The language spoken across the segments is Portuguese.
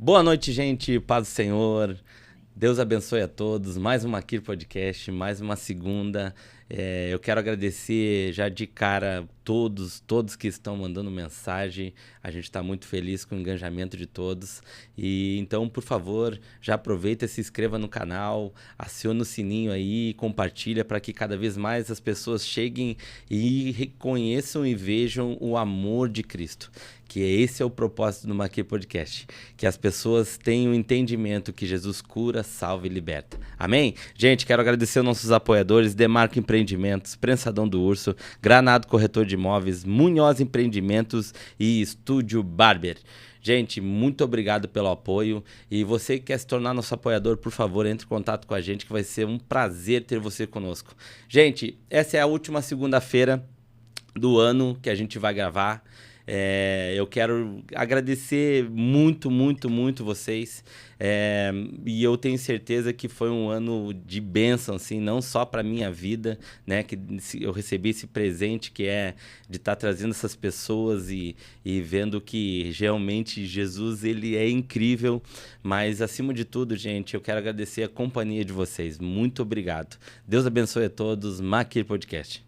Boa noite, gente. Paz do Senhor. Deus abençoe a todos. Mais uma Makir Podcast, mais uma segunda. Eu quero agradecer já de cara todos que estão mandando mensagem. A gente está muito feliz com o engajamento de todos. E então, por favor, já aproveita e se inscreva no canal, aciona o sininho aí, compartilha para que cada vez mais as pessoas cheguem e reconheçam e vejam o amor de Cristo. Que esse é o propósito do Makir Podcast. Que as pessoas tenham entendimento que Jesus cura, salva e liberta. Amém? Gente, quero agradecer aos nossos apoiadores, Demarco Empreendimentos, Prensadão do Urso, Granado Corretor de Imóveis, Munhoz Empreendimentos e Estúdio Barber. Gente, muito obrigado pelo apoio. E você que quer se tornar nosso apoiador, por favor, entre em contato com a gente, que vai ser um prazer ter você conosco. Gente, essa é a última segunda-feira do ano que a gente vai gravar. Eu quero agradecer muito vocês, e eu tenho certeza que foi um ano de bênção, assim, não só para minha vida, né, que eu recebi esse presente que é de estar trazendo essas pessoas e vendo que realmente Jesus, ele é incrível, mas acima de tudo, gente, eu quero agradecer a companhia de vocês. Muito obrigado. Deus abençoe a todos. Makir Podcast.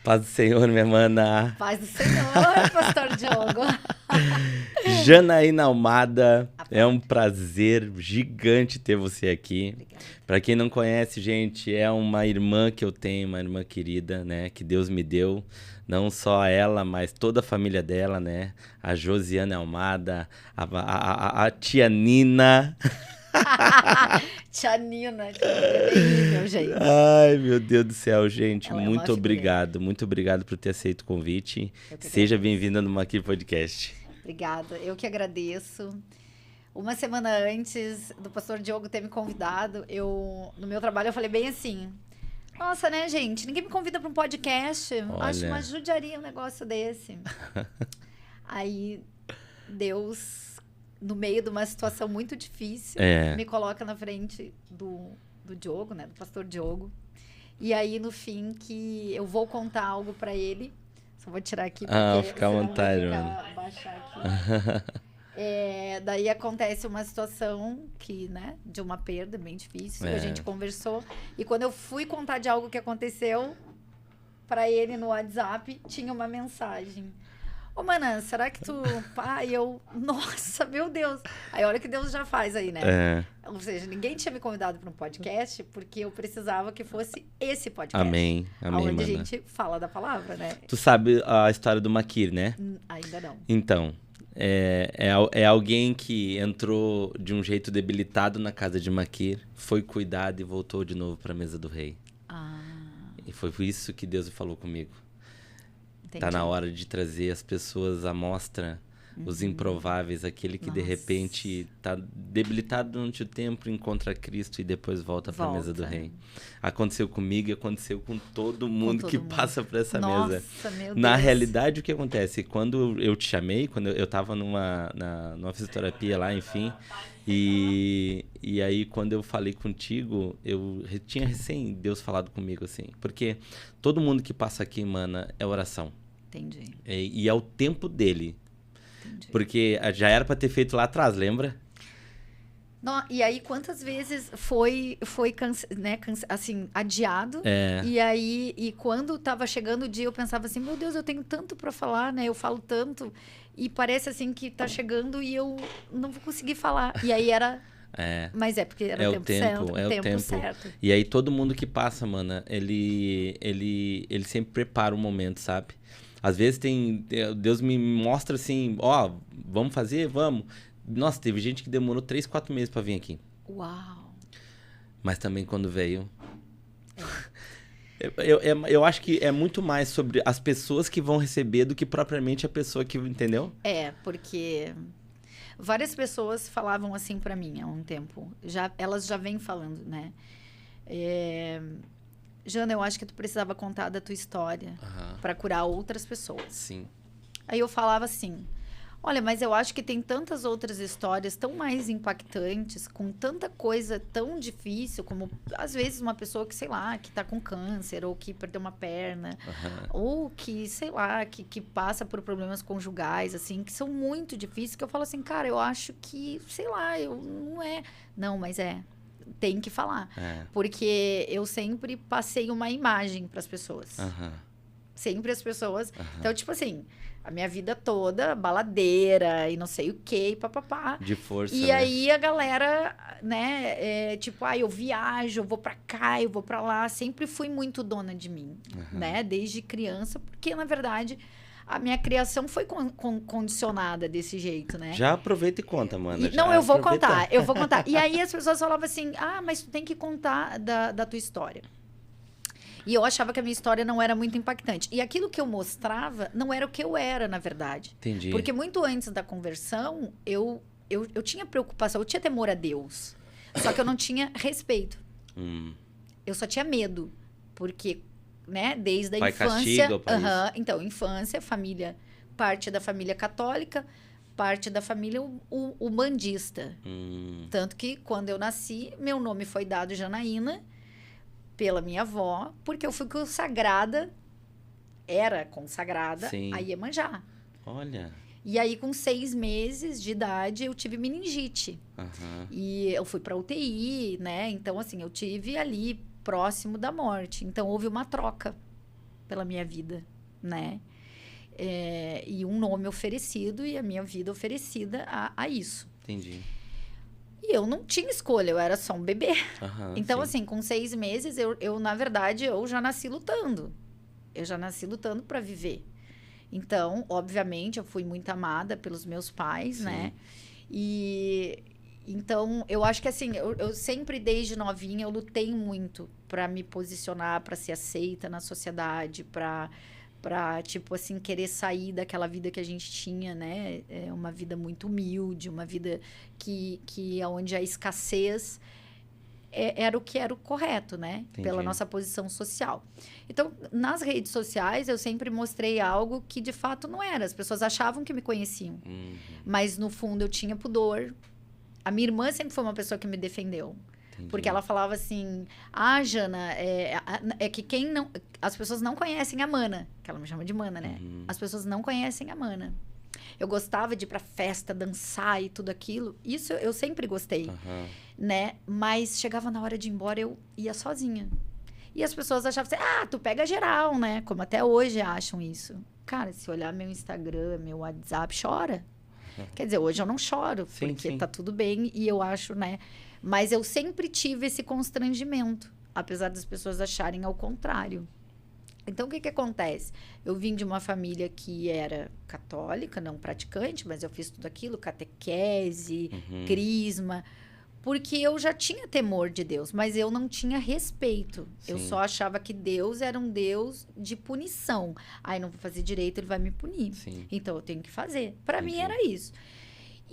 Paz do Senhor, minha mana. Paz do Senhor, pastor Diogo. Janaína Almada, é um prazer gigante ter você aqui. Para quem não conhece, gente, é uma irmã que eu tenho, uma irmã querida, né, que Deus me deu. Não só ela, mas toda a família dela, né? A Josiane Almada, a tia Nina. Tia Nina, é terrível, gente. Ai, meu Deus do céu, gente. Ela muito obrigado. Muito obrigado por ter aceito o convite. Seja bem-vinda no Makir Podcast. Obrigada. Eu que agradeço. Uma semana antes do pastor Diogo ter me convidado, no meu trabalho eu falei bem assim: nossa, né, gente? Ninguém me convida para um podcast. Olha. Acho uma judiaria um negócio desse. Aí, Deus, no meio de uma situação muito difícil, me coloca na frente do Diogo, né? Do pastor Diogo. E aí, no fim, que eu vou contar algo para ele. Só vou tirar aqui, porque fica à vontade, mano. Baixar aqui. Daí acontece uma situação que, né, de uma perda bem difícil. A gente conversou. E quando eu fui contar de algo que aconteceu para ele no WhatsApp, tinha uma mensagem: ô, Manan, será que tu... Nossa, meu Deus. Aí olha o que Deus já faz aí, né? Ou seja, ninguém tinha me convidado para um podcast porque eu precisava que fosse esse podcast. Amém, onde Mana. a gente fala da palavra, né? Tu sabe a história do Makir, né? Ainda não. Então, é alguém que entrou de um jeito debilitado na casa de Makir, foi cuidado e voltou de novo para a mesa do rei. E foi por isso que Deus falou comigo. Entendi. Tá na hora de trazer as pessoas à mostra, os improváveis, aquele que de repente tá debilitado durante o tempo, encontra Cristo e depois volta para a mesa do rei. Aconteceu comigo e aconteceu com todo mundo que passa por essa mesa. Meu Na Deus. realidade, o que acontece? Quando eu te chamei, quando eu tava numa fisioterapia lá, enfim, e aí quando eu falei contigo, eu tinha recém Deus falado comigo, assim, porque todo mundo que passa aqui, mana, é oração. Entendi. E é o tempo dele. Entendi. Porque já era pra ter feito lá atrás, lembra? E aí, quantas vezes foi assim, adiado? E quando tava chegando o dia, eu pensava assim: meu Deus, eu tenho tanto pra falar, né? Eu falo tanto. E parece assim que tá chegando e eu não vou conseguir falar. E aí era... Mas porque era o tempo certo. E aí todo mundo que passa, mana, ele sempre prepara um momento, sabe? Às vezes Deus me mostra assim: vamos fazer? Vamos. Nossa, teve gente que demorou 3, 4 meses pra vir aqui. Uau! Mas também quando veio... Eu acho que é muito mais sobre as pessoas que vão receber do que propriamente a pessoa que... Entendeu? Porque várias pessoas falavam assim pra mim há um tempo. Elas já vêm falando, né? Jana, eu acho que tu precisava contar da tua história pra curar outras pessoas. Sim. Aí eu falava assim... Olha, mas eu acho que tem tantas outras histórias tão mais impactantes, com tanta coisa tão difícil, como, às vezes, uma pessoa que, sei lá, que tá com câncer, ou que perdeu uma perna, ou que, sei lá, que passa por problemas conjugais, assim, que são muito difíceis, que eu falo assim, cara, eu acho que, sei lá, não é... Não, mas tem que falar. Porque eu sempre passei uma imagem para as pessoas. Sempre as pessoas... Então, tipo assim... A minha vida toda, baladeira e não sei o quê, e papapá. De força, E aí a galera, né, tipo, eu viajo, eu vou pra cá, eu vou pra lá. Sempre fui muito dona de mim, né? Desde criança, porque, na verdade, a minha criação foi condicionada desse jeito, né? Já aproveita e conta, Amanda. Não, eu vou contar. E aí as pessoas falavam assim, mas tu tem que contar da tua história. E eu achava que a minha história não era muito impactante. E aquilo que eu mostrava não era o que eu era, na verdade. Entendi. Porque muito antes da conversão, eu tinha preocupação, eu tinha temor a Deus. Só que eu não tinha respeito. Eu só tinha medo. Porque, né, desde a pai infância... Castiga, pai então, infância, família... Parte da família católica, parte da família umbandista. Tanto que, quando eu nasci, meu nome foi dado Janaína... pela minha avó, porque eu fui era consagrada a Iemanjá. Olha. E aí, com 6 meses de idade, eu tive meningite. E eu fui pra UTI, né? Então, assim, eu tive ali próximo da morte. Então, houve uma troca pela minha vida, né? E um nome oferecido e a minha vida oferecida a isso. Entendi. E eu não tinha escolha, eu era só um bebê. Então, assim, com 6 meses, eu, na verdade, eu já nasci lutando. Eu já nasci lutando para viver. Então, obviamente, eu fui muito amada pelos meus pais, né? E então, eu acho que assim, eu sempre, desde novinha, eu lutei muito para me posicionar, para ser aceita na sociedade, para tipo assim, querer sair daquela vida que a gente tinha, né? Uma vida muito humilde, uma vida que onde a escassez era o que era o correto, né? Entendi. Pela nossa posição social. Então, nas redes sociais, eu sempre mostrei algo que, de fato, não era. As pessoas achavam que me conheciam. Mas, no fundo, eu tinha pudor. A minha irmã sempre foi uma pessoa que me defendeu. Entendi. Porque ela falava assim, Jana, que quem não... As pessoas não conhecem a Mana, que ela me chama de Mana, né? As pessoas não conhecem a Mana. Eu gostava de ir pra festa, dançar e tudo aquilo. Isso eu sempre gostei, né? Mas chegava na hora de ir embora, eu ia sozinha. E as pessoas achavam assim, tu pega geral, né? Como até hoje acham isso. Cara, se olhar meu Instagram, meu WhatsApp, chora. Quer dizer, hoje eu não choro, porque tá tudo bem e eu acho, né? Mas eu sempre tive esse constrangimento, apesar das pessoas acharem ao contrário. Então, o que acontece? Eu vim de uma família que era católica, não praticante, mas eu fiz tudo aquilo, catequese, crisma, porque eu já tinha temor de Deus, mas eu não tinha respeito. Eu só achava que Deus era um Deus de punição. Não vou fazer direito, ele vai me punir. Então, eu tenho que fazer. Para mim, era isso.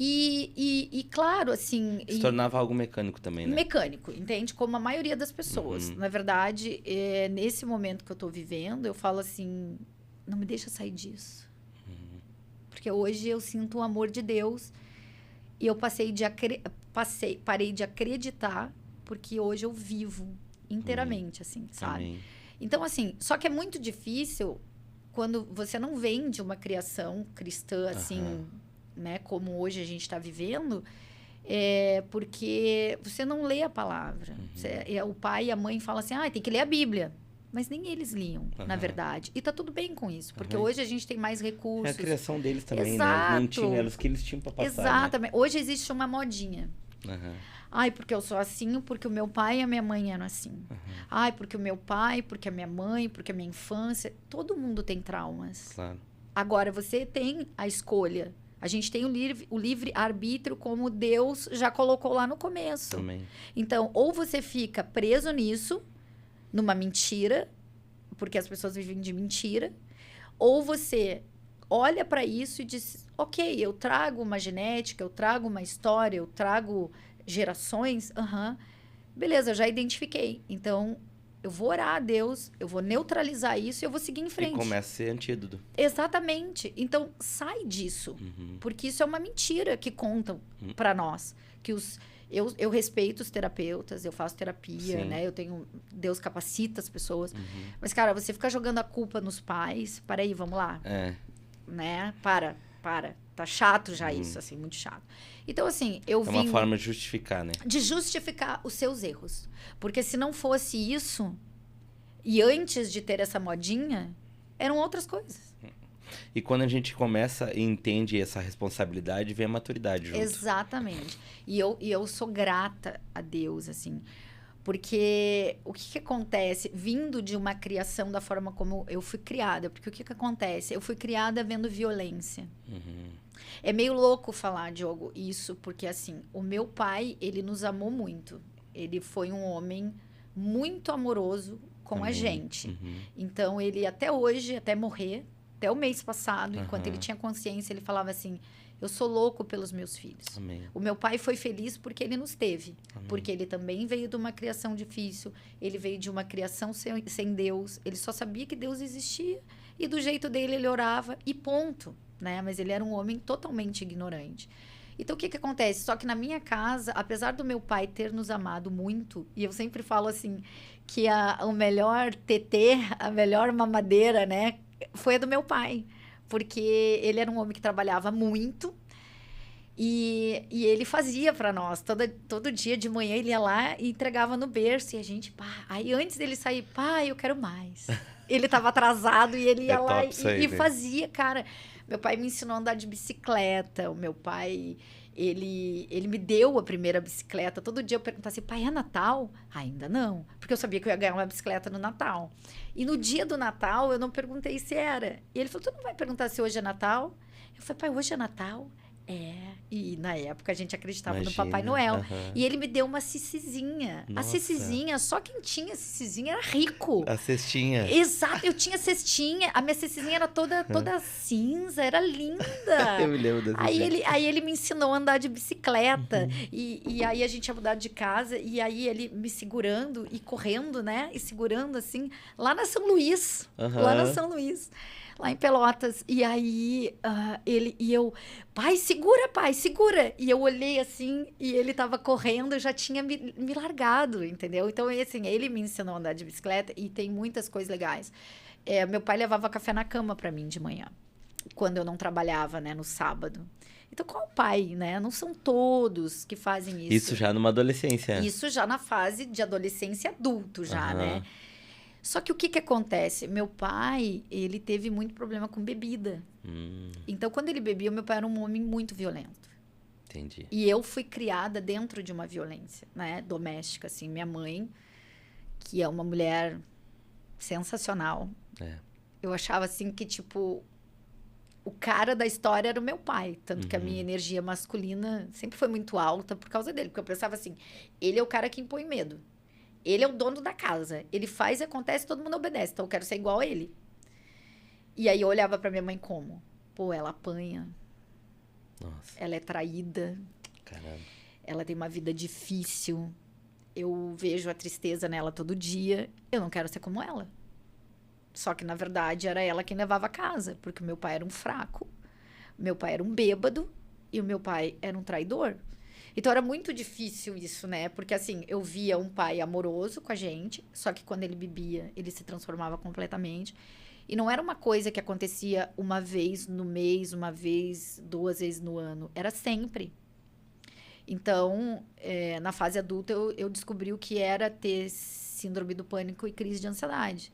E claro, assim... Se tornava algo mecânico também, né? Mecânico, entende? Como a maioria das pessoas. Na verdade, nesse momento que eu tô vivendo, eu falo assim, não me deixa sair disso. Porque hoje eu sinto o amor de Deus e eu parei de acreditar, porque hoje eu vivo inteiramente, assim, sabe? Amém. Então, assim, só que é muito difícil quando você não vem de uma criação cristã, assim... Né, como hoje a gente está vivendo, porque você não lê a palavra. O pai e a mãe falam assim, tem que ler a Bíblia. Mas nem eles liam, na verdade. E tá tudo bem com isso, porque hoje a gente tem mais recursos. É a criação deles também, Exato. né? Não tinha, era os que eles tinham para passar. Exatamente. Né? Hoje existe uma modinha. Porque eu sou assim, porque o meu pai e a minha mãe eram assim. Porque o meu pai, porque a minha mãe, porque a minha infância. Todo mundo tem traumas. Claro. Agora, você tem a escolha A gente tem o livre arbítrio como Deus já colocou lá no começo. Também. Então, ou você fica preso nisso, numa mentira, porque as pessoas vivem de mentira, ou você olha para isso e diz, ok, eu trago uma genética, eu trago uma história, eu trago gerações, beleza, eu já identifiquei. Então, eu vou orar a Deus, eu vou neutralizar isso e eu vou seguir em frente. E começa a ser antídoto. Exatamente. Então, sai disso. Porque isso é uma mentira que contam para nós. Que eu respeito os terapeutas, eu faço terapia, Sim. né? Deus capacita as pessoas. Mas, cara, você fica jogando a culpa nos pais. Peraí, vamos lá. Né? Para. Tá chato já isso, assim, muito chato. Então, assim, eu vim... É uma forma de justificar, né? De justificar os seus erros. Porque se não fosse isso, e antes de ter essa modinha, eram outras coisas. E quando a gente começa e entende essa responsabilidade, vem a maturidade junto. Exatamente. E eu sou grata a Deus, assim. Porque o que acontece? Vindo de uma criação da forma como eu fui criada. Porque o que acontece? Eu fui criada vendo violência. É meio louco falar, Diogo, isso. Porque, assim, o meu pai, ele nos amou muito. Ele foi um homem muito amoroso com a gente. Então, ele até hoje, até morrer, até o mês passado, enquanto ele tinha consciência, ele falava assim... Eu sou louco pelos meus filhos. Amém. O meu pai foi feliz porque ele nos teve. Amém. Porque ele também veio de uma criação difícil. Ele veio de uma criação sem Deus. Ele só sabia que Deus existia. E do jeito dele, ele orava e ponto. Né? Mas ele era um homem totalmente ignorante. Então, o que acontece? Só que na minha casa, apesar do meu pai ter nos amado muito... E eu sempre falo assim, que o melhor tetê, a melhor mamadeira, né? Foi a do meu pai. Porque ele era um homem que trabalhava muito e ele fazia para nós. Todo dia de manhã ele ia lá e entregava no berço. E a gente, pá. Aí antes dele sair, pai, eu quero mais. Ele estava atrasado e ele ia lá e fazia, cara. Meu pai me ensinou a andar de bicicleta. O meu pai, ele me deu a primeira bicicleta. Todo dia eu perguntava assim, pai, é Natal? Ainda não. Porque eu sabia que eu ia ganhar uma bicicleta no Natal. E no dia do Natal, eu não perguntei se era. E ele falou, tu não vai perguntar se hoje é Natal? Eu falei, pai, hoje é Natal? É. E na época a gente acreditava no Papai Noel. E ele me deu uma cicizinha. Nossa. A cicizinha, só quem tinha cicizinha era rico. A cestinha. Exato, eu tinha cestinha. A minha cicizinha era toda cinza, era linda. Eu me lembro dessa Aí ele me ensinou a andar de bicicleta. E aí a gente ia mudar de casa. E aí ele me segurando e correndo, né? E segurando assim, lá na São Luís. Lá na São Luís. Lá em Pelotas. E aí, eu... Pai, segura! E eu olhei assim, e ele tava correndo, eu já tinha me largado, entendeu? Então, assim, ele me ensinou a andar de bicicleta e tem muitas coisas legais. Meu pai levava café na cama para mim de manhã, quando eu não trabalhava, né, no sábado. Então, qual pai, né? Não são todos que fazem isso. Isso já numa adolescência. Isso já na fase de adolescência adulto, já, né? Só que o que acontece? Meu pai, ele teve muito problema com bebida. Então, quando ele bebia, meu pai era um homem muito violento. Entendi. E eu fui criada dentro de uma violência, né? Doméstica, assim. Minha mãe, que é uma mulher sensacional. Eu achava, assim, que, tipo... O cara da história era o meu pai. Tanto que a minha energia masculina sempre foi muito alta por causa dele. Porque eu pensava assim, ele é o cara que impõe medo. Ele é o dono da casa. Ele faz e acontece, todo mundo obedece. Então, eu quero ser igual a ele. E aí, eu olhava pra minha mãe como? Pô, ela apanha. Nossa. Ela é traída. Caramba. Ela tem uma vida difícil. Eu vejo a tristeza nela todo dia. Eu não quero ser como ela. Só que, na verdade, era ela quem levava a casa. Porque o meu pai era um fraco. Meu pai era um bêbado. E o meu pai era um traidor. Então, era muito difícil isso, né? Porque, assim, eu via um pai amoroso com a gente, só que quando ele bebia, ele se transformava completamente. E não era uma coisa que acontecia uma vez no mês, uma vez, 2 vezes no ano. Era sempre. Então, na fase adulta, eu descobri o que era ter síndrome do pânico e crise de ansiedade.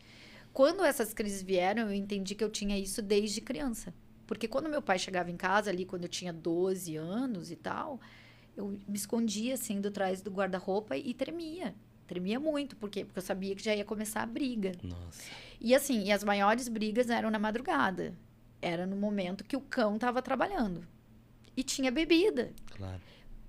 Quando essas crises vieram, eu entendi que eu tinha isso desde criança. Porque quando meu pai chegava em casa, ali quando eu tinha 12 anos e tal... Eu me escondia, assim, do trás do guarda-roupa e tremia. Tremia muito. Por quê? Porque eu sabia que já ia começar a briga. Nossa. E, assim, as maiores brigas eram na madrugada. Era no momento que o cão estava trabalhando. e tinha bebida. Claro.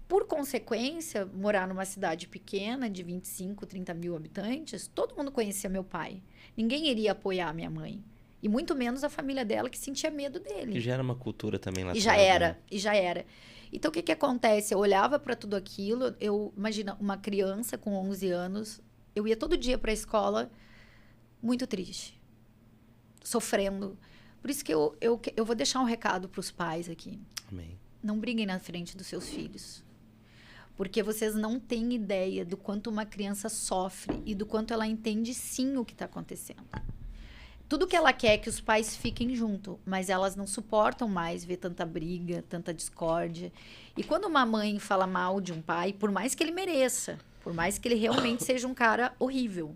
Por consequência, morar numa cidade pequena, de 25, 30 mil habitantes, todo mundo conhecia meu pai. Ninguém iria apoiar minha mãe. E muito menos a família dela, que sentia medo dele. E já era uma cultura também lá E atrás, já era, né? e já era. Então, o que acontece? Eu olhava para tudo aquilo, imagina, uma criança com 11 anos, eu ia todo dia para a escola muito triste, sofrendo. Por isso que eu vou deixar um recado para os pais aqui. Amém. Não briguem na frente dos seus filhos. Porque vocês não têm ideia do quanto uma criança sofre e do quanto ela entende sim o que está acontecendo. Tudo que ela quer é que os pais fiquem junto, mas elas não suportam mais ver tanta briga, tanta discórdia. E quando uma mãe fala mal de um pai, por mais que ele mereça, por mais que ele realmente seja um cara horrível,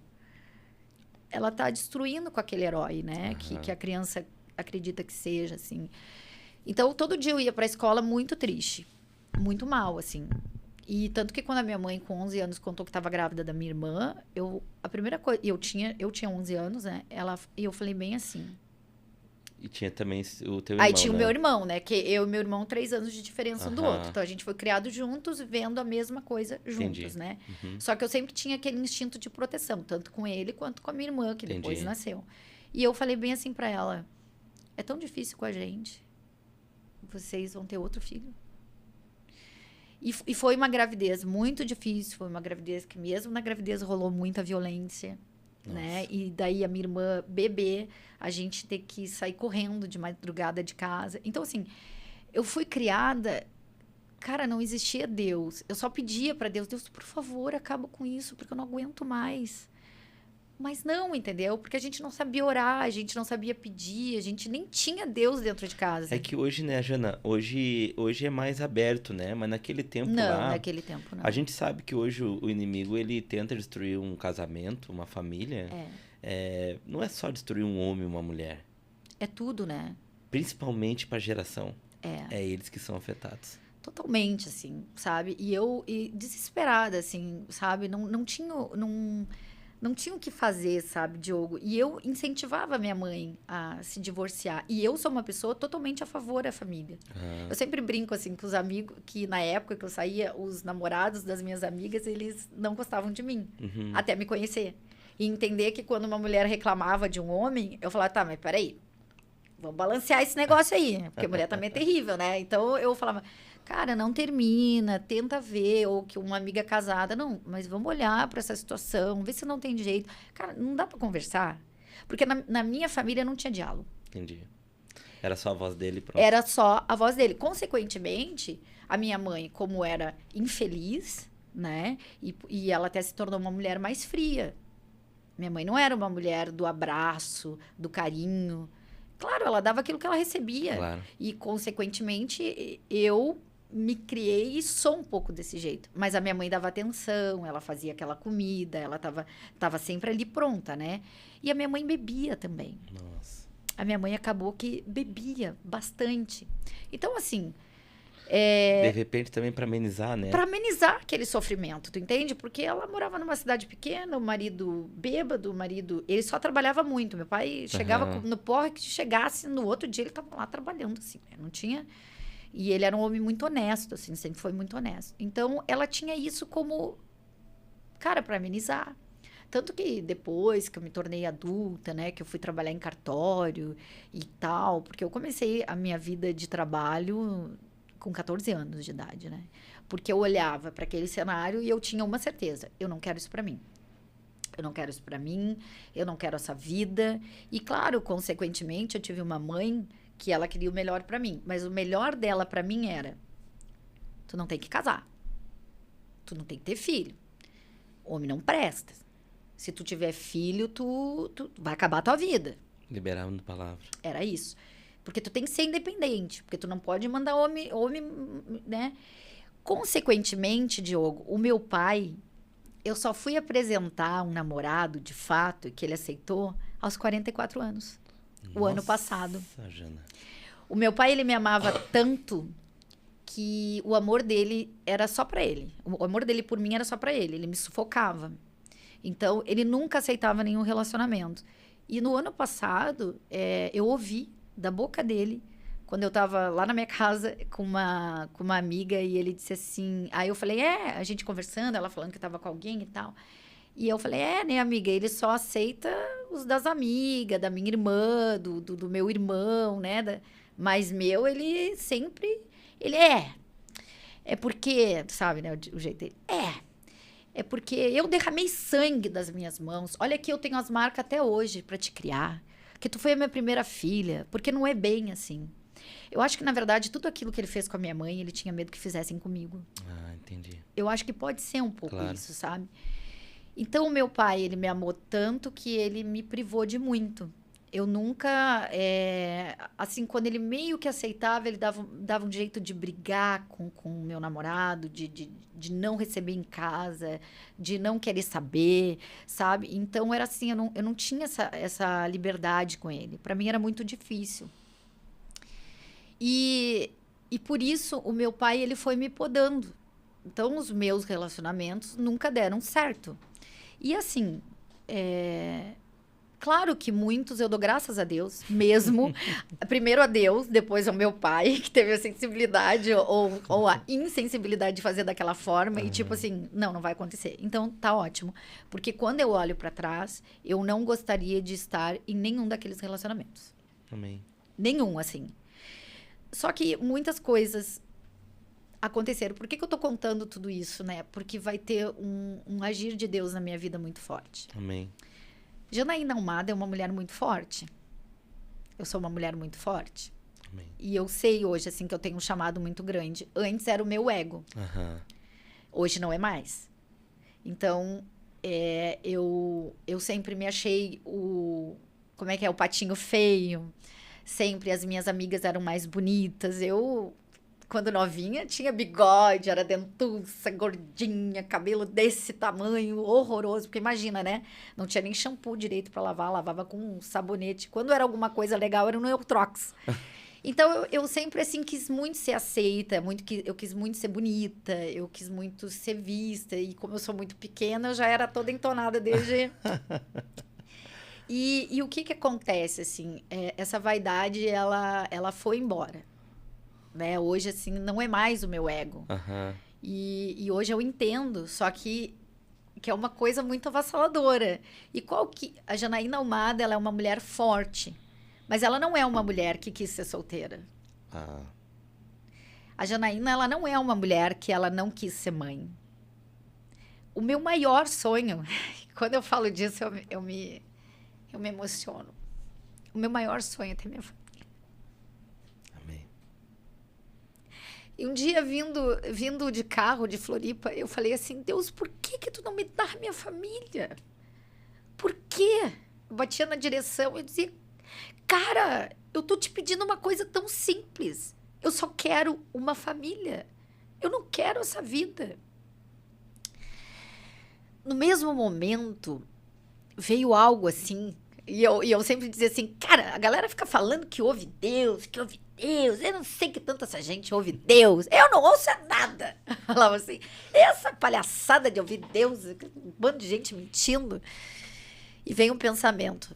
ela está destruindo com aquele herói, né? Que a criança acredita que seja, assim. Então, todo dia eu ia para a escola muito triste, muito mal, assim. E tanto que quando a minha mãe, com 11 anos, contou que estava grávida da minha irmã, a primeira coisa... Eu tinha 11 anos, né? E eu falei bem assim. E tinha também o teu irmão, Aí tinha né? o meu irmão, né? Que eu e meu irmão, 3 anos de diferença um do Aham. outro. Então, a gente foi criado juntos, vendo a mesma coisa juntos, Entendi. né? Uhum. Só que eu sempre tinha aquele instinto de proteção, tanto com ele quanto com a minha irmã, que depois Entendi. nasceu. E eu falei bem assim pra ela, é tão difícil com a gente. Vocês vão ter outro filho. E foi uma gravidez muito difícil, foi uma gravidez que mesmo na gravidez rolou muita violência, né? E daí a minha irmã bebê, a gente ter que sair correndo de madrugada de casa. Então, assim, eu fui criada... Cara, não existia Deus. Eu só pedia para Deus, Deus, por favor, acaba com isso, porque eu não aguento mais. Mas não, entendeu? Porque a gente não sabia orar, a gente não sabia pedir, a gente nem tinha Deus dentro de casa. É que hoje, né, Jana, hoje é mais aberto, né? Mas naquele tempo Não, lá... naquele tempo não. A gente sabe que hoje o inimigo, ele tenta destruir um casamento, uma família. Não é só destruir um homem e uma mulher. É tudo, né? Principalmente para a geração. É. É eles que são afetados. Totalmente, assim, sabe? E desesperada, assim, sabe? Não tinha o que fazer, sabe, Diogo? E eu incentivava minha mãe a se divorciar. E eu sou uma pessoa totalmente a favor da família. Eu sempre brinco, assim, com os amigos, que na época que eu saía, os namorados das minhas amigas, eles não gostavam de mim, até me conhecer. E entender que quando uma mulher reclamava de um homem, eu falava, tá, mas peraí, vamos balancear esse negócio aí, porque mulher também é terrível, né? Então, eu falava... Cara, não termina, tenta ver, ou que uma amiga casada, não, mas vamos olhar para essa situação, ver se não tem jeito. Cara, não dá para conversar, porque na minha família não tinha diálogo. Entendi. Era só a voz dele e pronto. Era só a voz dele. Consequentemente, a minha mãe, como era infeliz, né, e ela até se tornou uma mulher mais fria. Minha mãe não era uma mulher do abraço, do carinho. Claro, ela dava aquilo que ela recebia. Claro. E, consequentemente, eu me criei e sou um pouco desse jeito. Mas a minha mãe dava atenção, ela fazia aquela comida, ela tava sempre ali pronta, né? E a minha mãe bebia também. Nossa. A minha mãe acabou que bebia bastante. Então, assim... De repente também para amenizar, né? Para amenizar aquele sofrimento, tu entende? Porque ela morava numa cidade pequena, o marido bêbado, ele só trabalhava muito. Meu pai chegava no porra que chegasse no outro dia, ele estava lá trabalhando, assim, né? Não tinha... E ele era um homem muito honesto, assim, sempre foi muito honesto. Então, ela tinha isso como, cara, para amenizar. Tanto que depois que eu me tornei adulta, né, que eu fui trabalhar em cartório e tal, porque eu comecei a minha vida de trabalho com 14 anos de idade, né? Porque eu olhava para aquele cenário e eu tinha uma certeza, eu não quero isso para mim. Eu não quero isso para mim, eu não quero essa vida. E claro, consequentemente, eu tive uma mãe que ela queria o melhor para mim, mas o melhor dela para mim era: tu não tem que casar. Tu não tem que ter filho. Homem não presta. Se tu tiver filho, tu vai acabar a tua vida. Liberando palavra. Era isso. Porque tu tem que ser independente, porque tu não pode mandar homem, né? Consequentemente, Diogo, o meu pai, eu só fui apresentar um namorado, de fato, que ele aceitou, aos 44 anos. O ano passado. Jana. O meu pai, ele me amava tanto que o amor dele era só pra ele. O amor dele por mim era só pra ele. Ele me sufocava. Então, ele nunca aceitava nenhum relacionamento. E no ano passado, eu ouvi da boca dele quando eu tava lá na minha casa com uma amiga e ele disse assim... Aí eu falei, a gente conversando, ela falando que tava com alguém e tal. E eu falei, né, amiga, ele só aceita os das amigas, da minha irmã, do meu irmão, né? Mas meu, ele sempre... Ele é porque, sabe, né, o jeito dele. É porque eu derramei sangue das minhas mãos. Olha aqui, eu tenho as marcas até hoje pra te criar. Que tu foi a minha primeira filha. Porque não é bem assim. Eu acho que, na verdade, tudo aquilo que ele fez com a minha mãe, ele tinha medo que fizessem comigo. Ah, entendi. Eu acho que pode ser um pouco Claro. isso, sabe? Então, o meu pai, ele me amou tanto que ele me privou de muito. Eu nunca... assim, quando ele meio que aceitava, ele dava um jeito de brigar com o meu namorado, de não receber em casa, de não querer saber, sabe? Então, era assim, eu não tinha essa liberdade com ele. Para mim, era muito difícil. E por isso, o meu pai, ele foi me podando. Então, os meus relacionamentos nunca deram certo. E assim, claro que muitos eu dou graças a Deus, mesmo. Primeiro a Deus, depois ao meu pai, que teve a sensibilidade ou a insensibilidade de fazer daquela forma. E tipo assim, não vai acontecer. Então, tá ótimo. Porque quando eu olho pra trás, eu não gostaria de estar em nenhum daqueles relacionamentos. Amém. Nenhum, assim. Só que muitas coisas aconteceram. Por que eu tô contando tudo isso, né? Porque vai ter um agir de Deus na minha vida muito forte. Amém. Janaína Almada é uma mulher muito forte. Eu sou uma mulher muito forte. Amém. E eu sei hoje, assim, que eu tenho um chamado muito grande. Antes era o meu ego. Hoje não é mais. Então, eu sempre me achei o patinho feio. Sempre as minhas amigas eram mais bonitas. Eu, quando novinha, tinha bigode, era dentuça, gordinha, cabelo desse tamanho, horroroso. Porque imagina, né? Não tinha nem shampoo direito para lavar, lavava com um sabonete. Quando era alguma coisa legal, era no Eutrox. Então, eu sempre, assim, quis muito ser aceita, eu quis muito ser bonita, eu quis muito ser vista. E como eu sou muito pequena, eu já era toda entonada desde... E o que acontece, assim, essa vaidade, ela foi embora, né? Hoje, assim, não é mais o meu ego. E hoje eu entendo, só que é uma coisa muito avassaladora. E a Janaína Almada, ela é uma mulher forte, mas ela não é uma mulher que quis ser solteira. A Janaína, ela não é uma mulher que ela não quis ser mãe. O meu maior sonho, quando eu falo disso, eu me emociono. O meu maior sonho é ter minha família. Amém. E um dia, vindo de carro de Floripa, eu falei assim, Deus, por que tu não me dá minha família? Por quê? Eu batia na direção e dizia, cara, eu tô te pedindo uma coisa tão simples. Eu só quero uma família. Eu não quero essa vida. No mesmo momento, veio algo assim, e eu sempre dizia assim, cara, a galera fica falando que ouve Deus, eu não sei que tanta essa gente ouve Deus, eu não ouço nada. Falava assim, essa palhaçada de ouvir Deus, um bando de gente mentindo. E vem um pensamento,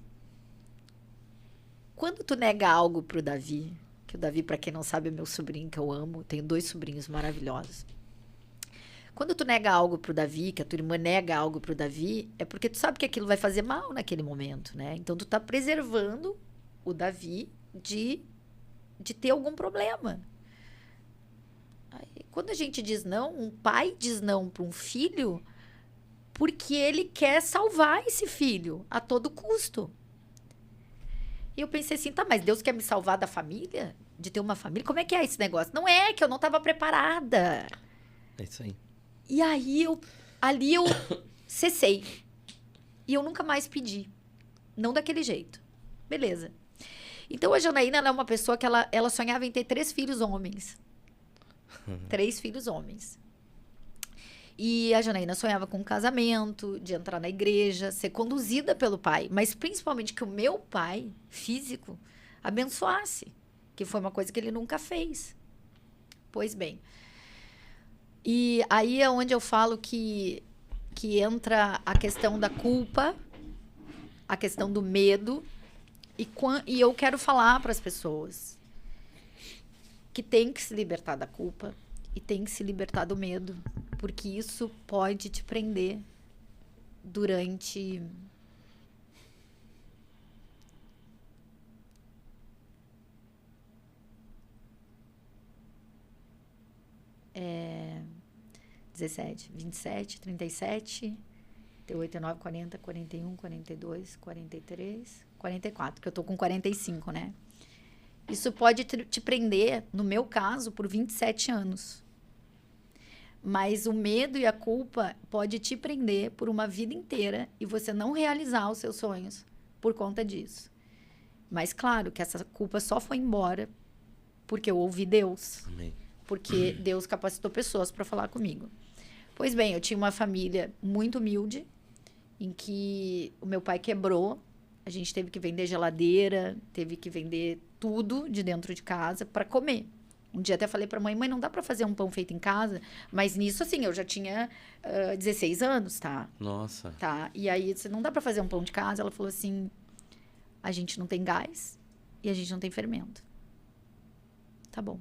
quando tu nega algo pro Davi, que o Davi, pra quem não sabe, é meu sobrinho que eu amo, tenho 2 sobrinhos maravilhosos. Quando tu nega algo pro Davi, que a tua irmã nega algo pro Davi, é porque tu sabe que aquilo vai fazer mal naquele momento, né? Então, tu tá preservando o Davi de ter algum problema. Aí, quando a gente diz não, um pai diz não para um filho porque ele quer salvar esse filho a todo custo. E eu pensei assim, tá, mas Deus quer me salvar da família? De ter uma família? Como é que é esse negócio? Não é, que eu não estava preparada. É isso aí. E aí, ali eu cessei. E eu nunca mais pedi. Não daquele jeito. Beleza. Então, a Janaína, ela é uma pessoa que ela sonhava em ter 3 filhos homens. 3 filhos homens. E a Janaína sonhava com um casamento, de entrar na igreja, ser conduzida pelo pai. Mas, principalmente, que o meu pai, físico, abençoasse. Que foi uma coisa que ele nunca fez. Pois bem... E aí é onde eu falo que entra a questão da culpa, a questão do medo. E eu quero falar para as pessoas. que tem que se libertar da culpa e tem que se libertar do medo, porque isso pode te prender durante... 17, 27, 37, 38, 39, 40, 41, 42, 43, 44, que eu tô com 45, né? Isso pode te prender, no meu caso, por 27 anos. Mas o medo e a culpa pode te prender por uma vida inteira e você não realizar os seus sonhos por conta disso. Mas claro que essa culpa só foi embora porque eu ouvi Deus. Amém. Porque Deus capacitou pessoas para falar comigo. Pois bem, eu tinha uma família muito humilde, em que o meu pai quebrou, a gente teve que vender geladeira, teve que vender tudo de dentro de casa para comer. Um dia até falei para a mãe, não dá para fazer um pão feito em casa? Mas nisso, assim, eu já tinha 16 anos, tá? Nossa. Tá, e aí, disse, não dá para fazer um pão de casa? Ela falou assim, a gente não tem gás e a gente não tem fermento. Tá bom.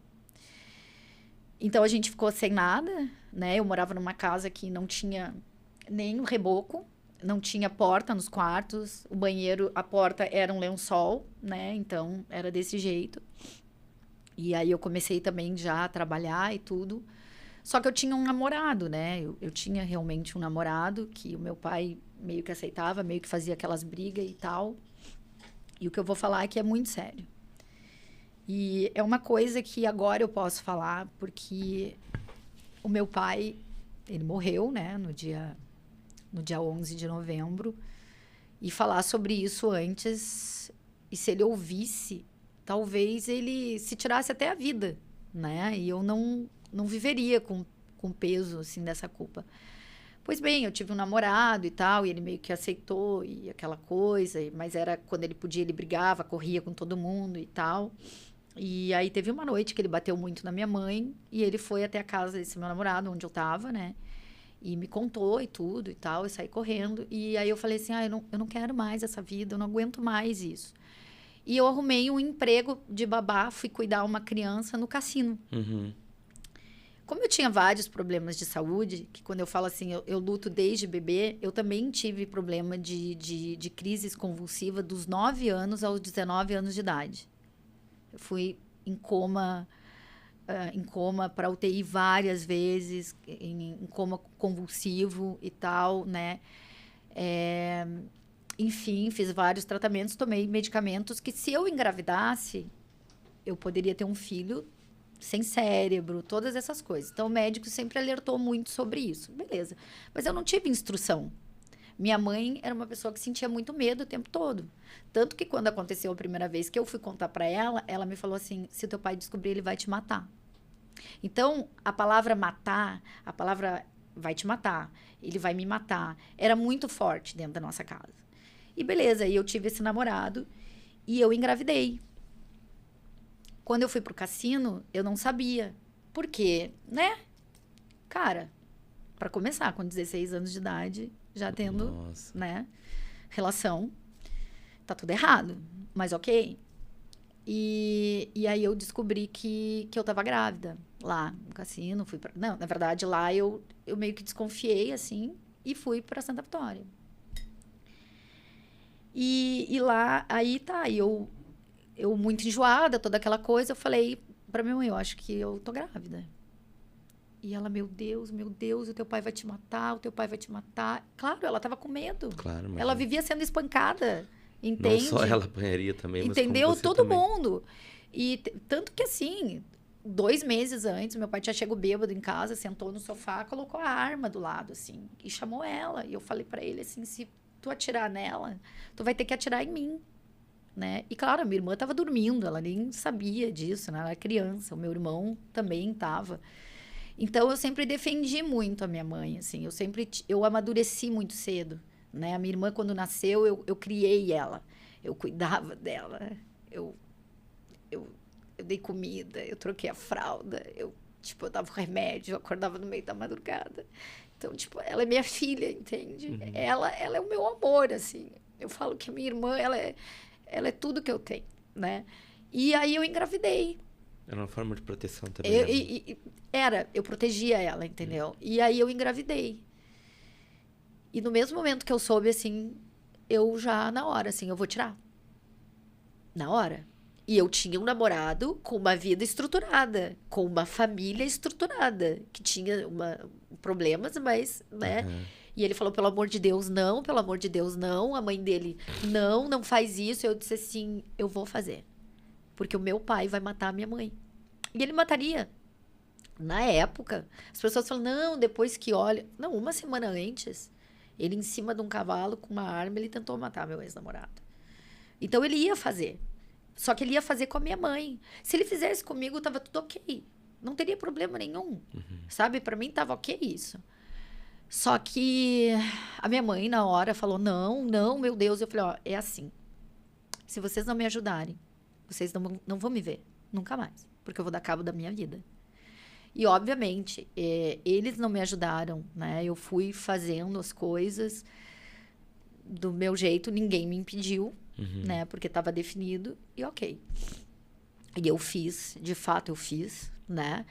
Então, a gente ficou sem nada, né? Eu morava numa casa que não tinha nem um reboco, não tinha porta nos quartos, o banheiro, a porta era um lençol, né? Então, era desse jeito. E aí, eu comecei também já a trabalhar e tudo. Só que eu tinha um namorado, né? Eu tinha realmente um namorado que o meu pai meio que aceitava, meio que fazia aquelas brigas e tal. E o que eu vou falar é que é muito sério. E é uma coisa que agora eu posso falar, porque o meu pai, ele morreu, né, no dia 11 de novembro. E falar sobre isso antes, e se ele ouvisse, talvez ele se tirasse até a vida, né? E eu não viveria com peso, assim, dessa culpa. Pois bem, eu tive um namorado e tal, e ele meio que aceitou, e aquela coisa, mas era quando ele podia, ele brigava, corria com todo mundo e tal. E aí teve uma noite que ele bateu muito na minha mãe, e ele foi até a casa desse meu namorado, onde eu tava, né? E me contou e tudo e tal, eu saí correndo. E aí eu falei assim, eu não quero mais essa vida, eu não aguento mais isso. E eu arrumei um emprego de babá, fui cuidar uma criança no cassino. Uhum. Como eu tinha vários problemas de saúde, que quando eu falo assim, eu luto desde bebê, eu também tive problema de crises convulsivas dos 9 anos aos 19 anos de idade. Eu fui em coma para UTI várias vezes, em coma convulsivo e tal, né? Enfim, fiz vários tratamentos, tomei medicamentos que se eu engravidasse, eu poderia ter um filho sem cérebro, todas essas coisas. Então, o médico sempre alertou muito sobre isso. Beleza. Mas eu não tive instrução. Minha mãe era uma pessoa que sentia muito medo o tempo todo. Tanto que quando aconteceu a primeira vez que eu fui contar para ela, ela me falou assim, se teu pai descobrir, ele vai te matar. Então, a palavra matar, a palavra vai te matar, ele vai me matar, era muito forte dentro da nossa casa. E beleza, aí eu tive esse namorado e eu engravidei. Quando eu fui pro cassino, eu não sabia. Por quê? Né? Cara, para começar, com 16 anos de idade, já tendo, Nossa. né, relação, tá tudo errado, mas ok. E aí eu descobri que eu tava grávida lá no cassino. Não, na verdade, lá eu meio que desconfiei, assim, e fui pra Santa Vitória. E lá, aí tá, eu muito enjoada, toda aquela coisa, eu falei pra minha mãe, eu acho que eu tô grávida. E ela, meu Deus, o teu pai vai te matar, o teu pai vai te matar. Claro, ela tava com medo. Claro, mas ela vivia sendo espancada, entende? não só ela apanharia também, mas entendeu? como você Todo também. mundo. E tanto que assim, 2 meses antes, meu pai tinha chegado bêbado em casa, sentou no sofá, colocou a arma do lado, assim, e chamou ela. E eu falei pra ele assim, se tu atirar nela, tu vai ter que atirar em mim. Né? E claro, a minha irmã estava dormindo, ela nem sabia disso, né? Ela era criança, o meu irmão também estava. Então, eu sempre defendi muito a minha mãe, assim, eu amadureci muito cedo, né? A minha irmã, quando nasceu, eu criei ela, eu cuidava dela, eu dei comida, eu troquei a fralda, eu dava remédio, eu acordava no meio da madrugada. Então, ela é minha filha, entende? Uhum. Ela é o meu amor, assim. Eu falo que a minha irmã, ela é tudo que eu tenho, né? E aí eu engravidei. Era uma forma de proteção também. Eu protegia ela, entendeu? E aí eu engravidei. E no mesmo momento que eu soube, assim, eu já, na hora, assim, eu vou tirar. Na hora. E eu tinha um namorado com uma vida estruturada, com uma família estruturada, que tinha problemas, mas, né? Uhum. E ele falou, pelo amor de Deus, não, pelo amor de Deus, não. A mãe dele, não faz isso. Eu disse assim, eu vou fazer. Porque o meu pai vai matar a minha mãe. E ele mataria. Na época, as pessoas falam, não, depois que olha... Não, uma semana antes, ele em cima de um cavalo com uma arma, ele tentou matar meu ex-namorado. Então, ele ia fazer. Só que ele ia fazer com a minha mãe. Se ele fizesse comigo, tava tudo ok. Não teria problema nenhum. Uhum. Sabe? Pra mim, tava ok isso. Só que a minha mãe, na hora, falou, não, meu Deus. Eu falei, ó, é assim. Se vocês não me ajudarem, vocês não vão me ver. Nunca mais. Porque eu vou dar cabo da minha vida. E, obviamente, eles não me ajudaram, né? Eu fui fazendo as coisas do meu jeito. Ninguém me impediu, né? Porque estava definido. E ok. E eu fiz. De fato, eu fiz, né?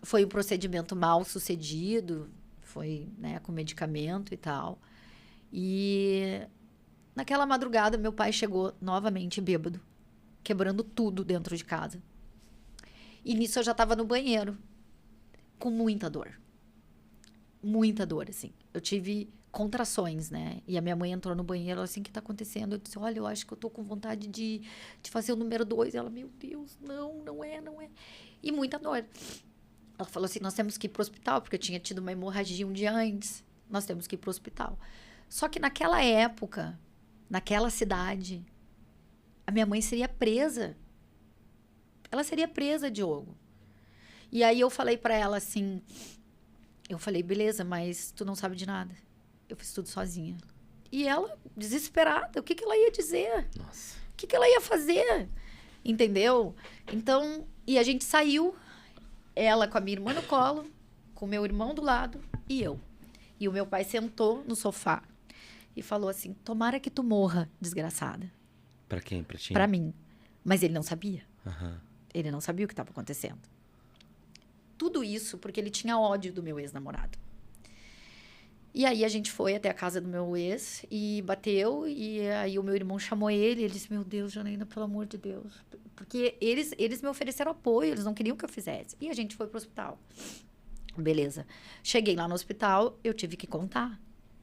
Foi um procedimento mal sucedido. Foi, né, com medicamento e tal. E naquela madrugada, meu pai chegou novamente bêbado, quebrando tudo dentro de casa. E nisso eu já estava no banheiro, com muita dor. Muita dor, assim. Eu tive contrações, né? E a minha mãe entrou no banheiro, assim, o que está acontecendo? Eu disse, olha, eu acho que eu tô com vontade de fazer o número 2. Ela, meu Deus, não é. E muita dor. Ela falou assim, nós temos que ir pro hospital, porque eu tinha tido uma hemorragia um dia antes. Nós temos que ir pro hospital. Só que naquela época, naquela cidade, a minha mãe seria presa. Ela seria presa, Diogo. E aí eu falei pra ela assim, eu falei, beleza, mas tu não sabe de nada. Eu fiz tudo sozinha. E ela, desesperada, o que ela ia dizer? Nossa. O que ela ia fazer? Entendeu? Então, e a gente saiu, ela com a minha irmã no colo, com o meu irmão do lado e eu. E o meu pai sentou no sofá e falou assim, tomara que tu morra, desgraçada. Pra quem? Pra ti? Pra mim. Mas ele não sabia. Aham. Ele não sabia o que estava acontecendo. Tudo isso porque ele tinha ódio do meu ex-namorado. E aí a gente foi até a casa do meu ex e bateu. E aí o meu irmão chamou ele. Ele disse, meu Deus, Janaína, pelo amor de Deus. Porque eles me ofereceram apoio, eles não queriam que eu fizesse. E a gente foi pro hospital. Beleza. Cheguei lá no hospital, eu tive que contar.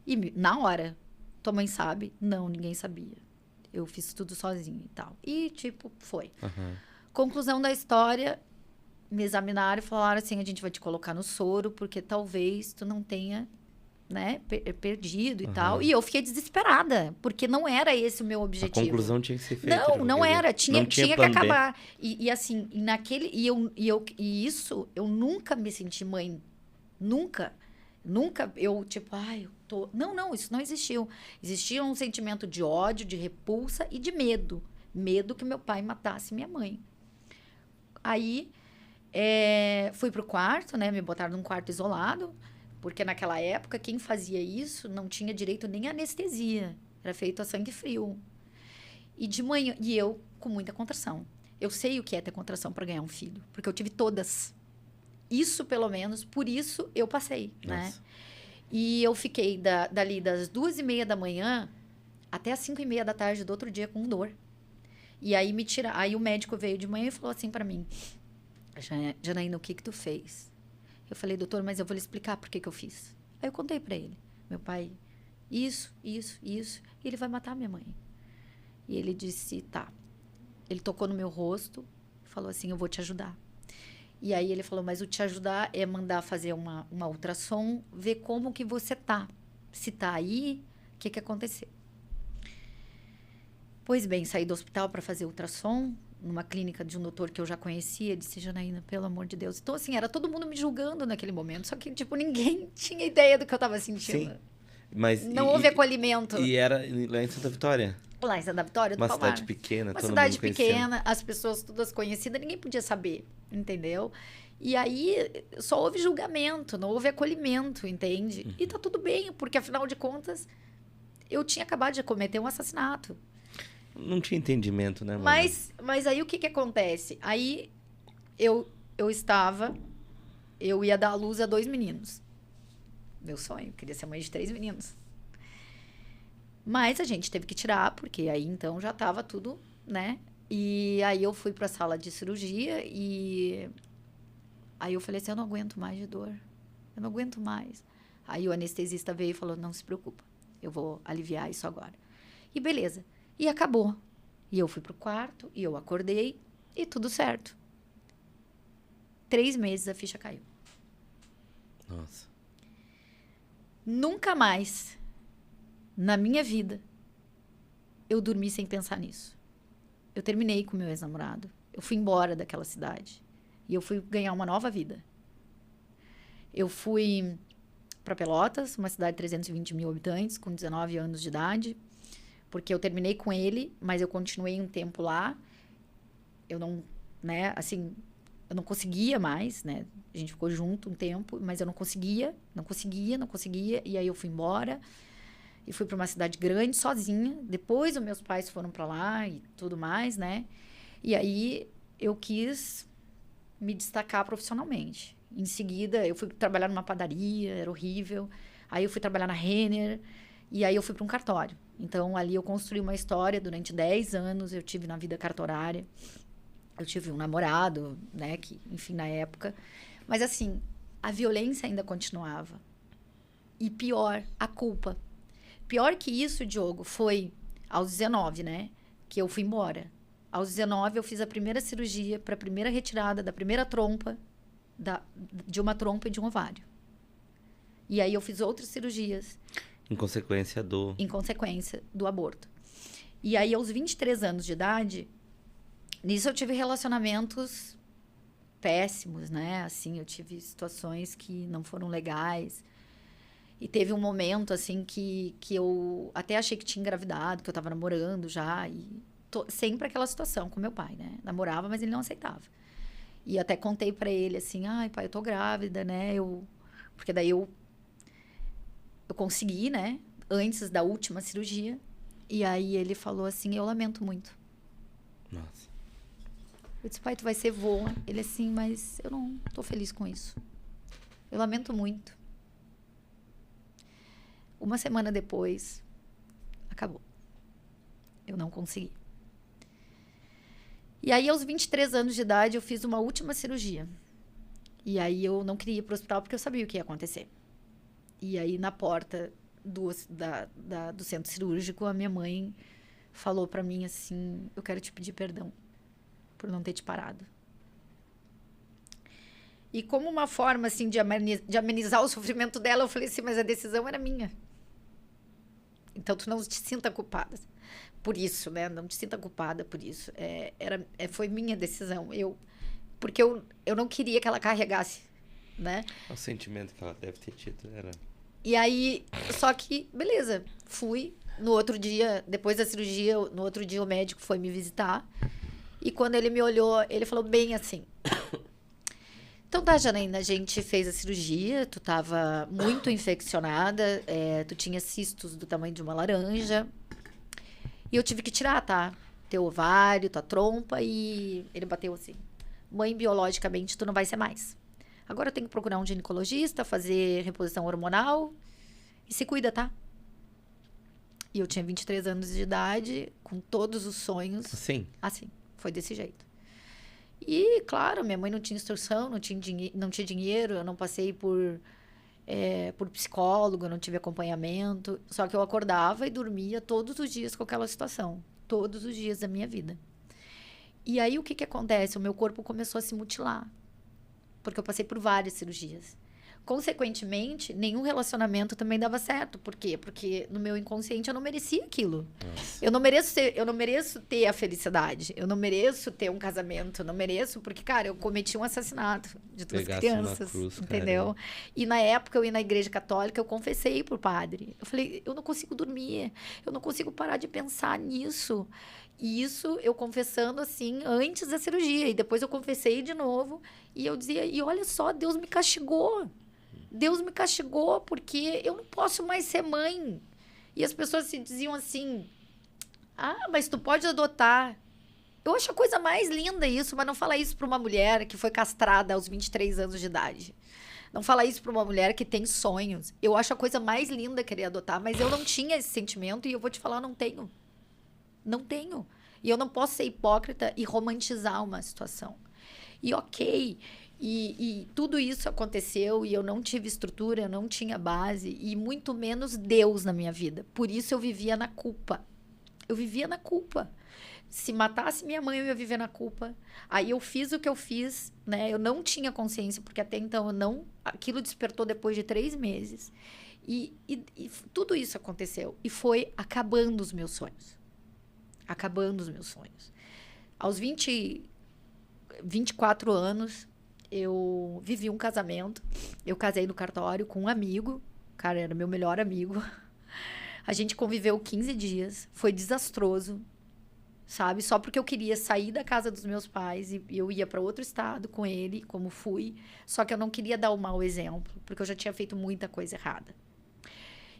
E na hora, tua mãe sabe? Não, ninguém sabia. Eu fiz tudo sozinha e tal. E tipo, foi. Uhum. Conclusão da história, me examinaram e falaram assim, a gente vai te colocar no soro, porque talvez tu não tenha, né, perdido e tal. E eu fiquei desesperada, porque não era esse o meu objetivo. A conclusão tinha que ser feita. Não era, tinha que acabar. E assim, naquele, e isso, eu nunca me senti mãe. Nunca, eu tipo, eu tô... Não, isso não existiu. Existia um sentimento de ódio, de repulsa e de medo. Medo que meu pai matasse minha mãe. Aí, fui pro quarto, né? Me botaram num quarto isolado, porque naquela época, quem fazia isso não tinha direito nem à anestesia. Era feito a sangue frio. E de manhã, e eu com muita contração. Eu sei o que é ter contração para ganhar um filho, porque eu tive todas. Isso, pelo menos, por isso eu passei, né? E eu fiquei dali das 2h30 da manhã até as 5h30 da tarde do outro dia com dor. E aí aí o médico veio de manhã e falou assim pra mim, Janaína, o que tu fez? Eu falei, doutor, mas eu vou lhe explicar por que eu fiz. Aí eu contei pra ele, meu pai, isso, e ele vai matar minha mãe. E ele disse, tá. Ele tocou no meu rosto, falou assim, eu vou te ajudar. E aí ele falou, mas o te ajudar é mandar fazer uma ultrassom, ver como que você tá. Se tá aí, o que aconteceu? Pois bem, saí do hospital para fazer ultrassom, numa clínica de um doutor que eu já conhecia. Ele disse, Janaína, pelo amor de Deus. Então, assim, era todo mundo me julgando naquele momento. Só que, tipo, ninguém tinha ideia do que eu tava sentindo. Sim, mas... Não houve acolhimento. E era lá em Santa Vitória? Lá em Santa Vitória, do Palmar. Uma cidade pequena, uma todo cidade mundo conhecendo. pequena, as pessoas todas conhecidas, ninguém podia saber, entendeu? E aí, só houve julgamento, não houve acolhimento, entende? E tá tudo bem, porque, afinal de contas, eu tinha acabado de cometer um assassinato. Não tinha entendimento, né, mano? Mas aí o que acontece? Aí eu ia dar à luz a 2 meninos. Meu sonho, queria ser mãe de 3 meninos. Mas a gente teve que tirar, porque aí então já tava tudo, né? E aí eu fui pra sala de cirurgia e aí eu falei assim, eu não aguento mais de dor. Eu não aguento mais. Aí o anestesista veio e falou, não se preocupa, eu vou aliviar isso agora. E beleza. E acabou. E eu fui pro quarto, e eu acordei, e tudo certo. 3 meses a ficha caiu. Nossa. Nunca mais, na minha vida, eu dormi sem pensar nisso. Eu terminei com meu ex-namorado. Eu fui embora daquela cidade. E eu fui ganhar uma nova vida. Eu fui para Pelotas, uma cidade de 320 mil habitantes, com 19 anos de idade. Porque eu terminei com ele, mas eu continuei um tempo lá. Eu não, né, assim, eu não conseguia mais, né? A gente ficou junto um tempo, mas eu não conseguia. E aí eu fui embora e fui para uma cidade grande, sozinha. Depois os meus pais foram para lá e tudo mais, né? E aí eu quis me destacar profissionalmente. Em seguida, eu fui trabalhar numa padaria, era horrível. Aí eu fui trabalhar na Renner e aí eu fui para um cartório. Então, ali eu construí uma história durante 10 anos, eu tive na vida cartorária. Eu tive um namorado, né, que, enfim, na época. Mas, assim, a violência ainda continuava. E pior, a culpa. Pior que isso, Diogo, foi aos 19, né, que eu fui embora. Aos 19, eu fiz a primeira cirurgia para a primeira retirada da primeira trompa, de uma trompa e de um ovário. E aí eu fiz outras cirurgias. Em consequência do aborto. E aí, aos 23 anos de idade, nisso eu tive relacionamentos péssimos, né? Assim, eu tive situações que não foram legais. E teve um momento, assim, que eu até achei que tinha engravidado, que eu tava namorando já. E sempre aquela situação com meu pai, né? Namorava, mas ele não aceitava. E até contei pra ele, assim, ai, pai, eu tô grávida, né? Porque daí eu consegui, né? Antes da última cirurgia. E aí ele falou assim, eu lamento muito. Nossa. Eu disse, pai, tu vai ser vô. Ele assim, mas eu não tô feliz com isso. Eu lamento muito. Uma semana depois, acabou. Eu não consegui. E aí, aos 23 anos de idade, eu fiz uma última cirurgia. E aí eu não queria ir pro hospital porque eu sabia o que ia acontecer. E aí, na porta do centro cirúrgico, a minha mãe falou pra mim assim, eu quero te pedir perdão por não ter te parado. E como uma forma, assim, de amenizar o sofrimento dela, eu falei assim, mas a decisão era minha. Então, tu não te sinta culpada por isso, né? Não te sinta culpada por isso. Foi minha decisão. Porque eu não queria que ela carregasse, né? O sentimento que ela deve ter tido era... E aí, só que, beleza, fui. No outro dia, depois da cirurgia, no outro dia o médico foi me visitar. E quando ele me olhou, ele falou bem assim... Então tá, Janaína, a gente fez a cirurgia, tu tava muito infeccionada, tu tinha cistos do tamanho de uma laranja. E eu tive que tirar, tá? Teu ovário, tua trompa, e ele bateu assim. Mãe, biologicamente, tu não vai ser mais. Agora eu tenho que procurar um ginecologista, fazer reposição hormonal e se cuida, tá? E eu tinha 23 anos de idade, com todos os sonhos. Sim. Assim, foi desse jeito. E, claro, minha mãe não tinha instrução, não tinha dinheiro, eu não passei por psicólogo, eu não tive acompanhamento. Só que eu acordava e dormia todos os dias com aquela situação. Todos os dias da minha vida. E aí, o que acontece? O meu corpo começou a se mutilar. Porque eu passei por várias cirurgias. Consequentemente, nenhum relacionamento também dava certo. Por quê? Porque no meu inconsciente eu não merecia aquilo. Eu não mereço ter a felicidade. Eu não mereço ter um casamento. Eu não mereço, porque, cara, eu cometi um assassinato de 2 crianças. Cruz, entendeu? Cara. E na época eu ia na igreja católica, eu confessei pro padre. Eu falei, eu não consigo dormir. Eu não consigo parar de pensar nisso. E isso eu confessando assim antes da cirurgia. E depois eu confessei de novo. E eu dizia, e olha só, Deus me castigou. Deus me castigou porque eu não posso mais ser mãe. E as pessoas se diziam assim, Ah, mas tu pode adotar. Eu acho a coisa mais linda isso, mas não fala isso pra uma mulher que foi castrada aos 23 anos de idade. Não fala isso pra uma mulher que tem sonhos. Eu acho a coisa mais linda querer adotar, mas eu não tinha esse sentimento e eu vou te falar, não tenho. Não tenho. E eu não posso ser hipócrita e romantizar uma situação. E ok, e tudo isso aconteceu e eu não tive estrutura, eu não tinha base e muito menos Deus na minha vida. Por isso eu vivia na culpa. Eu vivia na culpa. Se matasse minha mãe, eu ia viver na culpa. Aí eu fiz o que eu fiz, né? Eu não tinha consciência, porque até então eu não... Aquilo despertou depois de 3 meses. E tudo isso aconteceu. E foi acabando os meus sonhos. Acabando os meus sonhos. Aos 24 anos, eu vivi um casamento. Eu casei no cartório com um amigo. O cara era meu melhor amigo. A gente conviveu 15 dias. Foi desastroso, sabe? Só porque eu queria sair da casa dos meus pais e eu ia para outro estado com ele, como fui. Só que eu não queria dar o mau exemplo, porque eu já tinha feito muita coisa errada.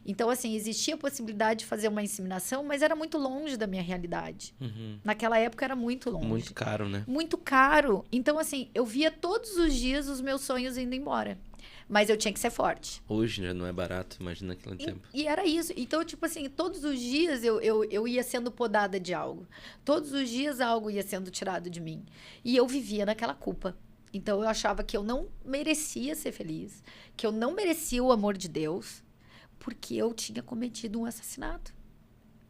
Então, assim, existia a possibilidade de fazer uma inseminação, mas era muito longe da minha realidade. Uhum. Naquela época era muito longe. Muito caro, né? Muito caro. Então, assim, eu via todos os dias os meus sonhos indo embora. Mas eu tinha que ser forte. Hoje já não é barato, imagina naquele tempo. E era isso. Então, tipo assim, todos os dias eu ia sendo podada de algo. Todos os dias algo ia sendo tirado de mim. E eu vivia naquela culpa. Então, eu achava que eu não merecia ser feliz. Que eu não merecia o amor de Deus. Porque eu tinha cometido um assassinato.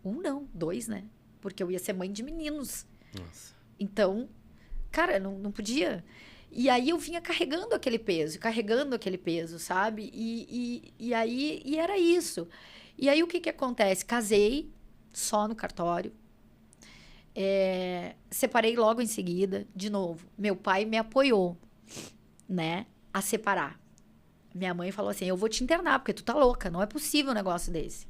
1 não, 2, né? Porque eu ia ser mãe de meninos. Nossa. Então, cara, não podia. E aí eu vinha carregando aquele peso, sabe? E aí era isso. E aí o que acontece? Casei só no cartório. Separei logo em seguida, de novo. Meu pai me apoiou, né? A separar. Minha mãe falou assim, eu vou te internar, porque tu tá louca. Não é possível um negócio desse.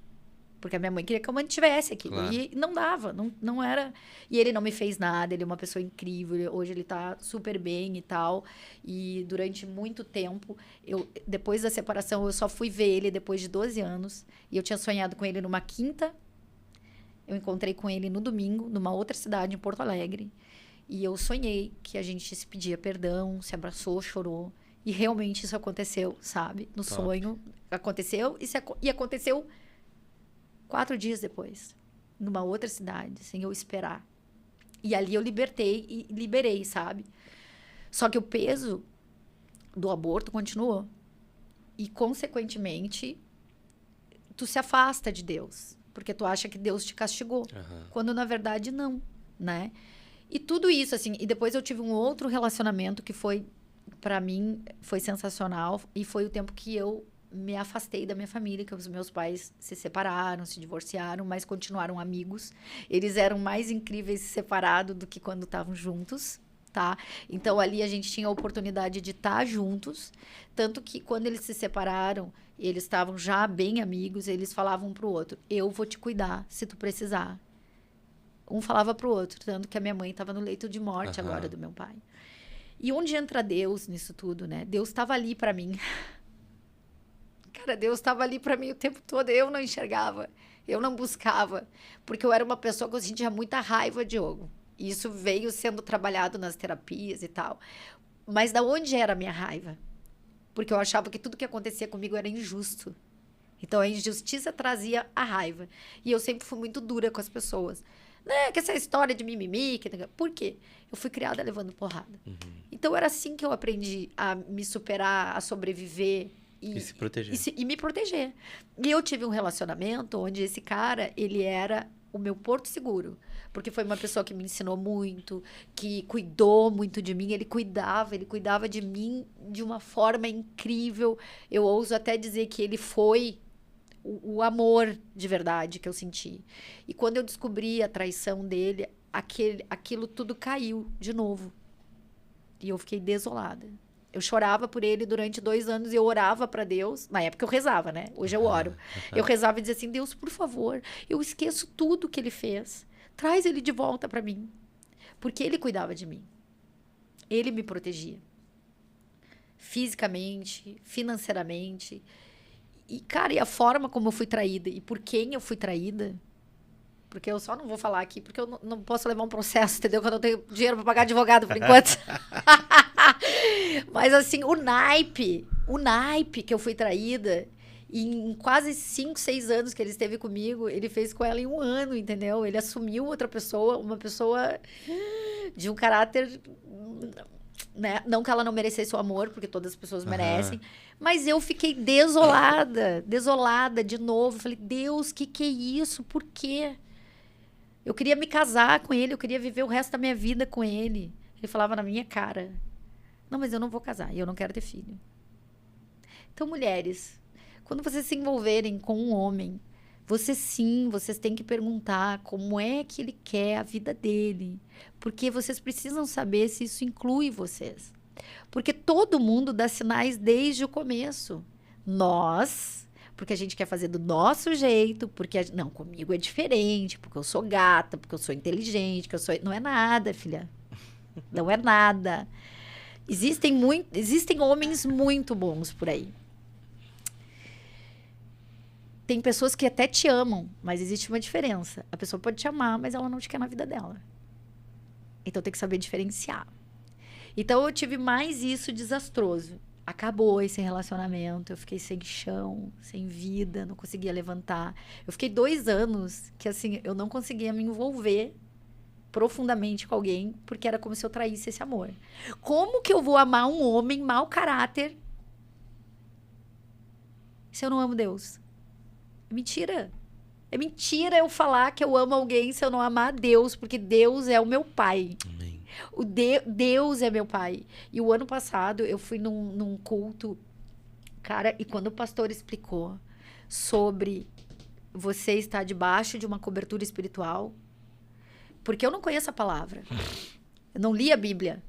Porque a minha mãe queria que eu mantivesse aquilo. Claro. E não dava, não era... E ele não me fez nada, ele é uma pessoa incrível. Hoje ele tá super bem e tal. E durante muito tempo, depois da separação, eu só fui ver ele depois de 12 anos. E eu tinha sonhado com ele numa quinta. Eu encontrei com ele no domingo, numa outra cidade, em Porto Alegre. E eu sonhei que a gente se pedia perdão, se abraçou, chorou. E realmente isso aconteceu, sabe? No sonho aconteceu. E aconteceu 4 dias depois, numa outra cidade, sem eu esperar. E ali eu liberei, sabe? Só que o peso do aborto continuou. E, consequentemente, tu se afasta de Deus. Porque tu acha que Deus te castigou. Uhum. Quando, na verdade, não, né? E tudo isso, assim... E depois eu tive um outro relacionamento que foi... Pra mim, foi sensacional. E foi o tempo que eu me afastei da minha família, que os meus pais se separaram, se divorciaram, mas continuaram amigos. Eles eram mais incríveis separados do que quando estavam juntos, tá? Então, ali a gente tinha a oportunidade de estar juntos. Tanto que, quando eles se separaram, eles estavam já bem amigos, eles falavam um pro outro, eu vou te cuidar, se tu precisar. Um falava pro outro, tanto que a minha mãe estava no leito de morte agora do meu pai. E onde entra Deus nisso tudo, né? Deus estava ali para mim. Cara, Deus estava ali para mim o tempo todo. Eu não enxergava, eu não buscava. Porque eu era uma pessoa que eu sentia muita raiva, Diogo. E isso veio sendo trabalhado nas terapias e tal. Mas da onde era a minha raiva? Porque eu achava que tudo que acontecia comigo era injusto. Então, a injustiça trazia a raiva. E eu sempre fui muito dura com as pessoas. Né? Que essa história de mimimi... Por quê? Eu fui criada levando porrada. Uhum. Então, era assim que eu aprendi a me superar, a sobreviver. E se proteger. E me proteger. E eu tive um relacionamento onde esse cara, ele era o meu porto seguro. Porque foi uma pessoa que me ensinou muito, que cuidou muito de mim. Ele cuidava de mim de uma forma incrível. Eu ouso até dizer que ele foi o amor de verdade que eu senti. E quando eu descobri a traição dele, aquilo tudo caiu de novo. E eu fiquei desolada. Eu chorava por ele durante 2 anos e eu orava para Deus. Na época eu rezava, né? Hoje eu oro. Eu rezava e dizia assim, Deus, por favor, eu esqueço tudo que ele fez. Traz ele de volta para mim. Porque ele cuidava de mim. Ele me protegia. Fisicamente, financeiramente. E, cara, e a forma como eu fui traída e por quem eu fui traída, porque eu só não vou falar aqui, porque eu não posso levar um processo, entendeu? Que eu não tenho dinheiro pra pagar advogado por enquanto. Mas assim, o naipe que eu fui traída, e em quase 5, 6 anos que ele esteve comigo, ele fez com ela em 1 ano, entendeu? Ele assumiu outra pessoa, uma pessoa de um caráter, né? Não que ela não merecesse o amor, porque todas as pessoas merecem, mas eu fiquei desolada de novo. Falei, Deus, que é isso? Por quê? Eu queria me casar com ele, eu queria viver o resto da minha vida com ele. Ele falava na minha cara, não, mas eu não vou casar e eu não quero ter filho. Então, mulheres, quando vocês se envolverem com um homem, vocês têm que perguntar como é que ele quer a vida dele. Porque vocês precisam saber se isso inclui vocês. Porque todo mundo dá sinais desde o começo. Nós, porque a gente quer fazer do nosso jeito, porque não, comigo é diferente, porque eu sou gata, porque eu sou inteligente, que eu sou... Não é nada, filha. Não é nada. Existem homens muito bons por aí. Tem pessoas que até te amam, mas existe uma diferença. A pessoa pode te amar, mas ela não te quer na vida dela. Então tem que saber diferenciar. Então eu tive mais isso desastroso. Acabou esse relacionamento, eu fiquei sem chão, sem vida, não conseguia levantar. Eu fiquei 2 anos que assim, eu não conseguia me envolver profundamente com alguém, porque era como se eu traísse esse amor. Como que eu vou amar um homem mau caráter se eu não amo Deus? É mentira. É mentira eu falar que eu amo alguém se eu não amar a Deus, porque Deus é o meu pai. Amém. Deus é meu pai. E o ano passado eu fui num culto, cara, e quando o pastor explicou sobre você estar debaixo de uma cobertura espiritual, porque eu não conheço a palavra, eu não li a Bíblia.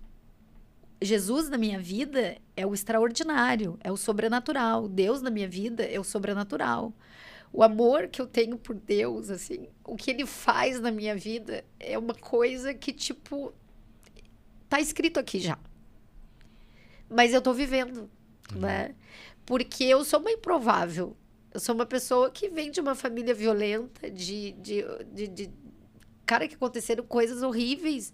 Jesus na minha vida é o extraordinário, é o sobrenatural. Deus na minha vida é o sobrenatural. O amor que eu tenho por Deus, assim, o que ele faz na minha vida é uma coisa que, tipo, tá escrito aqui já. Mas eu tô vivendo, né? Porque eu sou uma improvável. Eu sou uma pessoa que vem de uma família violenta, cara, que aconteceram coisas horríveis.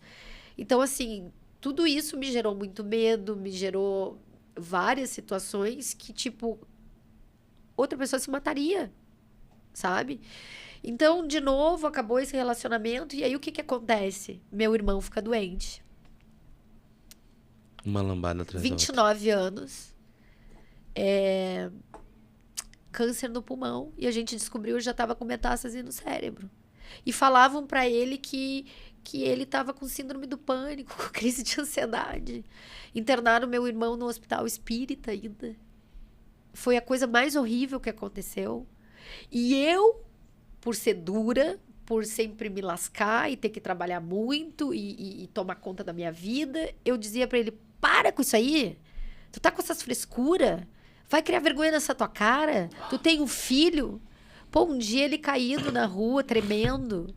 Então, assim, tudo isso me gerou muito medo, me gerou várias situações que, tipo, outra pessoa se mataria, sabe? Então, de novo, acabou esse relacionamento. E aí, o que acontece? Meu irmão fica doente. Uma lambada atrás da outra. 29 anos. Câncer no pulmão. E a gente descobriu que já estava com metástase no cérebro. E falavam para ele que ele estava com síndrome do pânico, com crise de ansiedade. Internaram meu irmão no hospital espírita ainda. Foi a coisa mais horrível que aconteceu. E eu, por ser dura, por sempre me lascar e ter que trabalhar muito e tomar conta da minha vida, eu dizia para ele, para com isso aí. Tu tá com essas frescuras? Vai criar vergonha nessa tua cara? Tu tem um filho? Pô, um dia ele caído na rua, tremendo.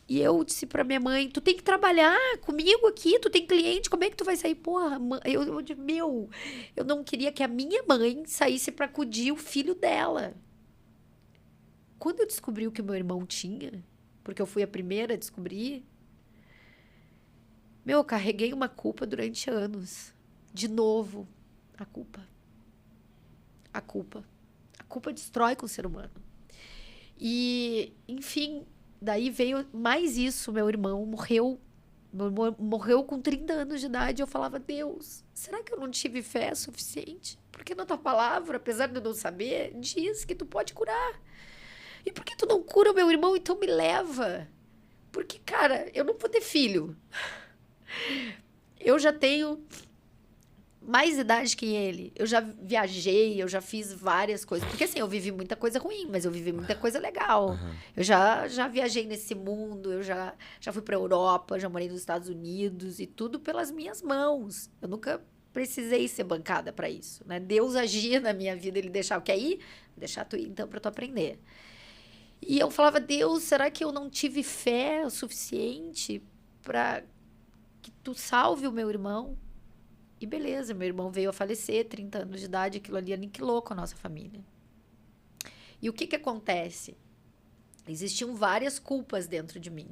E eu disse pra minha mãe, tu tem que trabalhar comigo aqui, tu tem cliente, como é que tu vai sair? Porra, mãe, eu não queria que a minha mãe saísse pra acudir o filho dela. Quando eu descobri o que o meu irmão tinha, porque eu fui a primeira a descobrir, eu carreguei uma culpa durante anos. De novo, a culpa. A culpa destrói com o ser humano. E, enfim, daí veio mais isso. Meu irmão morreu com 30 anos de idade. Eu falava, Deus, será que eu não tive fé suficiente? Porque na tua palavra, apesar de eu não saber, diz que tu pode curar. E por que tu não cura o meu irmão? Então me leva. Porque, cara, eu não vou ter filho. Eu já tenho mais idade que ele. Eu já viajei, eu já fiz várias coisas. Porque, assim, eu vivi muita coisa ruim, mas eu vivi muita coisa legal. Uhum. Eu já viajei nesse mundo, eu já fui pra Europa, já morei nos Estados Unidos e tudo pelas minhas mãos. Eu nunca precisei ser bancada pra isso, né? Deus agia na minha vida, ele deixava, quer ir? Deixar tu ir, então, pra tu aprender. E eu falava, Deus, será que eu não tive fé o suficiente pra que tu salve o meu irmão? E beleza, meu irmão veio a falecer, 30 anos de idade, aquilo ali aniquilou com a nossa família. E o que acontece? existiam várias culpas dentro de mim.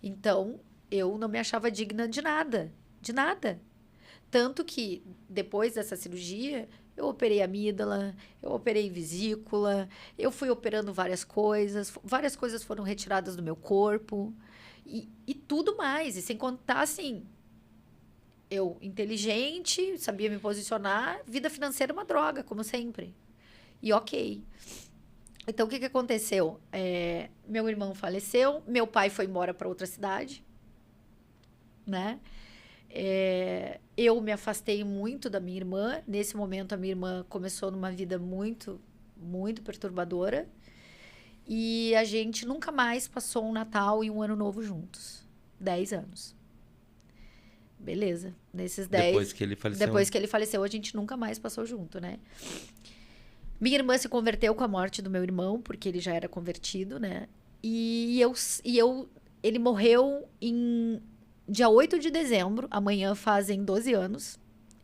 Então, eu não me achava digna de nada. De nada. Tanto que, depois dessa cirurgia, eu operei amígdala, eu operei vesícula, eu fui operando várias coisas foram retiradas do meu corpo, e tudo mais. E sem contar, assim, eu inteligente, sabia me posicionar, vida financeira é uma droga, como sempre. E ok. Então, o que aconteceu? Meu irmão faleceu, meu pai foi embora para outra cidade, né? Eu me afastei muito da minha irmã. Nesse momento, a minha irmã começou numa vida muito, muito perturbadora. E a gente nunca mais passou um Natal e um Ano Novo juntos. 10 anos. Beleza. Nesses 10... Depois que ele faleceu, a gente nunca mais passou junto, né? Minha irmã se converteu com a morte do meu irmão, porque ele já era convertido, né? Ele morreu em... Dia 8 de dezembro, amanhã fazem 12 anos.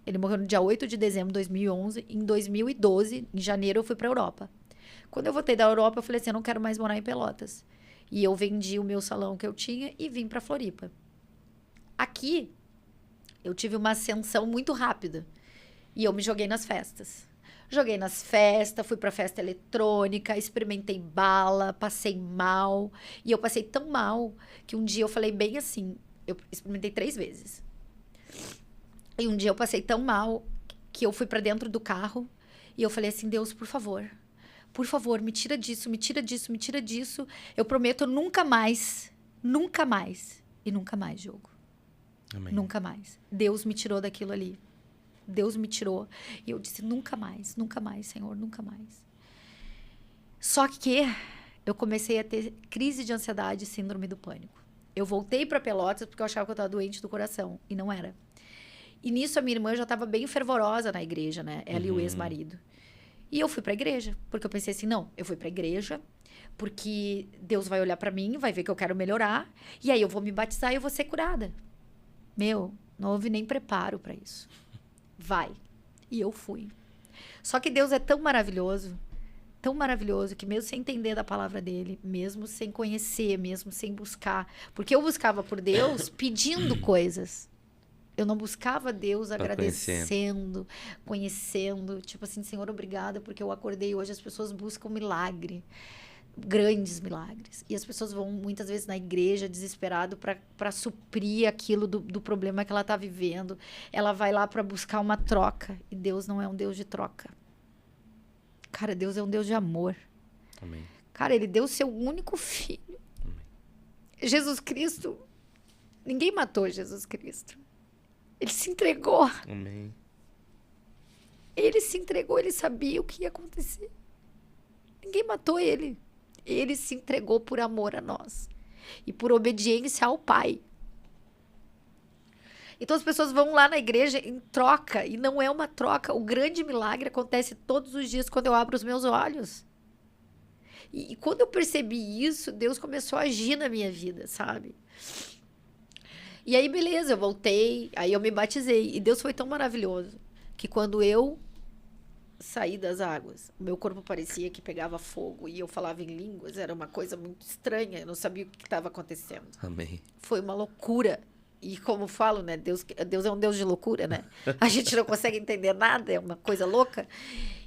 Ele morreu no dia 8 de dezembro de 2011. Em 2012, em janeiro, eu fui para a Europa. Quando eu voltei da Europa, eu falei assim, eu não quero mais morar em Pelotas. E eu vendi o meu salão que eu tinha e vim para Floripa. Aqui, eu tive uma ascensão muito rápida. E eu me joguei nas festas. Joguei nas festas, fui pra festa eletrônica, experimentei bala, passei mal. E eu passei tão mal que um dia eu falei bem assim... Eu experimentei 3 vezes. E um dia eu passei tão mal que eu fui pra dentro do carro e eu falei assim, Deus, por favor, me tira disso, me tira disso, me tira disso. Eu prometo nunca mais. E nunca mais, Diogo. Amém. Nunca mais. Deus me tirou daquilo ali. Deus me tirou. E eu disse, nunca mais, Senhor, nunca mais. Só que eu comecei a ter crise de ansiedade e síndrome do pânico. Eu voltei para Pelotas porque eu achava que eu estava doente do coração. E não era. E nisso a minha irmã já estava bem fervorosa na igreja, né? Ela e o ex-marido. E eu fui para a igreja. Porque eu pensei assim, não, eu fui para a igreja porque Deus vai olhar para mim, vai ver que eu quero melhorar. E aí eu vou me batizar e eu vou ser curada. Não houve nem preparo para isso. Vai. E eu fui. Só que Deus é tão maravilhoso que mesmo sem entender da palavra dele, mesmo sem conhecer, mesmo sem buscar, porque eu buscava por Deus pedindo coisas. Eu não buscava Deus agradecendo, conhecendo, tipo assim, Senhor, obrigada, porque eu acordei hoje, as pessoas buscam milagre, grandes milagres. E as pessoas vão muitas vezes na igreja desesperado para suprir aquilo do problema que ela está vivendo. Ela vai lá para buscar uma troca, e Deus não é um Deus de troca. Cara, Deus é um Deus de amor. Amém. Cara, ele deu o seu único filho. Amém. Jesus Cristo, ninguém matou Jesus Cristo. Ele se entregou. Amém. Ele se entregou, ele sabia o que ia acontecer. Ninguém matou ele. Ele se entregou por amor a nós. E por obediência ao Pai. Então as pessoas vão lá na igreja em troca, e não é uma troca. O grande milagre acontece todos os dias quando eu abro os meus olhos. E quando eu percebi isso, Deus começou a agir na minha vida, sabe? E aí, beleza, eu voltei, aí eu me batizei. E Deus foi tão maravilhoso que quando eu saí das águas, o meu corpo parecia que pegava fogo e eu falava em línguas. Era uma coisa muito estranha, eu não sabia o que estava acontecendo. Amém. Foi uma loucura. E como falo, né? Deus é um Deus de loucura, né? A gente não consegue entender nada, é uma coisa louca.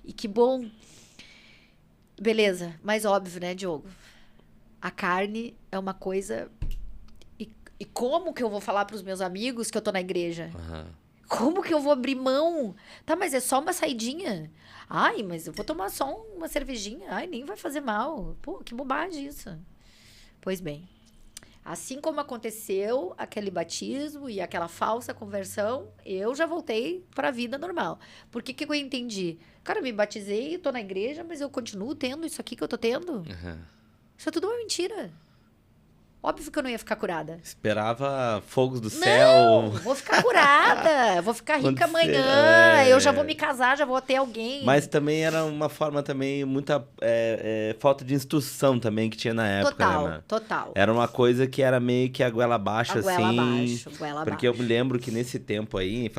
E que bom. Beleza, mas óbvio, né, Diogo? A carne é uma coisa... E como que eu vou falar para os meus amigos que eu tô na igreja? Uhum. Como que eu vou abrir mão? Tá, mas é só uma saidinha. Ai, mas eu vou tomar só uma cervejinha. Ai, nem vai fazer mal. Pô, que bobagem isso. Pois bem. Assim como aconteceu aquele batismo e aquela falsa conversão, eu já voltei para a vida normal. Por que eu entendi? Cara, eu me batizei, tô na igreja, mas eu continuo tendo isso aqui que eu tô tendo. Uhum. Isso é tudo uma mentira. Óbvio que eu não ia ficar curada. Esperava fogos do céu. Não, vou ficar curada. Vou ficar rica amanhã. Eu já vou me casar, já vou ter alguém. Mas também era uma forma também, muita falta de instrução também que tinha na época. Né? Total. Era uma coisa que era meio que a goela abaixo, assim. Goela porque eu me lembro que nesse tempo aí,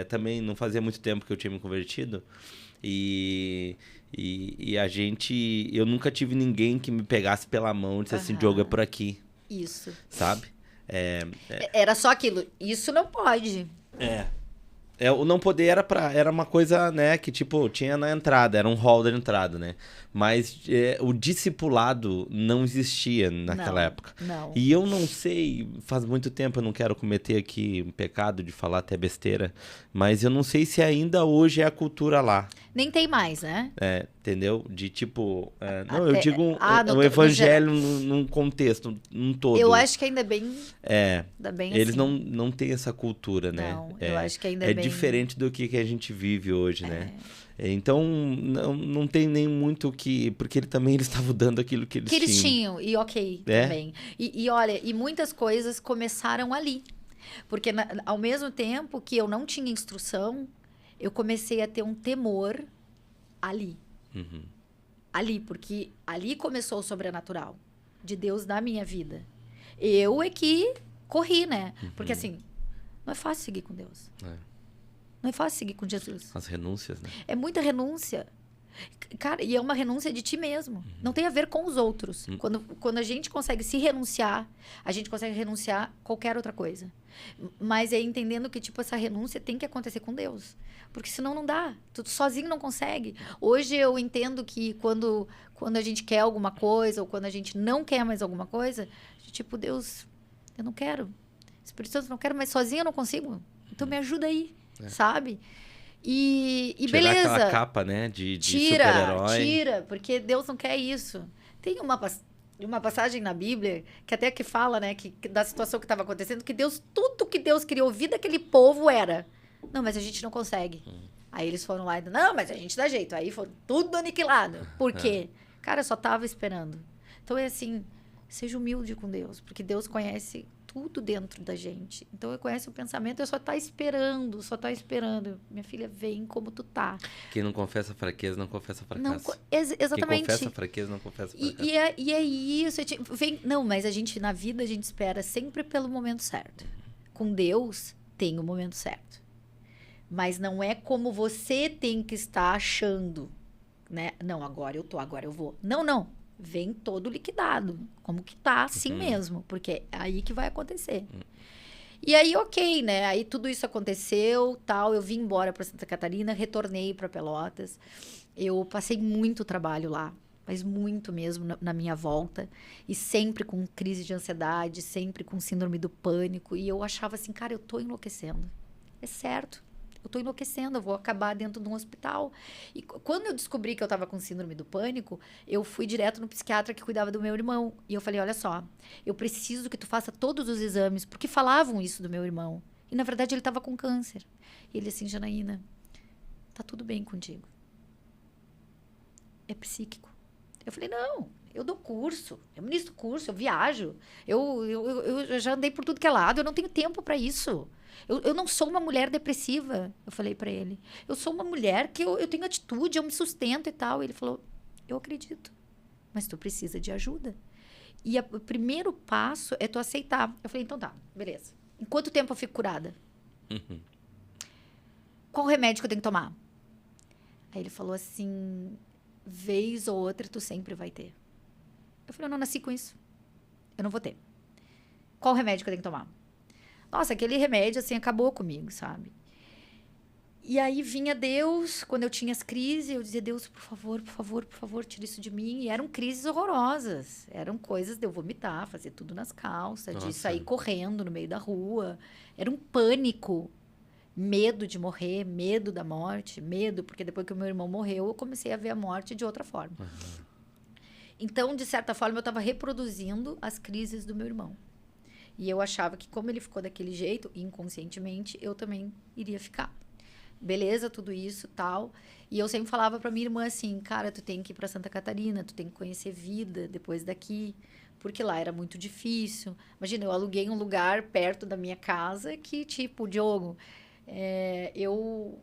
também não fazia muito tempo que eu tinha me convertido. E E a gente... Eu nunca tive ninguém que me pegasse pela mão e disse assim, Diogo, é por aqui. Isso. Sabe? Era só aquilo. Isso não pode. O não poder era uma coisa, né, que, tipo, tinha na entrada, era um hall da entrada, né? Mas o discipulado não existia naquela época. Não. E eu não sei, faz muito tempo, eu não quero cometer aqui um pecado de falar até besteira, mas eu não sei se ainda hoje é a cultura lá. Nem tem mais, né? Entendeu? De tipo... não, Até- eu digo no evangelho num contexto, num todo. Eu acho que ainda bem... Ainda bem eles assim. não têm essa cultura, né? Não, eu acho que ainda é bem... diferente do que a gente vive hoje, né? Então, não tem nem muito o que... Porque eles estavam dando aquilo que eles tinham. Que eles tinham, e ok também. E olha, e muitas coisas começaram ali. Porque ao mesmo tempo que eu não tinha instrução, eu comecei a ter um temor ali. Uhum. Ali, porque ali começou o sobrenatural de Deus na minha vida. Eu é que corri, né? Porque assim, não é fácil seguir com Deus. Não é fácil seguir com Jesus. As renúncias, né? É muita renúncia. Cara, e é uma renúncia de ti mesmo. Não tem a ver com os outros. Quando a gente consegue se renunciar, a gente consegue renunciar a qualquer outra coisa. Mas é entendendo que, tipo, essa renúncia tem que acontecer com Deus. Porque senão não dá. Tu sozinho não consegue. Hoje eu entendo que quando a gente quer alguma coisa, ou quando a gente não quer mais alguma coisa, tipo, Deus, eu não quero. Espírito Santo, eu não quero, mas sozinho eu não consigo. Então me ajuda aí, sabe? E Tirar beleza. aquela capa, né? De super-herói. Tira, porque Deus não quer isso. Tem uma passagem na Bíblia que até que fala, né, que da situação que estava acontecendo, que Deus, tudo que Deus queria ouvir daquele povo era: não, mas a gente não consegue. Aí eles foram lá e não, mas a gente dá jeito. Aí foram tudo aniquilado. Por quê? Cara, eu só tava esperando. Então é assim, seja humilde com Deus, porque Deus conhece tudo dentro da gente. Então ele conhece o pensamento, eu só tá esperando. Minha filha, vem como tu tá. Quem não confessa fraqueza, não confessa fracasso. Exatamente. Quem confessa fraqueza, não confessa fracasso. E é isso. Não, mas na vida a gente espera sempre pelo momento certo. Com Deus, tem o momento certo. Mas não é como você tem que estar achando, né? Não, agora eu vou. Não. Vem todo liquidado. Como que tá, assim mesmo. Porque é aí que vai acontecer. E aí, ok, né? Aí tudo isso aconteceu, tal. Eu vim embora para Santa Catarina, retornei para Pelotas. Eu passei muito trabalho lá. Mas muito mesmo na minha volta. E sempre com crise de ansiedade, sempre com síndrome do pânico. E eu achava assim, cara, eu tô enlouquecendo. É certo. Eu tô enlouquecendo, eu vou acabar dentro de um hospital. E quando eu descobri que eu tava com síndrome do pânico, eu fui direto no psiquiatra que cuidava do meu irmão. E eu falei, olha só, eu preciso que tu faça todos os exames, porque falavam isso do meu irmão. E, na verdade, ele tava com câncer. E ele assim, Janaína, tá tudo bem contigo. É psíquico. Eu falei, não, eu dou curso, eu ministro curso, eu viajo. Eu já andei por tudo que é lado, eu não tenho tempo para isso. Eu não sou uma mulher depressiva, eu falei pra ele. Eu sou uma mulher que eu tenho atitude, eu me sustento e tal. E ele falou, eu acredito, mas tu precisa de ajuda. E o primeiro passo é tu aceitar. Eu falei, então tá, beleza. Em quanto tempo eu fico curada? Qual remédio que eu tenho que tomar? Aí ele falou assim, vez ou outra tu sempre vai ter. Eu falei, eu não nasci com isso. Eu não vou ter. Qual remédio que eu tenho que tomar? Nossa, aquele remédio, assim, acabou comigo, sabe? E aí vinha Deus, quando eu tinha as crises, eu dizia, Deus, por favor, tira isso de mim. E eram crises horrorosas. Eram coisas de eu vomitar, fazer tudo nas calças, de sair correndo no meio da rua. Era um pânico. Medo de morrer, medo da morte, medo, porque depois que o meu irmão morreu, eu comecei a ver a morte de outra forma. Então, de certa forma, eu estava reproduzindo as crises do meu irmão. E eu achava que como ele ficou daquele jeito, inconscientemente, eu também iria ficar. Beleza, tudo isso, tal. E eu sempre falava pra minha irmã assim, cara, tu tem que ir pra Santa Catarina, tu tem que conhecer vida depois daqui. Porque lá era muito difícil. Imagina, eu aluguei um lugar perto da minha casa que, tipo, Diogo, eu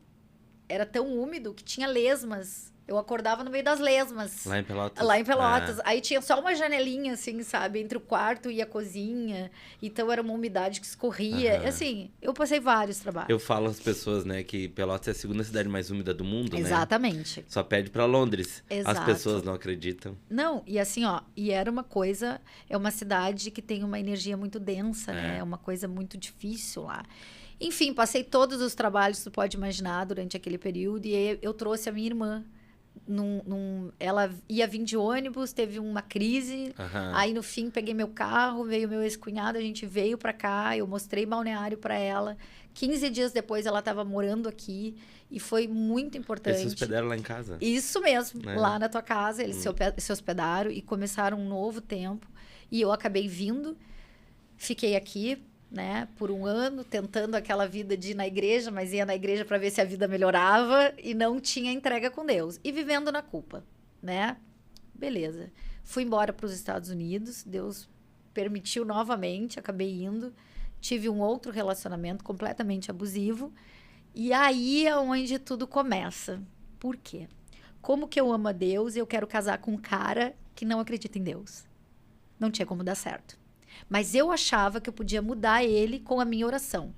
era tão úmido que tinha lesmas Eu acordava no meio das lesmas. Lá em Pelotas? Lá em Pelotas. Aí tinha só uma janelinha, assim, sabe? Entre o quarto e a cozinha. Então era uma umidade que escorria. Assim, eu passei vários trabalhos. Eu falo às pessoas, né, que Pelotas é a segunda cidade mais úmida do mundo, né? Exatamente. Só perde pra Londres. Exato. As pessoas não acreditam. Não, e assim, ó, e era uma coisa, é uma cidade que tem uma energia muito densa, né? É uma coisa muito difícil lá. Enfim, passei todos os trabalhos que tu pode imaginar durante aquele período e eu trouxe a minha irmã. Ela ia vir de ônibus, teve uma crise, aí no fim peguei meu carro, veio meu ex-cunhado, a gente veio pra cá, eu mostrei Balneário pra ela. 15 dias depois ela tava morando aqui e foi muito importante. Eles se hospedaram lá em casa? Isso mesmo, lá na tua casa, eles se hospedaram e começaram um novo tempo. E eu acabei vindo, fiquei aqui, né, por 1 ano, tentando aquela vida de ir na igreja, mas ia na igreja para ver se a vida melhorava e não tinha entrega com Deus. E vivendo na culpa, né? Beleza. Fui embora para os Estados Unidos, Deus permitiu novamente, acabei indo. Tive um outro relacionamento completamente abusivo. E aí é onde tudo começa. Por quê? Como que eu amo a Deus e eu quero casar com um cara que não acredita em Deus? Não tinha como dar certo. Mas eu achava que eu podia mudar ele com a minha oração.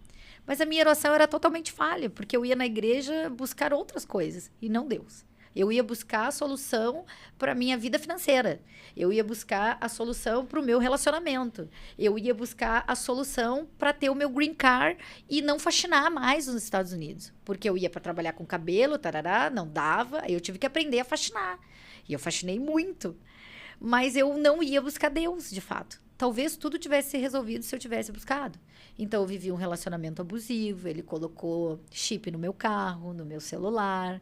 Mas a minha oração era totalmente falha, porque eu ia na igreja buscar outras coisas e não Deus. Eu ia buscar a solução para a minha vida financeira. Eu ia buscar a solução para o meu relacionamento. Eu ia buscar a solução para ter o meu green card e não faxinar mais nos Estados Unidos. Porque eu ia para trabalhar com cabelo, tarará, não dava. Aí eu tive que aprender a faxinar. E eu faxinei muito. Mas eu não ia buscar Deus, de fato. Talvez tudo tivesse se resolvido se eu tivesse buscado. Então, eu vivi um relacionamento abusivo. Ele colocou chip no meu carro, no meu celular,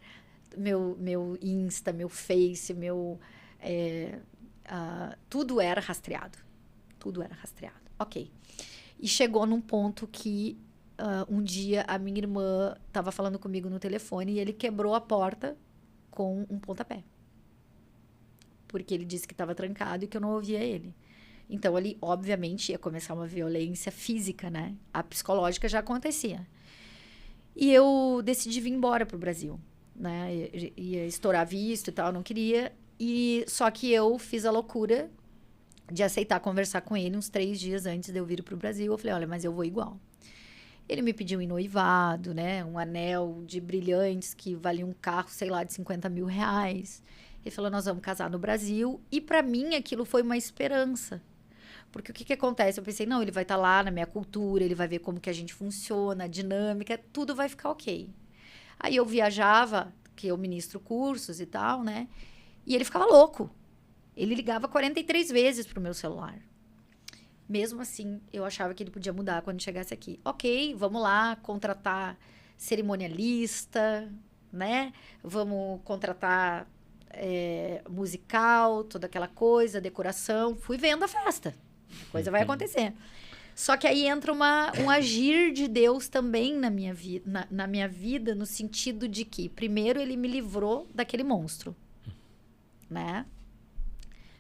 meu Insta, meu Face, tudo era rastreado. Tudo era rastreado. Ok. E chegou num ponto que um dia a minha irmã estava falando comigo no telefone e ele quebrou a porta com um pontapé. Porque ele disse que estava trancado e que eu não ouvia ele. Então, ali, obviamente, ia começar uma violência física, né? A psicológica já acontecia. E eu decidi vir embora pro Brasil, né? Ia estourar visto e tal, não queria. Só que eu fiz a loucura de aceitar conversar com ele uns 3 dias antes de eu vir pro Brasil. Eu falei, olha, mas eu vou igual. Ele me pediu em noivado, né? Um anel de brilhantes que valia um carro, sei lá, de 50 mil reais. Ele falou, nós vamos casar no Brasil. E para mim aquilo foi uma esperança. Porque o que acontece? Eu pensei, não, ele vai estar lá na minha cultura, ele vai ver como que a gente funciona, a dinâmica, tudo vai ficar ok. Aí eu viajava, que eu ministro cursos e tal, né? E ele ficava louco. Ele ligava 43 vezes pro meu celular. Mesmo assim, eu achava que ele podia mudar quando chegasse aqui. Ok, vamos lá contratar cerimonialista, né? Vamos contratar musical, toda aquela coisa, decoração. Fui vendo a festa. A coisa vai acontecer. Só que aí entra um agir de Deus também na minha vida, no sentido de que, primeiro, ele me livrou daquele monstro, né?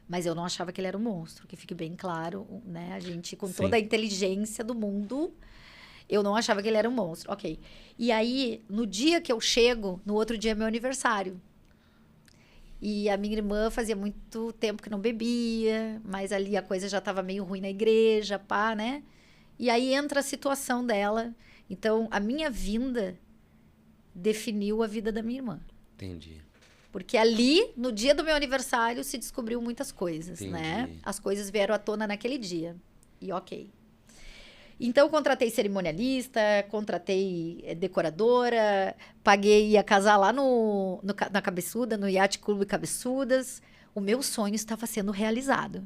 Mas eu não achava que ele era um monstro, que fique bem claro, né? A gente, com toda a inteligência do mundo, eu não achava que ele era um monstro. Ok. E aí, no dia que eu chego, no outro dia é meu aniversário. E a minha irmã fazia muito tempo que não bebia, mas ali a coisa já estava meio ruim na igreja, pá, né? E aí entra a situação dela. Então, a minha vinda definiu a vida da minha irmã. Entendi. Porque ali, no dia do meu aniversário, se descobriu muitas coisas, né? As coisas vieram à tona naquele dia. E ok. Então, contratei cerimonialista, contratei decoradora, paguei, ia casar lá na Cabeçuda, no Yacht Clube Cabeçudas. O meu sonho estava sendo realizado.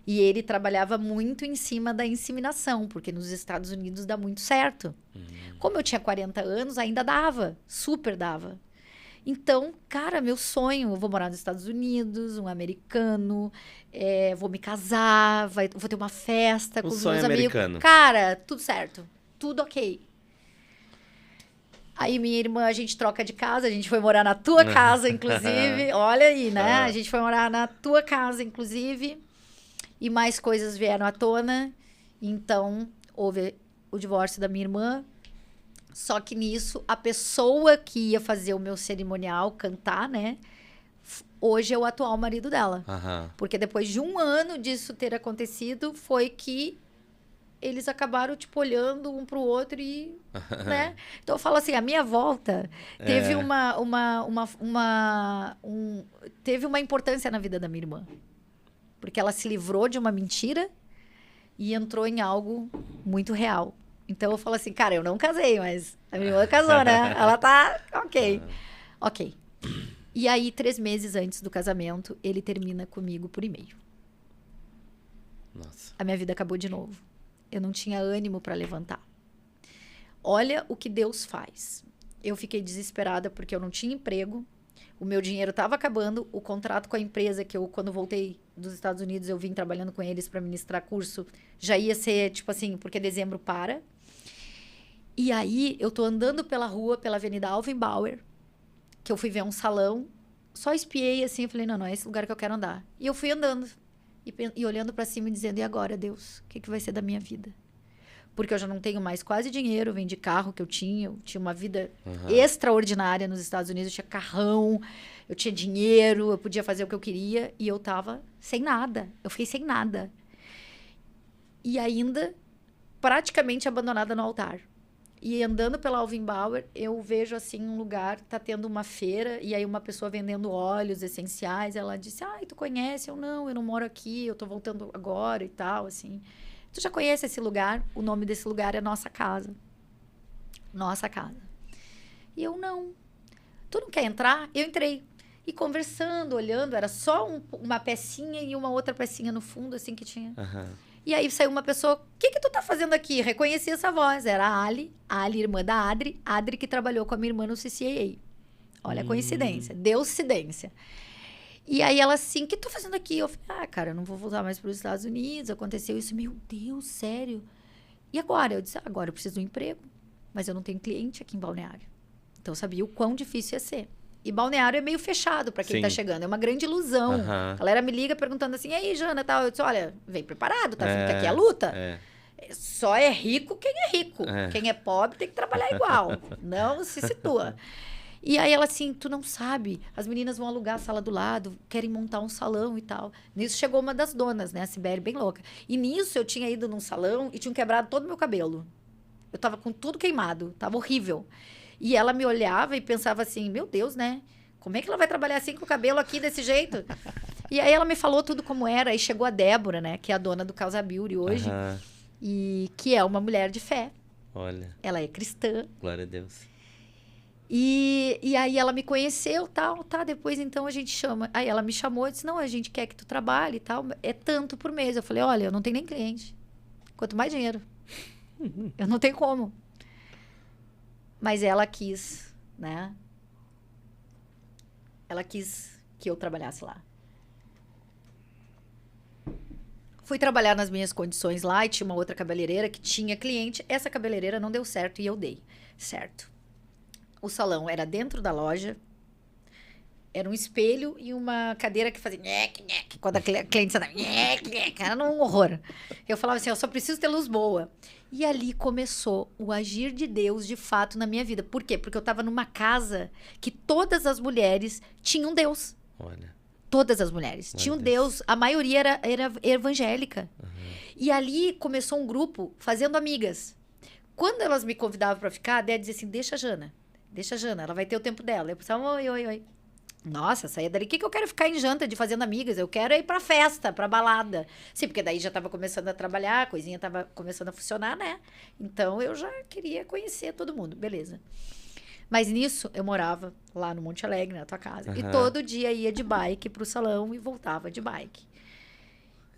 E ele trabalhava muito em cima da inseminação, porque nos Estados Unidos dá muito certo. Como eu tinha 40 anos, ainda dava, super dava. Então, cara, meu sonho, eu vou morar nos Estados Unidos, um americano, vou me casar, vou ter uma festa com os meus amigos. Americano. Cara, tudo certo, tudo ok. Aí minha irmã, a gente troca de casa, a gente foi morar na tua casa, inclusive. Olha aí, né? A gente foi morar na tua casa, inclusive. E mais coisas vieram à tona. Então, houve o divórcio da minha irmã. Só que nisso, a pessoa que ia fazer o meu cerimonial, cantar, né? Hoje é o atual marido dela. Aham. Porque depois de 1 ano disso ter acontecido, foi que eles acabaram, tipo, olhando um pro outro e, né? Então, eu falo assim, a minha volta teve teve uma importância na vida da minha irmã. Porque ela se livrou de uma mentira e entrou em algo muito real. Então, eu falo assim, cara, eu não casei, mas a minha irmã casou, né? Ela tá ok. Ok. E aí, 3 meses antes do casamento, ele termina comigo por e-mail. Nossa. A minha vida acabou de novo. Eu não tinha ânimo para levantar. Olha o que Deus faz. Eu fiquei desesperada porque eu não tinha emprego. O meu dinheiro estava acabando. O contrato com a empresa que eu, quando voltei dos Estados Unidos, eu vim trabalhando com eles para ministrar curso, já ia ser, tipo assim, porque dezembro para. E aí, eu tô andando pela rua, pela Avenida Alvenbauer, que eu fui ver um salão, só espiei assim, eu falei, não é esse lugar que eu quero andar. E eu fui andando. E olhando para cima e dizendo, e agora, Deus? O que vai ser da minha vida? Porque eu já não tenho mais quase dinheiro, vendi carro que eu tinha uma vida extraordinária nos Estados Unidos, eu tinha carrão, eu tinha dinheiro, eu podia fazer o que eu queria, e eu tava sem nada, eu fiquei sem nada. E ainda praticamente abandonada no altar. E andando pela Alvenbauer, eu vejo assim um lugar, tá tendo uma feira, e aí uma pessoa vendendo óleos essenciais, ela disse, tu conhece? Eu não moro aqui, eu tô voltando agora e tal, assim. Tu já conhece esse lugar? O nome desse lugar é Nossa Casa. Nossa Casa. E eu, não. Tu não quer entrar? Eu entrei. E conversando, olhando, era só uma pecinha e uma outra pecinha no fundo, assim, que tinha. E aí saiu uma pessoa, o que tu tá fazendo aqui? Reconheci essa voz, era a Ali, irmã da Adri que trabalhou com a minha irmã no CCAA. Olha a coincidência, Deuscidência. E aí ela assim, o que tu tá fazendo aqui? Eu falei, cara, eu não vou voltar mais para os Estados Unidos, aconteceu isso, meu Deus, sério? E agora? Eu disse, agora eu preciso de um emprego, mas eu não tenho cliente aqui em Balneário. Então eu sabia o quão difícil ia ser. E Balneário é meio fechado para quem tá chegando. É uma grande ilusão. A galera me liga perguntando assim, e aí, Jana, tal. Eu disse, olha, vem preparado, tá? Porque aqui é a luta. Só é rico quem é rico. Quem é pobre tem que trabalhar igual. Não se situa. E aí ela assim, tu não sabe, as meninas vão alugar a sala do lado, querem montar um salão e tal. Nisso chegou uma das donas, né? A Sibeli, bem louca. E nisso eu tinha ido num salão e tinham quebrado todo o meu cabelo. Eu tava com tudo queimado, tava horrível. E ela me olhava e pensava assim, meu Deus, né? Como é que ela vai trabalhar assim com o cabelo aqui desse jeito? E aí ela me falou tudo como era. Aí chegou a Débora, né? Que é a dona do Causa Beauty hoje. E que é uma mulher de fé. Olha. Ela é cristã. Glória a Deus. E aí ela me conheceu, tal, tá? Depois então a gente chama. Aí ela me chamou e disse, não, a gente quer que tu trabalhe e tal. É tanto por mês. Eu falei, olha, eu não tenho nem cliente. Quanto mais dinheiro. Eu não tenho como. Mas ela quis, né? Ela quis que eu trabalhasse lá. Fui trabalhar nas minhas condições lá e tinha uma outra cabeleireira que tinha cliente. Essa cabeleireira não deu certo e eu dei certo. O salão era dentro da loja. Era um espelho e uma cadeira que fazia nhec, nhec, quando a cliente sentava, nhec, nhec, era um horror. Eu falava assim, eu só preciso ter luz boa. E ali começou o agir de Deus, de fato, na minha vida. Por quê? Porque eu estava numa casa que todas as mulheres tinham Deus. Olha. Todas as mulheres tinham Deus. A maioria era evangélica. E ali começou um grupo fazendo amigas. Quando elas me convidavam para ficar, a Dé dizia assim, deixa a Jana, ela vai ter o tempo dela. Eu pensava, oi. Nossa, saía dali. O que eu quero ficar em janta de fazendo amigas? Eu quero ir pra festa, pra balada. Sim, porque daí já tava começando a trabalhar, a coisinha tava começando a funcionar, né? Então, eu já queria conhecer todo mundo. Beleza. Mas nisso, eu morava lá no Monte Alegre, na tua casa. E todo dia ia de bike pro salão e voltava de bike.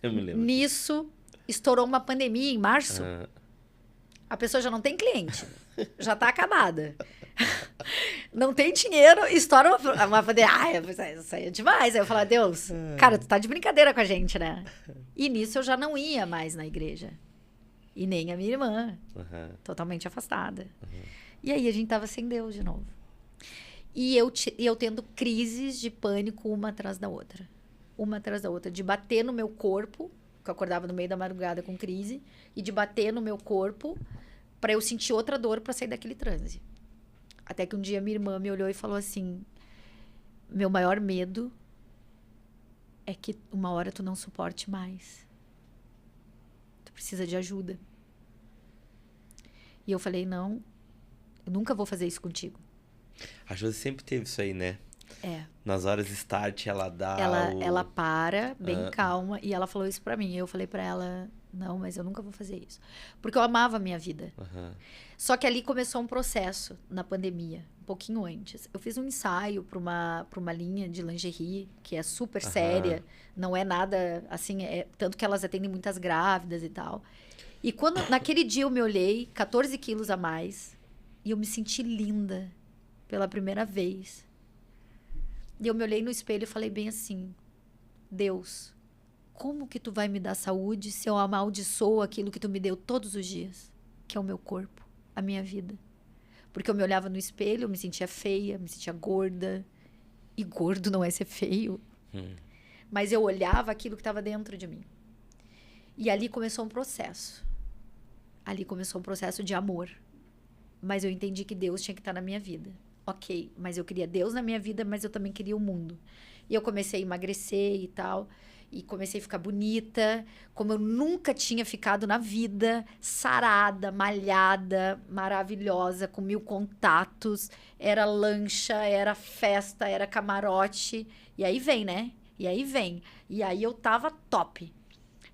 Eu me lembro. Nisso, estourou uma pandemia em março. A pessoa já não tem cliente. Já tá acabada. Não tem dinheiro, estoura uma pandemia. Isso aí é demais. Aí eu falo, Deus, cara, tu tá de brincadeira com a gente, né? E nisso eu já não ia mais na igreja. E nem a minha irmã. Totalmente afastada. E aí a gente tava sem Deus de novo. E eu tendo crises de pânico uma atrás da outra. Uma atrás da outra. De bater no meu corpo, que eu acordava no meio da madrugada com crise, e de bater no meu corpo para eu sentir outra dor para sair daquele transe. Até que um dia minha irmã me olhou e falou assim, meu maior medo é que uma hora tu não suporte mais. Tu precisa de ajuda. E eu falei, não, eu nunca vou fazer isso contigo. A Josi sempre teve isso aí, né? É. Nas horas de start, ela dá Ela para, bem calma, e ela falou isso pra mim. Eu falei pra ela, não, mas eu nunca vou fazer isso. Porque eu amava a minha vida. Só que ali começou um processo na pandemia, um pouquinho antes. Eu fiz um ensaio pra uma linha de lingerie, que é super séria. Não é nada, assim, tanto que elas atendem muitas grávidas e tal. E quando, naquele dia eu me olhei, 14 quilos a mais, e eu me senti linda pela primeira vez. E eu me olhei no espelho e falei bem assim, Deus, como que tu vai me dar saúde se eu amaldiçoo aquilo que tu me deu todos os dias, que é o meu corpo, a minha vida? Porque eu me olhava no espelho, eu me sentia feia, me sentia gorda. E gordo não é ser feio. Mas eu olhava aquilo que estava dentro de mim. E ali começou um processo. Ali começou um processo de amor. Mas eu entendi que Deus tinha que estar na minha vida. Ok, mas eu queria Deus na minha vida, mas eu também queria o mundo. E eu comecei a emagrecer e tal. E comecei a ficar bonita, como eu nunca tinha ficado na vida. Sarada, malhada, maravilhosa, com 1000 contatos. Era lancha, era festa, era camarote. E aí vem, né? E aí vem. E aí eu tava top.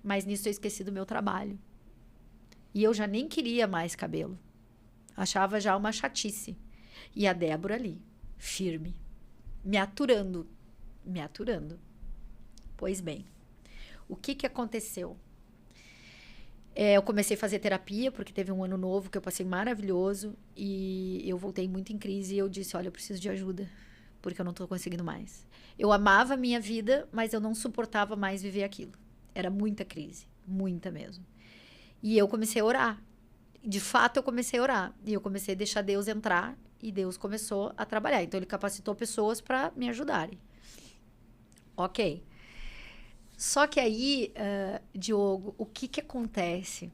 Mas nisso eu esqueci do meu trabalho. E eu já nem queria mais cabelo. Achava já uma chatice. E a Débora ali, firme, me aturando. Pois bem, o que aconteceu? Eu comecei a fazer terapia, porque teve um ano novo que eu passei maravilhoso. E eu voltei muito em crise e eu disse, olha, eu preciso de ajuda, porque eu não tô conseguindo mais. Eu amava a minha vida, mas eu não suportava mais viver aquilo. Era muita crise, muita mesmo. E eu comecei a orar. De fato, eu comecei a orar. E eu comecei a deixar Deus entrar. E Deus começou a trabalhar. Então, ele capacitou pessoas para me ajudarem. Ok. Só que aí, Diogo, o que acontece?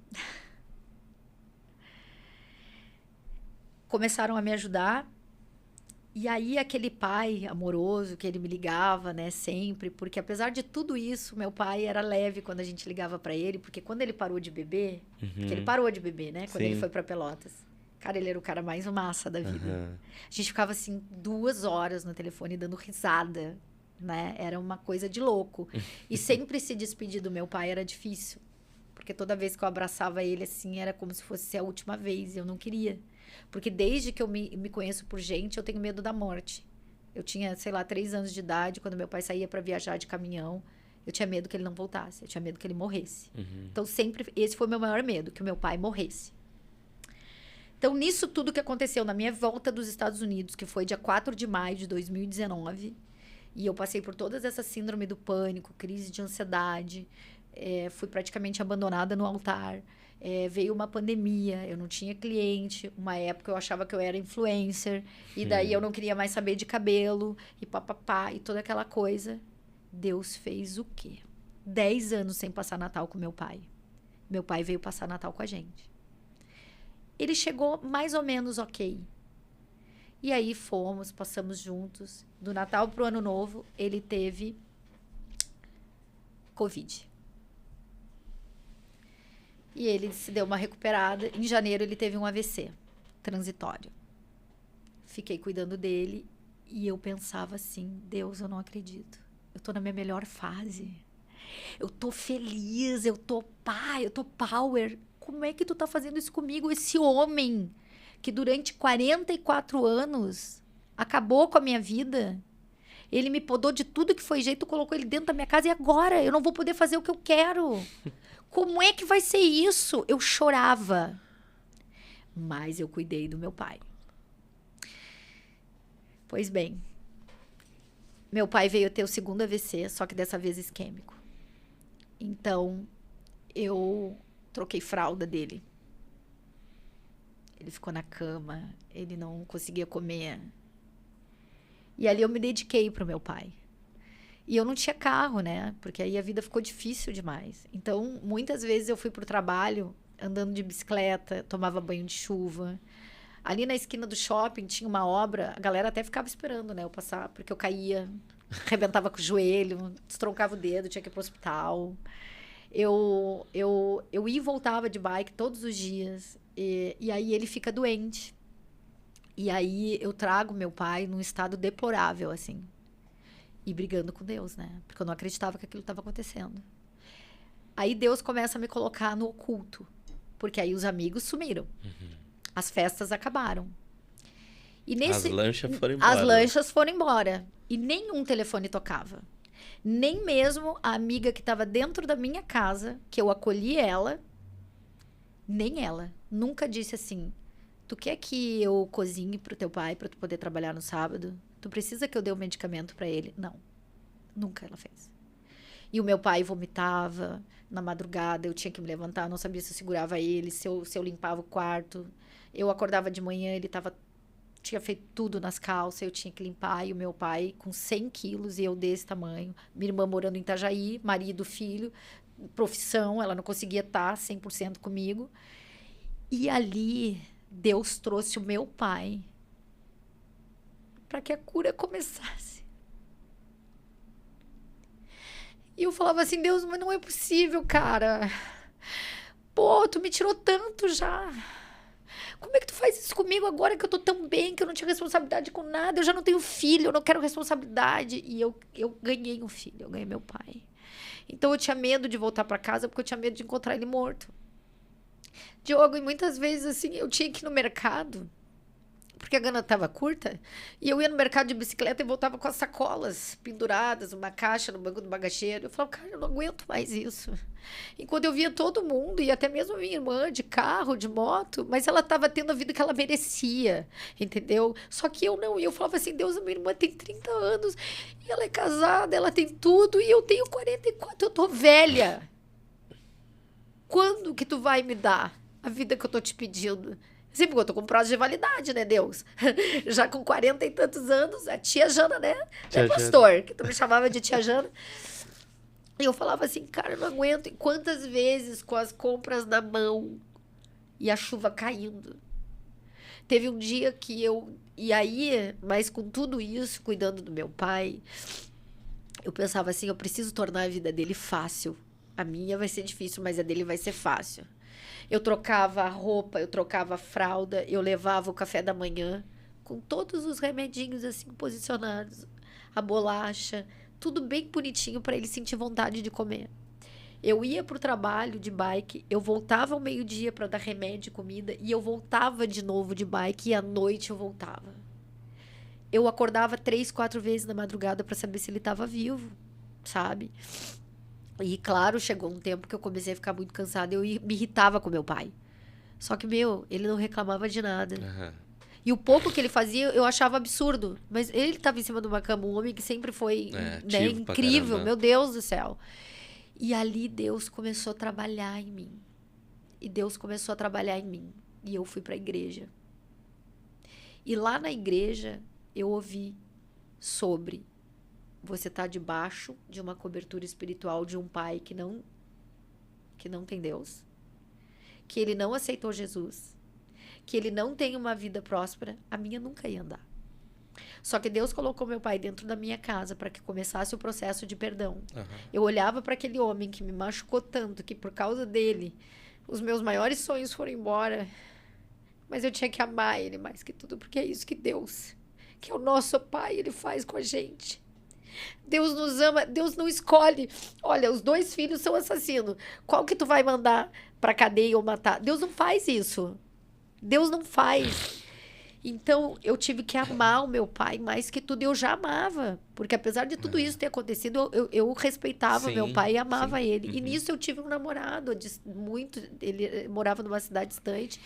Começaram a me ajudar. E aí, aquele pai amoroso que ele me ligava, né, sempre. Porque, apesar de tudo isso, meu pai era leve quando a gente ligava para ele. Porque quando ele parou de beber... Porque ele parou de beber, né? Quando ele foi para Pelotas. Cara, ele era o cara mais massa da vida. A gente ficava, assim, 2 horas no telefone dando risada, né? Era uma coisa de louco. E sempre se despedir do meu pai era difícil. Porque toda vez que eu abraçava ele, assim, era como se fosse a última vez. E eu não queria. Porque desde que eu me conheço por gente, eu tenho medo da morte. Eu tinha, sei lá, 3 anos de idade, quando meu pai saía para viajar de caminhão. Eu tinha medo que ele não voltasse. Eu tinha medo que ele morresse. Então, sempre... Esse foi o meu maior medo, que o meu pai morresse. Então, nisso tudo que aconteceu na minha volta dos Estados Unidos, que foi dia 4 de maio de 2019, e eu passei por todas essa síndrome do pânico, crise de ansiedade, fui praticamente abandonada no altar, veio uma pandemia, eu não tinha cliente, uma época eu achava que eu era influencer, e daí eu não queria mais saber de cabelo, e papapá, e toda aquela coisa. Deus fez o quê? 10 anos sem passar Natal com meu pai. Meu pai veio passar Natal com a gente. Ele chegou mais ou menos ok. E aí fomos, passamos juntos. Do Natal pro Ano Novo, ele teve Covid. E ele se deu uma recuperada. Em janeiro, ele teve um AVC transitório. Fiquei cuidando dele e eu pensava assim, Deus, eu não acredito. Eu tô na minha melhor fase. Eu tô feliz, eu tô power. Como é que tu tá fazendo isso comigo? Esse homem que durante 44 anos acabou com a minha vida. Ele me podou de tudo que foi jeito, colocou ele dentro da minha casa e agora eu não vou poder fazer o que eu quero. Como é que vai ser isso? Eu chorava. Mas eu cuidei do meu pai. Pois bem, meu pai veio ter o segundo AVC, só que dessa vez isquêmico. Então, eu troquei fralda dele. Ele ficou na cama, ele não conseguia comer. E ali eu me dediquei pro meu pai. E eu não tinha carro, né? Porque aí a vida ficou difícil demais. Então, muitas vezes eu fui pro trabalho andando de bicicleta, tomava banho de chuva. Ali na esquina do shopping tinha uma obra, a galera até ficava esperando, né, eu passar, porque eu caía. arrebentava com o joelho, destroncava o dedo, tinha que ir pro hospital. Eu ia e voltava de bike todos os dias. E aí ele fica doente. E aí eu trago meu pai num estado deplorável, assim. E brigando com Deus, né? Porque eu não acreditava que aquilo estava acontecendo. Aí Deus começa a me colocar no oculto. Porque aí os amigos sumiram. As festas acabaram. E As lanchas foram embora. As lanchas foram embora. E nenhum telefone tocava. Nem mesmo a amiga que estava dentro da minha casa, que eu acolhi ela, nem ela. Nunca disse assim, tu quer que eu cozinhe pro teu pai para tu poder trabalhar no sábado? Tu precisa que eu dê um medicamento para ele? Não. Nunca ela fez. E o meu pai vomitava na madrugada, eu tinha que me levantar, não sabia se eu segurava ele, se eu limpava o quarto. Eu acordava de manhã, ele tinha feito tudo nas calças, eu tinha que limpar. E o meu pai com 100 quilos e eu desse tamanho. Minha irmã morando em Itajaí, marido, filho, profissão, ela não conseguia estar 100% comigo. E ali, Deus trouxe o meu pai para que a cura começasse. E eu falava assim, Deus, mas não é possível, cara. Pô, tu me tirou tanto já. Como é que tu faz isso comigo agora que eu tô tão bem, que eu não tinha responsabilidade com nada, eu já não tenho filho, eu não quero responsabilidade. E eu ganhei um filho, eu ganhei meu pai. Então eu tinha medo de voltar para casa porque eu tinha medo de encontrar ele morto. Diogo, e muitas vezes assim, eu tinha que ir no mercado, porque a grana estava curta, e eu ia no mercado de bicicleta e voltava com as sacolas penduradas, uma caixa no banco do bagageiro. Eu falava, cara, eu não aguento mais isso. Enquanto eu via todo mundo, e até mesmo a minha irmã, de carro, de moto, mas ela estava tendo a vida que ela merecia, entendeu? Só que eu não. E eu falava assim, Deus, a minha irmã tem 30 anos, e ela é casada, ela tem tudo, e eu tenho 44, eu tô velha. Quando que tu vai me dar a vida que eu tô te pedindo? Sim, porque eu tô com prazo de validade, né, Deus? Já com 40 e tantos anos, a tia Jana, né? É pastor, que tu me chamava de tia Jana. E eu falava assim, cara, eu não aguento. E quantas vezes com as compras na mão e a chuva caindo. Teve um dia que eu... E aí, mas com tudo isso, cuidando do meu pai, eu pensava assim, eu preciso tornar a vida dele fácil. A minha vai ser difícil, mas a dele vai ser fácil. Eu trocava a roupa, eu trocava a fralda, eu levava o café da manhã com todos os remedinhos assim posicionados, a bolacha, tudo bem bonitinho para ele sentir vontade de comer. Eu ia pro trabalho de bike, eu voltava ao meio-dia para dar remédio e comida e eu voltava de novo de bike e à noite eu voltava. Eu acordava 3, 4 vezes na madrugada para saber se ele estava vivo, sabe? E, claro, chegou um tempo que eu comecei a ficar muito cansada e eu me irritava com meu pai. Só que, ele não reclamava de nada. Uhum. E o pouco que ele fazia, eu achava absurdo. Mas ele estava em cima de uma cama, um homem que sempre foi incrível, meu Deus do céu. E ali Deus começou a trabalhar em mim. E Deus começou a trabalhar em mim. E eu fui para a igreja. E lá na igreja, eu ouvi sobre... Você está debaixo de uma cobertura espiritual de um pai que não tem Deus, que ele não aceitou Jesus, que ele não tem uma vida próspera. A minha nunca ia andar. Só que Deus colocou meu pai dentro da minha casa para que começasse o processo de perdão. Uhum. Eu olhava para aquele homem que me machucou tanto, que por causa dele, os meus maiores sonhos foram embora. Mas eu tinha que amar ele mais que tudo, porque é isso que Deus, que é o nosso pai, ele faz com a gente. Deus nos ama, Deus não escolhe. Olha, os 2 filhos são assassinos. Qual que tu vai mandar pra cadeia ou matar? Deus não faz isso. Deus não faz. Então, eu tive que amar o meu pai mais que tudo. Eu já amava. Porque apesar de tudo isso ter acontecido, eu respeitava meu pai e amava ele. E nisso eu tive um namorado. Ele morava numa cidade distante.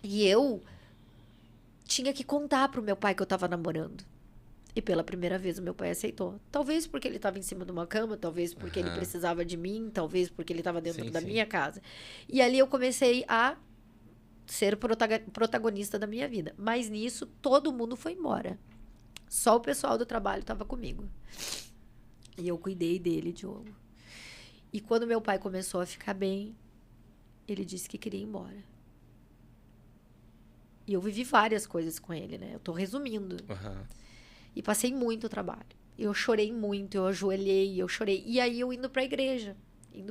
E eu tinha que contar pro meu pai que eu tava namorando. E pela primeira vez o meu pai aceitou. Talvez porque ele estava em cima de uma cama, talvez porque ele precisava de mim, talvez porque ele estava dentro da minha casa. E ali eu comecei a ser protagonista da minha vida. Mas nisso, todo mundo foi embora. Só o pessoal do trabalho estava comigo. E eu cuidei dele, Diogo. E quando meu pai começou a ficar bem, ele disse que queria ir embora. E eu vivi várias coisas com ele, né? Eu tô resumindo. E passei muito trabalho. Eu chorei muito, eu ajoelhei, eu chorei. E aí eu indo pra igreja. E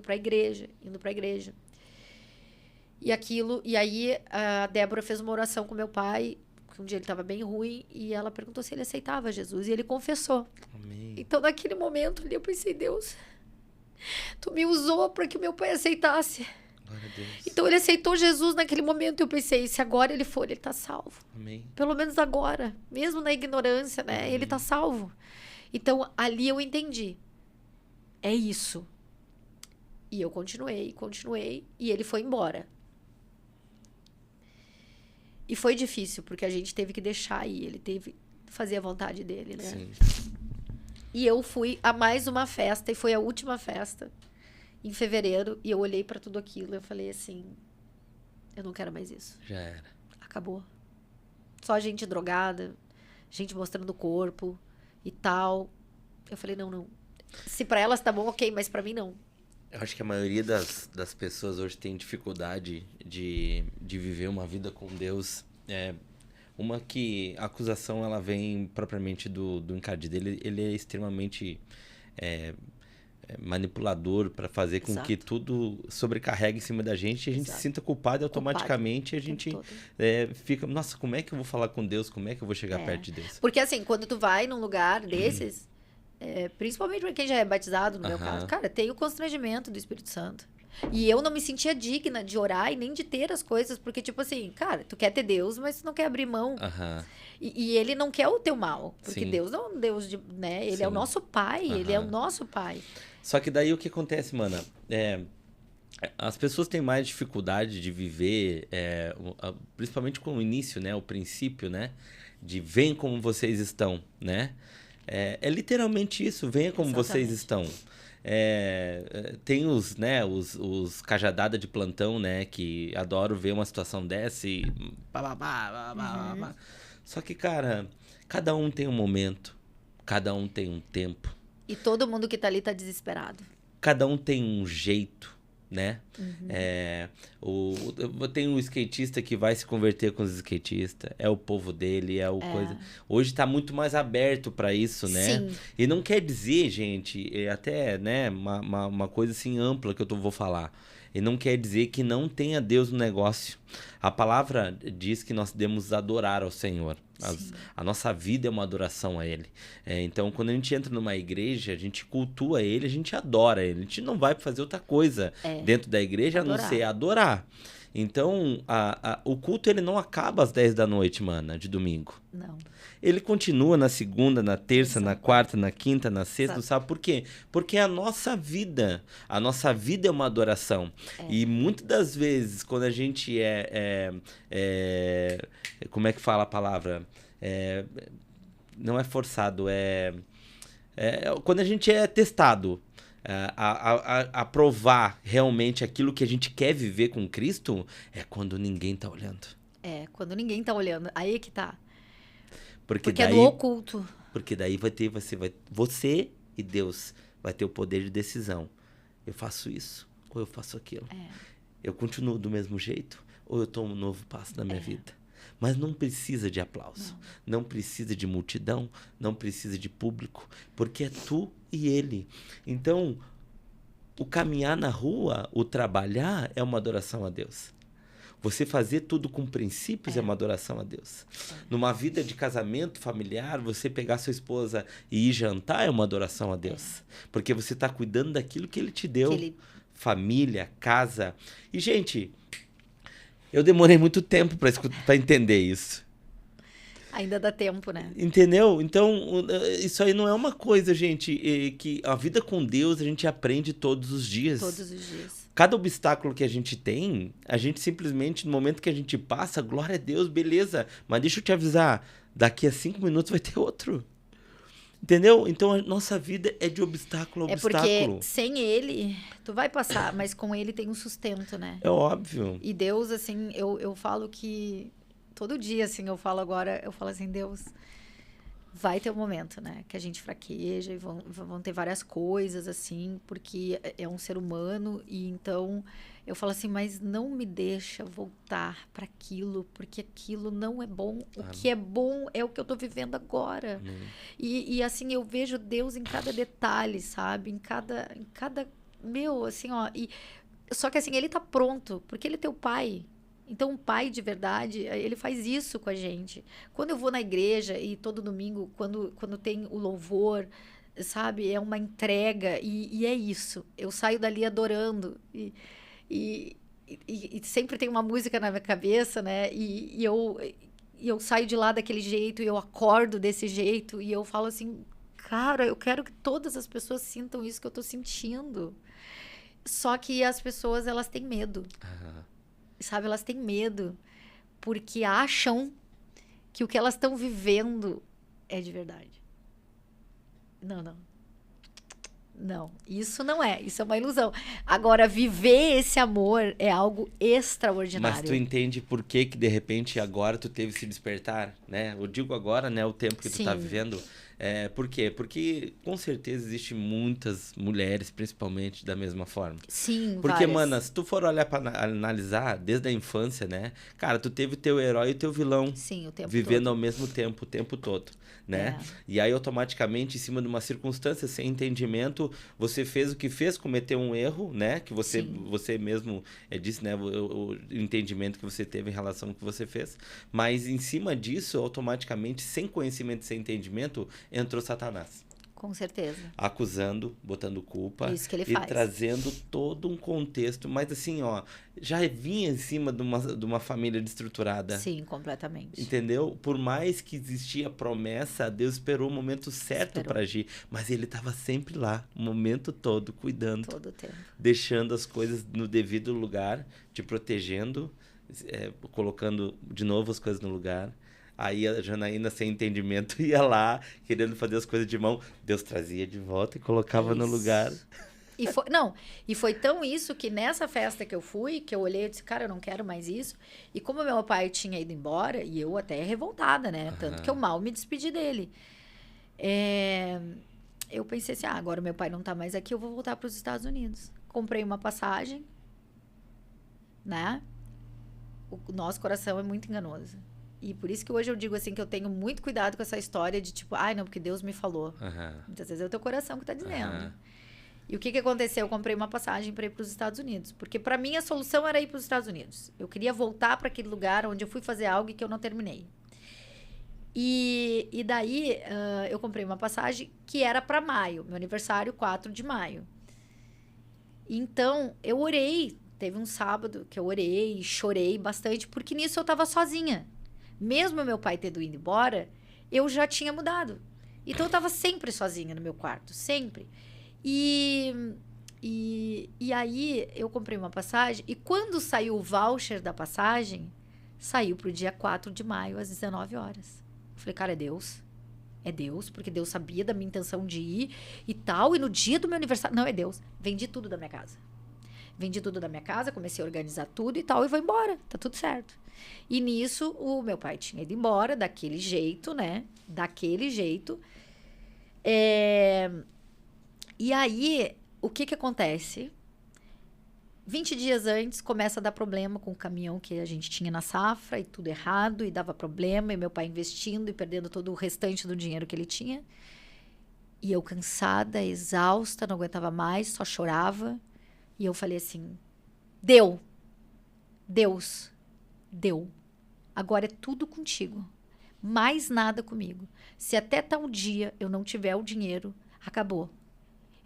aí a Débora fez uma oração com meu pai, que um dia ele estava bem ruim, e ela perguntou se ele aceitava Jesus, e ele confessou. Amém. Então, naquele momento ali, eu pensei, Deus, tu me usou para que o meu pai aceitasse. Glória a Deus. Então, ele aceitou Jesus naquele momento, e eu pensei, se agora ele for, ele tá salvo. Amém. Pelo menos agora, mesmo na ignorância, né? Ele tá salvo. Então, ali eu entendi. É isso. E eu continuei, e ele foi embora. E foi difícil, porque a gente teve que deixar ir, ele teve que fazer a vontade dele, né? Sim. E eu fui a mais uma festa, e foi a última festa, em fevereiro, e eu olhei pra tudo aquilo, e eu falei assim, eu não quero mais isso. Já era. Acabou. Só gente drogada, gente mostrando o corpo e tal. Eu falei, não. Se pra elas tá bom, ok, mas pra mim não. Eu acho que a maioria das pessoas hoje tem dificuldade de viver uma vida com Deus. Uma que a acusação ela vem propriamente do encardido. Ele é extremamente manipulador para fazer com que tudo sobrecarregue em cima da gente e a gente se sinta culpado e automaticamente a gente fica, nossa, como é que eu vou falar com Deus? Como é que eu vou chegar perto de Deus? Porque assim, quando tu vai num lugar desses... principalmente para quem já é batizado, no meu caso, cara, tem o constrangimento do Espírito Santo. E eu não me sentia digna de orar e nem de ter as coisas, porque, tipo assim, cara, tu quer ter Deus, mas tu não quer abrir mão. E ele não quer o teu mal, porque Sim. Deus não é um Deus de, né? Ele Sim. é o nosso pai, ele é o nosso pai. Só que daí o que acontece, mana? As pessoas têm mais dificuldade de viver, principalmente com o início, né? O princípio, né? De vem como vocês estão, né? É literalmente isso, venha como Exatamente. Vocês estão. Tem os cajadada de plantão, né? Que adoro ver uma situação dessa e... Só que, cara, cada um tem um momento, cada um tem um tempo. E todo mundo que tá ali tá desesperado. Cada um tem um jeito, né? Tem um skatista que vai se converter com os skatistas. É o povo dele, coisa. Hoje tá muito mais aberto para isso, né? Sim. E não quer dizer, gente, até, né, uma coisa assim ampla que eu vou falar. E não quer dizer que não tenha Deus no negócio. A palavra diz que nós devemos adorar ao Senhor. A nossa vida é uma adoração a Ele. Então, quando a gente entra numa igreja, a gente cultua Ele, a gente adora Ele. A gente não vai fazer outra coisa dentro da igreja a não ser adorar. Então, o culto ele não acaba às 10 da noite, mana, de domingo. Não. Ele continua na segunda, na terça, na quarta, na quinta, na sexta, sabe por quê? Porque a nossa vida é uma adoração. E muitas das vezes, quando a gente como é que fala a palavra? Não é forçado, quando a gente é testado a provar realmente aquilo que a gente quer viver com Cristo, é quando ninguém tá olhando. Quando ninguém tá olhando. Aí que tá. Porque daí, é do oculto. Porque daí você e Deus vai ter o poder de decisão. Eu faço isso, ou eu faço aquilo. Eu continuo do mesmo jeito, ou eu tomo um novo passo na minha vida. Mas não precisa de aplauso, não precisa de multidão, não precisa de público, porque é tu e ele. Então, o caminhar na rua, o trabalhar é uma adoração a Deus. Você fazer tudo com princípios é uma adoração a Deus. Numa vida de casamento familiar, você pegar sua esposa e ir jantar é uma adoração a Deus. Porque você está cuidando daquilo que Ele te deu. Família, casa. E, gente, eu demorei muito tempo para entender isso. Ainda dá tempo, né? Entendeu? Então, isso aí não é uma coisa, gente, que a vida com Deus a gente aprende todos os dias. Todos os dias. Cada obstáculo que a gente tem, a gente simplesmente, no momento que a gente passa, glória a Deus, beleza. Mas deixa eu te avisar, daqui a 5 minutos vai ter outro. Entendeu? Então, a nossa vida é de obstáculo a obstáculo. Porque sem ele, tu vai passar, mas com ele tem um sustento, né? É óbvio. E Deus, assim, eu falo que... Todo dia, assim, eu falo assim, Deus, vai ter um momento, né? Que a gente fraqueja e vão ter várias coisas, assim, porque é um ser humano. E então, eu falo assim, mas não me deixa voltar para aquilo, porque aquilo não é bom. O que é bom é o que eu tô vivendo agora. E assim, eu vejo Deus em cada detalhe, sabe? Em cada meu, assim, ó. Só que assim, ele tá pronto, porque ele é teu pai. Então, um pai de verdade, ele faz isso com a gente. Quando eu vou na igreja e todo domingo, quando tem o louvor, sabe? É uma entrega e é isso. Eu saio dali adorando e, e sempre tem uma música na minha cabeça, né? E eu saio de lá daquele jeito, e eu acordo desse jeito e eu falo assim, cara, eu quero que todas as pessoas sintam isso que eu tô sentindo. Só que as pessoas, elas têm medo. Sabe, elas têm medo porque acham que o que elas estão vivendo é de verdade. Não, isso não é. Isso é uma ilusão. Agora, viver esse amor é algo extraordinário. Mas tu entende por que de repente agora tu teve esse despertar, né? Eu digo agora, né? O tempo que tu tá vivendo. Por quê? Porque com certeza existem muitas mulheres, principalmente, da mesma forma. Sim, porque, várias. mana, se tu for olhar pra analisar desde a infância, né? Cara, tu teve teu herói e teu vilão. Sim, o tempo vivendo todo. ao mesmo tempo, o tempo todo, né? E aí, automaticamente, em cima de uma circunstância, sem entendimento, você fez o que fez, cometeu um erro, né? Que você mesmo disse, né? O entendimento que você teve em relação ao que você fez. Mas, em cima disso, automaticamente, sem conhecimento, sem entendimento, entrou Satanás. Com certeza. Acusando, botando culpa. Isso que ele e faz. trazendo todo um contexto. Mas assim, ó, já vinha em cima de uma família desestruturada. Sim, completamente. Entendeu? Por mais que existia promessa, Deus esperou o momento certo para agir. Mas ele estava sempre lá, o momento todo, cuidando. Todo o tempo. Deixando as coisas no devido lugar, te protegendo, colocando de novo as coisas no lugar. Aí a Janaína, sem entendimento, ia lá, querendo fazer as coisas de mão. Deus trazia de volta e colocava no lugar. E foi tão isso que nessa festa que eu fui, que eu olhei e disse, cara, eu não quero mais isso. E como meu pai tinha ido embora, e eu até revoltada, né? Tanto que eu mal me despedi dele. Eu pensei assim, agora meu pai não tá mais aqui, eu vou voltar para os Estados Unidos. Comprei uma passagem, né? O nosso coração é muito enganoso. E por isso que hoje eu digo assim, que eu tenho muito cuidado com essa história de tipo, não, porque Deus me falou. Muitas vezes é o teu coração que tá dizendo. E o que aconteceu? Eu comprei uma passagem para ir para os Estados Unidos. Porque para mim a solução era ir para os Estados Unidos. Eu queria voltar para aquele lugar onde eu fui fazer algo e que eu não terminei. E daí eu comprei uma passagem que era para maio. Meu aniversário, 4 de maio. Então, eu orei. Teve um sábado que eu orei e chorei bastante. Porque nisso eu estava sozinha. Mesmo meu pai tendo ido embora, eu já tinha mudado. Então, eu estava sempre sozinha no meu quarto. Sempre. E aí, eu comprei uma passagem. E quando saiu o voucher da passagem, saiu para o dia 4 de maio, às 19 horas. Eu falei, cara, é Deus. É Deus, porque Deus sabia da minha intenção de ir e tal. E no dia do meu aniversário... Não, é Deus. Vendi tudo da minha casa. Vendi tudo da minha casa, comecei a organizar tudo e tal. E vou embora. Tá tudo certo. E nisso, o meu pai tinha ido embora, daquele jeito, né? Daquele jeito. E aí, o que acontece? 20 dias antes, começa a dar problema com o caminhão que a gente tinha na safra e tudo errado, e dava problema, e meu pai investindo e perdendo todo o restante do dinheiro que ele tinha. E eu cansada, exausta, não aguentava mais, só chorava. E eu falei assim, Deus, deu. Agora é tudo contigo. Mais nada comigo. Se até tal dia eu não tiver o dinheiro, acabou.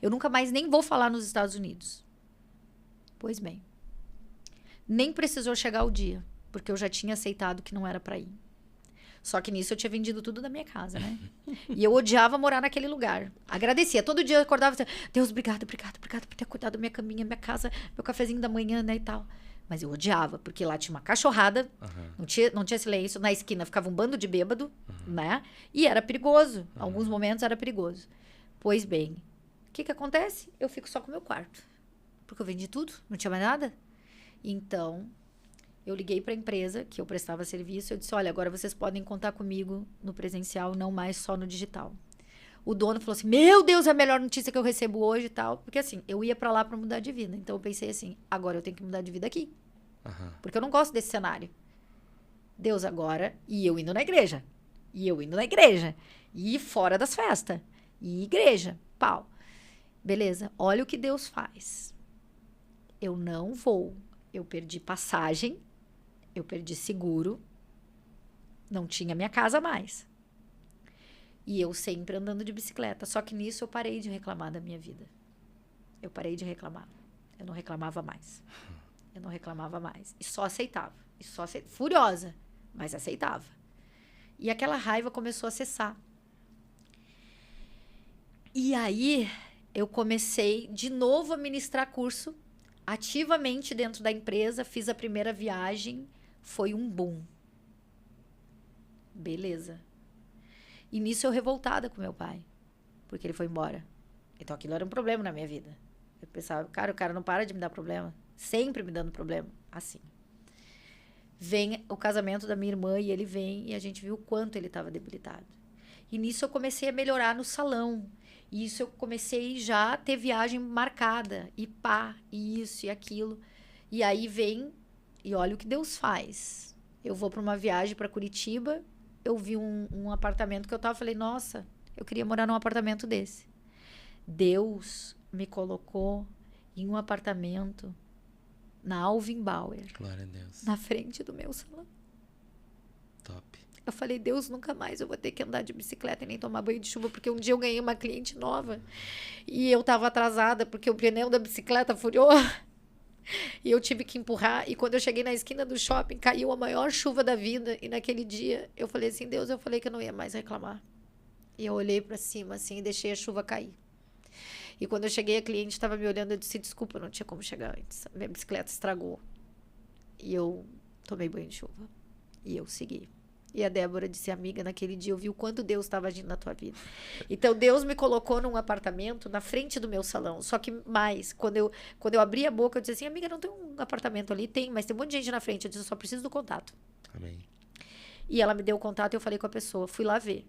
Eu nunca mais nem vou falar nos Estados Unidos. Pois bem. Nem precisou chegar o dia, porque eu já tinha aceitado que não era para ir. Só que nisso eu tinha vendido tudo da minha casa, né? E eu odiava morar naquele lugar. Agradecia. Todo dia eu acordava e dizia, Deus, obrigado por ter cuidado da minha caminha, minha casa, meu cafezinho da manhã, né, e tal. Mas eu odiava, porque lá tinha uma cachorrada, não tinha silêncio, na esquina ficava um bando de bêbado, né? E era perigoso. Em alguns momentos era perigoso. Pois bem, o que acontece? Eu fico só com o meu quarto. Porque eu vendi tudo, não tinha mais nada. Então, Eu liguei para a empresa que eu prestava serviço. Eu disse, olha, agora vocês podem contar comigo no presencial, não mais só no digital. O dono falou assim, meu Deus, é a melhor notícia que eu recebo hoje e tal. Porque assim, eu ia para lá para mudar de vida. Então eu pensei assim, agora eu tenho que mudar de vida aqui. Porque eu não gosto desse cenário. Deus agora, e eu indo na igreja. E fora das festas. E igreja, pau. Beleza, olha o que Deus faz. Eu não vou. Eu perdi passagem, eu perdi seguro, não tinha minha casa mais. E eu sempre andando de bicicleta. Só que nisso eu parei de reclamar da minha vida. Eu parei de reclamar. Eu não reclamava mais. E só aceitava. Furiosa, mas aceitava. E aquela raiva começou a cessar. E aí eu comecei de novo a ministrar curso ativamente dentro da empresa. Fiz a primeira viagem. Foi um boom. Beleza. E nisso eu revoltada com meu pai. Porque ele foi embora. Então aquilo era um problema na minha vida. Eu pensava, cara, o cara não para de me dar problema. Sempre me dando problema. Assim. Vem o casamento da minha irmã e ele vem e a gente viu o quanto ele estava debilitado. E nisso eu comecei a melhorar no salão. E isso eu comecei já a ter viagem marcada. E pá, e isso e aquilo. E aí vem e olha o que Deus faz. Eu vou para uma viagem para Curitiba. Eu vi um apartamento que eu falei, nossa, eu queria morar num apartamento desse. Deus me colocou em um apartamento na Alvin Bauer. Glória a Deus. Na frente do meu salão. Top. Eu falei, Deus, nunca mais eu vou ter que andar de bicicleta e nem tomar banho de chuva, porque um dia eu ganhei uma cliente nova e eu estava atrasada porque o pneu da bicicleta furou e eu tive que empurrar. E quando eu cheguei na esquina do shopping, caiu a maior chuva da vida. E naquele dia eu falei assim, Deus, eu falei que eu não ia mais reclamar. E eu olhei para cima assim e deixei a chuva cair. E quando eu cheguei, a cliente estava me olhando, eu disse, desculpa, não tinha como chegar antes. A minha bicicleta estragou. E eu tomei banho de chuva. E eu segui. E a Débora disse, amiga, naquele dia eu vi o quanto Deus estava agindo na tua vida. Então, Deus me colocou num apartamento na frente do meu salão. Só que mais, quando eu abri a boca, eu disse assim, amiga, não tem um apartamento ali? Tem, mas tem um monte de gente na frente. Eu disse, eu só preciso do contato. Amém. E ela me deu o contato e eu falei com a pessoa. Fui lá ver.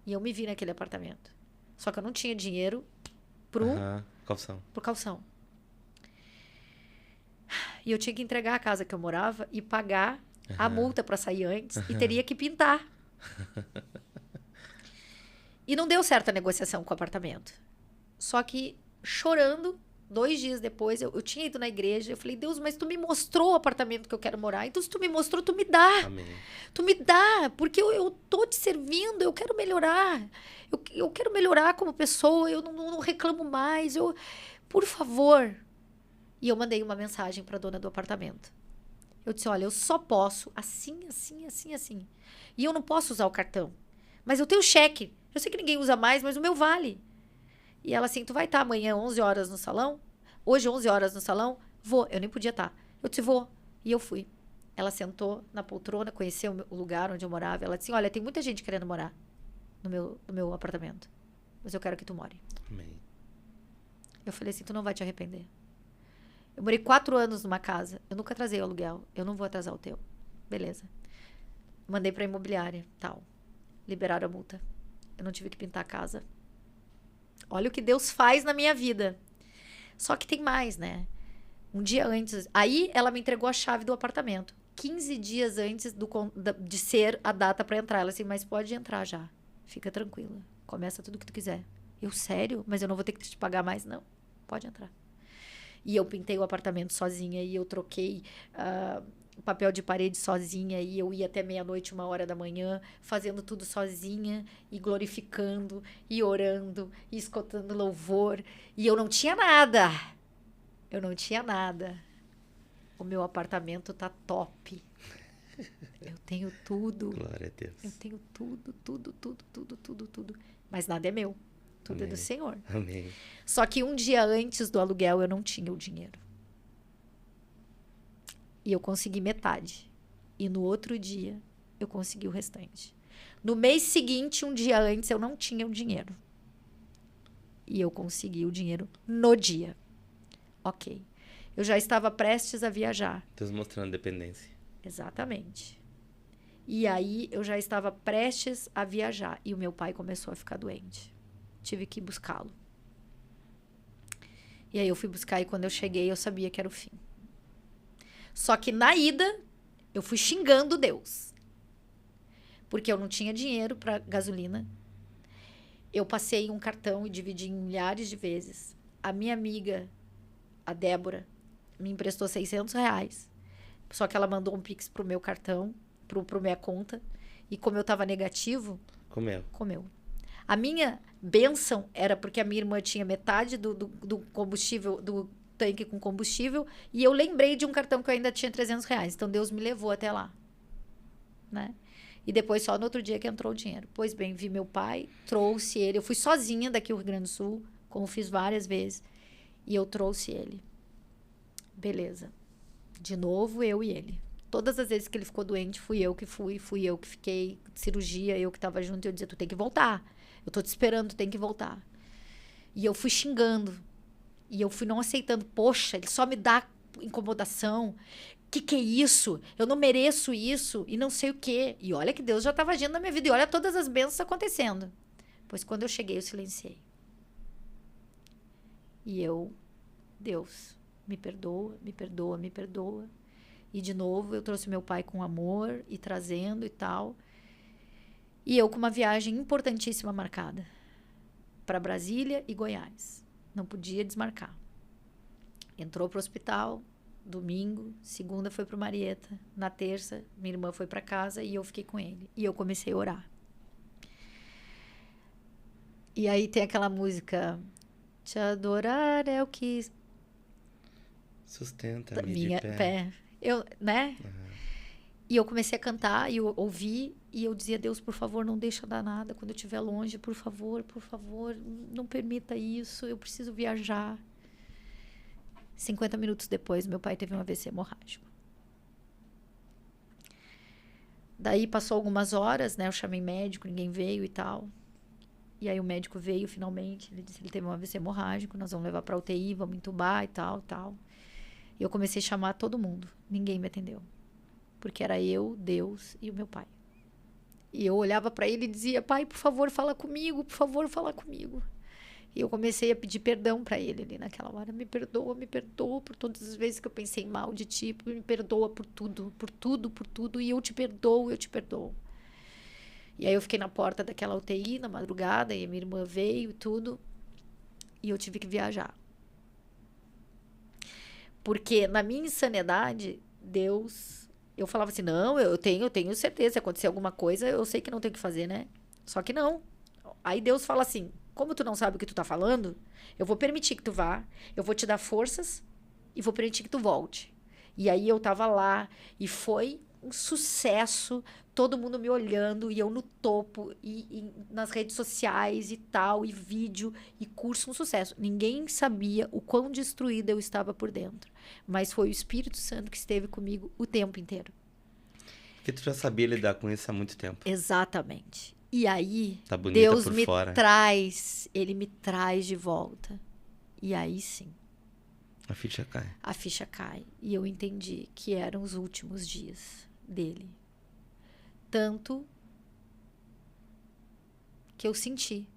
E eu me vi naquele apartamento. Só que eu não tinha dinheiro pro calção. E eu tinha que entregar a casa que eu morava e pagar a multa para sair antes e teria que pintar. E não deu certo a negociação com o apartamento. Só que, chorando, 2 dias depois, eu tinha ido na igreja, eu falei, Deus, mas tu me mostrou o apartamento que eu quero morar, então se tu me mostrou, tu me dá. Amém. Tu me dá, porque eu tô te servindo, eu quero melhorar. Eu quero melhorar como pessoa, eu não reclamo mais, por favor. E eu mandei uma mensagem para a dona do apartamento. Eu disse, olha, eu só posso assim. E eu não posso usar o cartão. Mas eu tenho cheque. Eu sei que ninguém usa mais, mas o meu vale. E ela assim, tu vai estar amanhã 11 horas no salão? Hoje 11 horas no salão? Vou. Eu nem podia estar. Eu disse, vou. E eu fui. Ela sentou na poltrona, conheceu o lugar onde eu morava. Ela disse, olha, tem muita gente querendo morar no meu apartamento. Mas eu quero que tu more. Amém. Eu falei assim, tu não vai te arrepender. Eu morei 4 anos numa casa. Eu nunca atrasei o aluguel. Eu não vou atrasar o teu. Beleza. Mandei pra imobiliária, tal. Liberaram a multa. Eu não tive que pintar a casa. Olha o que Deus faz na minha vida. Só que tem mais, né? Um dia antes... Aí ela me entregou a chave do apartamento. 15 dias antes de ser a data pra entrar. Ela assim, mas pode entrar já. Fica tranquila. Começa tudo que tu quiser. Eu, sério? Mas eu não vou ter que te pagar mais? Não. Pode entrar. E eu pintei o apartamento sozinha. E eu troquei o papel de parede sozinha. E eu ia até meia-noite, 1h da manhã, fazendo tudo sozinha. E glorificando, e orando, e escutando louvor. E eu não tinha nada. Eu não tinha nada. O meu apartamento tá top. Eu tenho tudo. Glória a Deus. Eu tenho tudo. Mas nada é meu. Tudo Amém. É do Senhor. Amém. Só que um dia antes do aluguel eu não tinha o dinheiro. E eu consegui metade. E no outro dia eu consegui o restante. No mês seguinte, um dia antes, eu não tinha o dinheiro. E eu consegui o dinheiro no dia. Ok. eu já estava prestes a viajar. Deus mostrando dependência. Exatamente. E aí eu já estava prestes a viajar. E o meu pai começou a ficar doente. Tive que buscá-lo. E aí eu fui buscar e quando eu cheguei eu sabia que era o fim. Só que na ida eu fui xingando Deus. Porque eu não tinha dinheiro para gasolina. Eu passei um cartão e dividi em milhares de vezes. A minha amiga, a Débora, me emprestou R$600. Só que ela mandou um Pix pro meu cartão, pro minha conta. E como eu tava negativo... Comeu. A minha bênção era porque a minha irmã tinha metade do combustível, do tanque com combustível. E eu lembrei de um cartão que eu ainda tinha R$300. Então Deus me levou até lá. Né? E depois só no outro dia que entrou o dinheiro. Pois bem, vi meu pai, trouxe ele. Eu fui sozinha daqui ao Rio Grande do Sul, como fiz várias vezes. E eu trouxe ele. Beleza. De novo, eu e ele. Todas as vezes que ele ficou doente, fui eu que fiquei, cirurgia, eu que estava junto. E eu dizia, tu tem que voltar. Eu tô te esperando, tu tem que voltar. E eu fui xingando. E eu fui não aceitando. Poxa, ele só me dá incomodação. Que é isso? Eu não mereço isso e não sei o quê. E olha que Deus já estava agindo na minha vida. E olha todas as bênçãos acontecendo. Pois quando eu cheguei, eu silenciei. E Deus, me perdoa, me perdoa, me perdoa. E de novo, eu trouxe meu pai com amor e trazendo e tal. E eu com uma viagem importantíssima marcada. Para Brasília e Goiás. Não podia desmarcar. Entrou para o hospital. Domingo, segunda foi pro Marieta. Na terça, minha irmã foi para casa e eu fiquei com ele. E eu comecei a orar. E aí tem aquela música... Te adorar é o que... Sustenta-me de pé. Eu, né? Uhum. E eu comecei a cantar e eu ouvi. E eu dizia, Deus, por favor, não deixa dar nada. Quando eu estiver longe, por favor, não permita isso. Eu preciso viajar. 50 minutos depois, meu pai teve um AVC hemorrágico. Daí passou algumas horas, né? Eu chamei médico, ninguém veio e tal. E aí o médico veio finalmente. Ele disse que ele teve um AVC hemorrágico, nós vamos levar para UTI, vamos entubar e tal, tal. E eu comecei a chamar todo mundo. Ninguém me atendeu. Porque era eu, Deus e o meu pai. E eu olhava para ele e dizia, pai, por favor, fala comigo, por favor, fala comigo. E eu comecei a pedir perdão para ele ali naquela hora. Me perdoa por todas as vezes que eu pensei mal de ti. Me perdoa por tudo. E eu te perdoo. E aí eu fiquei na porta daquela UTI na madrugada. E a minha irmã veio e tudo. E eu tive que viajar. Porque na minha insanidade, Deus... Eu falava assim, não, eu tenho certeza. Se acontecer alguma coisa, eu sei que não tem o que fazer, né? Só que não. Aí Deus fala assim... Como tu não sabe o que tu tá falando, eu vou permitir que tu vá, eu vou te dar forças e vou permitir que tu volte. E aí eu tava lá e foi um sucesso, todo mundo me olhando e eu no topo e nas redes sociais e tal, e vídeo e curso, um sucesso. Ninguém sabia o quão destruída eu estava por dentro, mas foi o Espírito Santo que esteve comigo o tempo inteiro. Porque tu já sabia lidar com isso há muito tempo. Exatamente. E aí, tá bonita Deus por me fora. Ele me traz de volta. E aí sim. A ficha cai. A ficha cai. E eu entendi que eram os últimos dias dele. Tanto que eu senti.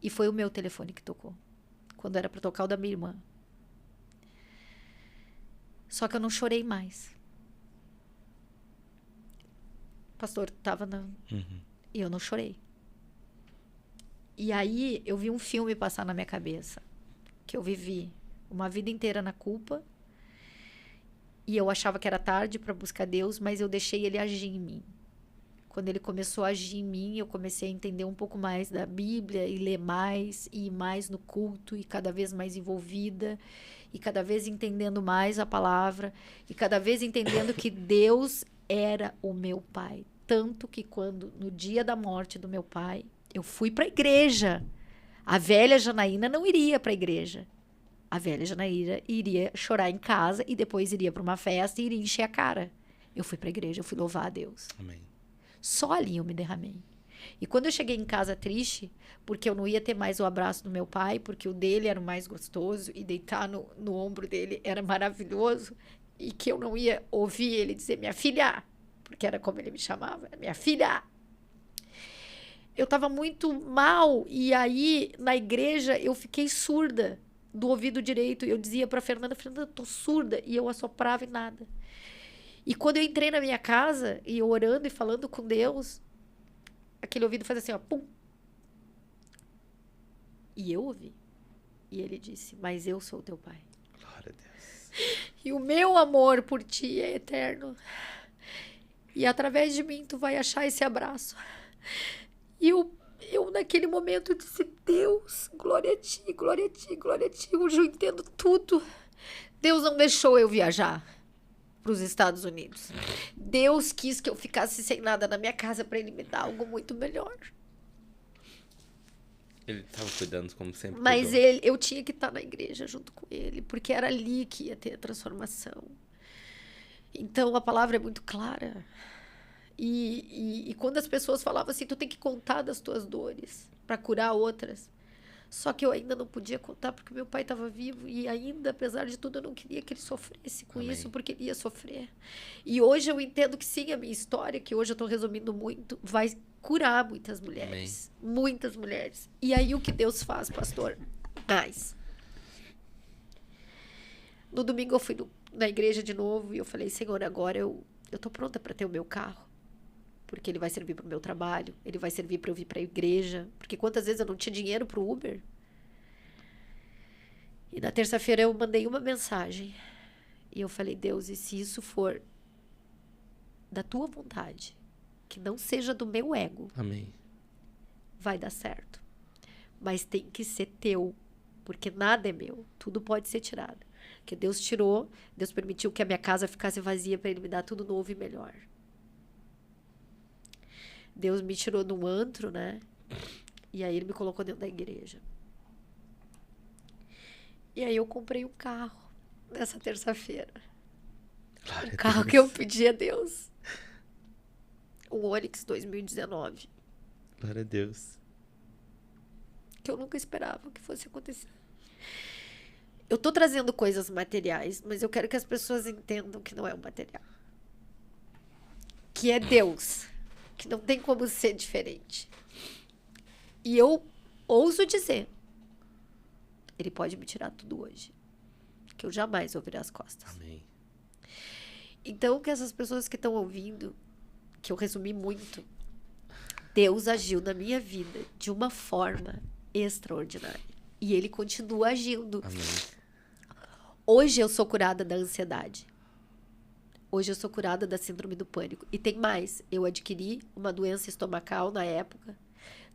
E foi o meu telefone que tocou. Quando era para tocar o da minha irmã. Só que eu não chorei mais. O pastor estava e eu não chorei. E aí eu vi um filme passar na minha cabeça. Que eu vivi uma vida inteira na culpa. E eu achava que era tarde para buscar Deus, mas eu deixei ele agir em mim. Quando ele começou a agir em mim, eu comecei a entender um pouco mais da Bíblia e ler mais, e ir mais no culto, e cada vez mais envolvida, e cada vez entendendo mais a palavra, e cada vez entendendo que Deus era o meu pai. Tanto que quando, no dia da morte do meu pai, eu fui para a igreja. A velha Janaína não iria para a igreja. A velha Janaína iria chorar em casa e depois iria para uma festa e iria encher a cara. Eu fui para a igreja, eu fui louvar a Deus. Amém. Só ali eu me derramei. E quando eu cheguei em casa triste, porque eu não ia ter mais o abraço do meu pai, porque o dele era o mais gostoso, e deitar no ombro dele era maravilhoso, e que eu não ia ouvir ele dizer, minha filha, porque era como ele me chamava, minha filha. Eu estava muito mal, e aí, na igreja, eu fiquei surda do ouvido direito. Eu dizia para Fernanda, eu tô surda, e eu assoprava e nada. E quando eu entrei na minha casa, e eu orando e falando com Deus, aquele ouvido fazia assim, ó, pum. E eu ouvi. E ele disse, mas eu sou o teu pai. Glória a Deus. E o meu amor por ti é eterno. E através de mim tu vai achar esse abraço. E eu naquele momento disse, Deus, glória a ti, glória a ti, glória a ti. Hoje eu entendo tudo. Deus não deixou eu viajar para os Estados Unidos. Deus quis que eu ficasse sem nada na minha casa para ele me dar algo muito melhor. Ele estava cuidando como sempre. Mas eu tinha que estar na igreja junto com ele, porque era ali que ia ter a transformação. Então a palavra é muito clara. E quando as pessoas falavam assim, tu tem que contar das tuas dores para curar outras. Só que eu ainda não podia contar porque meu pai estava vivo e ainda, apesar de tudo, eu não queria que ele sofresse com Amém. isso, porque ele ia sofrer. E hoje eu entendo que sim, a minha história, que hoje eu estou resumindo muito, vai curar muitas mulheres. Amém. Muitas mulheres. E aí o que Deus faz, pastor? Mais. No domingo eu fui na igreja de novo e eu falei, Senhor, agora eu estou pronta para ter o meu carro. Porque ele vai servir para o meu trabalho, ele vai servir para eu vir para a igreja. Porque quantas vezes eu não tinha dinheiro para o Uber? E na terça-feira eu mandei uma mensagem. E eu falei, Deus, e se isso for da tua vontade, que não seja do meu ego, Amém. vai dar certo. Mas tem que ser teu, porque nada é meu, tudo pode ser tirado. Porque Deus tirou, Deus permitiu que a minha casa ficasse vazia para ele me dar tudo novo e melhor. Deus me tirou de um antro, né? E aí ele me colocou dentro da igreja. E aí eu comprei um carro nessa terça-feira. Um carro que eu pedi a Deus. Um Onix 2019. Glória a Deus. Que eu nunca esperava que fosse acontecer. Eu tô trazendo coisas materiais, mas eu quero que as pessoas entendam que não é o material. Que é Deus. Que não tem como ser diferente. E eu ouso dizer, ele pode me tirar tudo hoje, que eu jamais vou virar as costas. Amém. Então, que essas pessoas que estão ouvindo, que eu resumi muito, Deus agiu na minha vida de uma forma extraordinária. E ele continua agindo. Amém. Hoje eu sou curada da ansiedade. Hoje eu sou curada da síndrome do pânico. E tem mais. Eu adquiri uma doença estomacal na época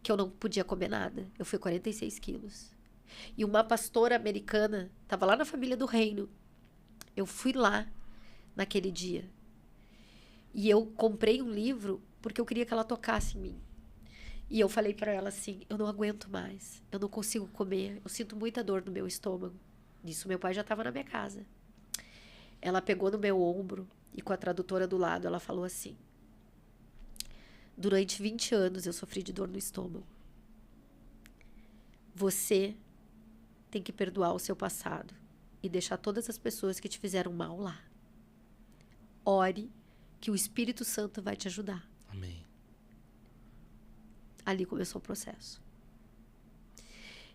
que eu não podia comer nada. Eu fui 46 quilos. E uma pastora americana estava lá na família do reino. Eu fui lá naquele dia. E eu comprei um livro porque eu queria que ela tocasse em mim. E eu falei para ela assim, eu não aguento mais. Eu não consigo comer. Eu sinto muita dor no meu estômago. Nisso meu pai já estava na minha casa. Ela pegou no meu ombro e com a tradutora do lado, ela falou assim, durante 20 anos eu sofri de dor no estômago. Você tem que perdoar o seu passado e deixar todas as pessoas que te fizeram mal lá. Ore que o Espírito Santo vai te ajudar. Amém. Ali começou o processo.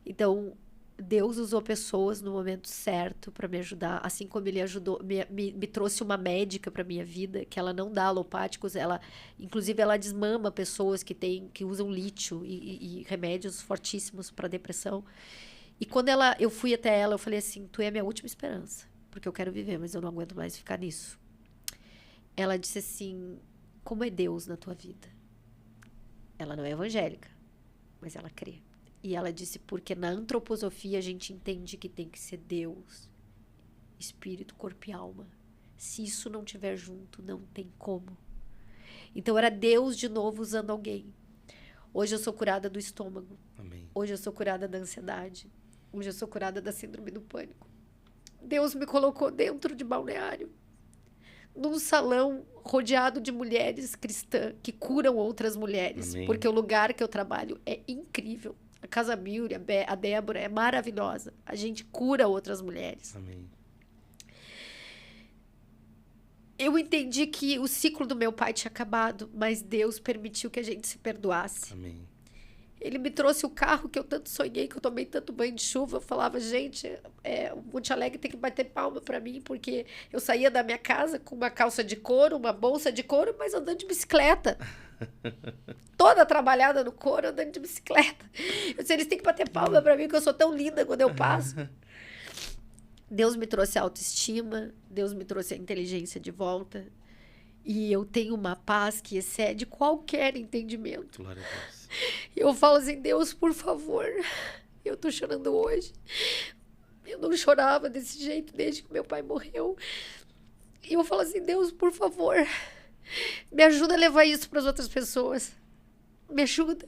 Então, Deus usou pessoas no momento certo para me ajudar, assim como ele ajudou, me trouxe uma médica para minha vida, que ela não dá alopáticos, inclusive ela desmama pessoas que usam lítio e remédios fortíssimos para depressão. E quando eu fui até ela, eu falei assim, tu é a minha última esperança, porque eu quero viver, mas eu não aguento mais ficar nisso. Ela disse assim, como é Deus na tua vida? Ela não é evangélica, mas ela crê. E ela disse, porque na antroposofia a gente entende que tem que ser Deus, espírito, corpo e alma. Se isso não estiver junto, não tem como. Então era Deus de novo usando alguém. Hoje eu sou curada do estômago. Amém. Hoje eu sou curada da ansiedade. Hoje eu sou curada da síndrome do pânico. Deus me colocou dentro de Balneário. num salão rodeado de mulheres cristãs que curam outras mulheres. Amém. Porque o lugar que eu trabalho é incrível. A Casa Mil, a Débora é maravilhosa. A gente cura outras mulheres. Amém. Eu entendi que o ciclo do meu pai tinha acabado, mas Deus permitiu que a gente se perdoasse. Amém. Ele me trouxe o carro que eu tanto sonhei, que eu tomei tanto banho de chuva. Eu falava, gente, o Monte Alegre tem que bater palma pra mim, porque eu saía da minha casa com uma calça de couro, uma bolsa de couro, mas andando de bicicleta. Toda trabalhada no couro, andando de bicicleta. Eu disse, eles têm que bater palma pra mim, que eu sou tão linda quando eu passo. Deus me trouxe a autoestima, Deus me trouxe a inteligência de volta. E eu tenho uma paz que excede qualquer entendimento. Glória a Deus. Eu falo assim, Deus, por favor, eu tô chorando hoje. Eu não chorava desse jeito desde que meu pai morreu. E eu falo assim, Deus, por favor, me ajuda a levar isso para as outras pessoas. Me ajuda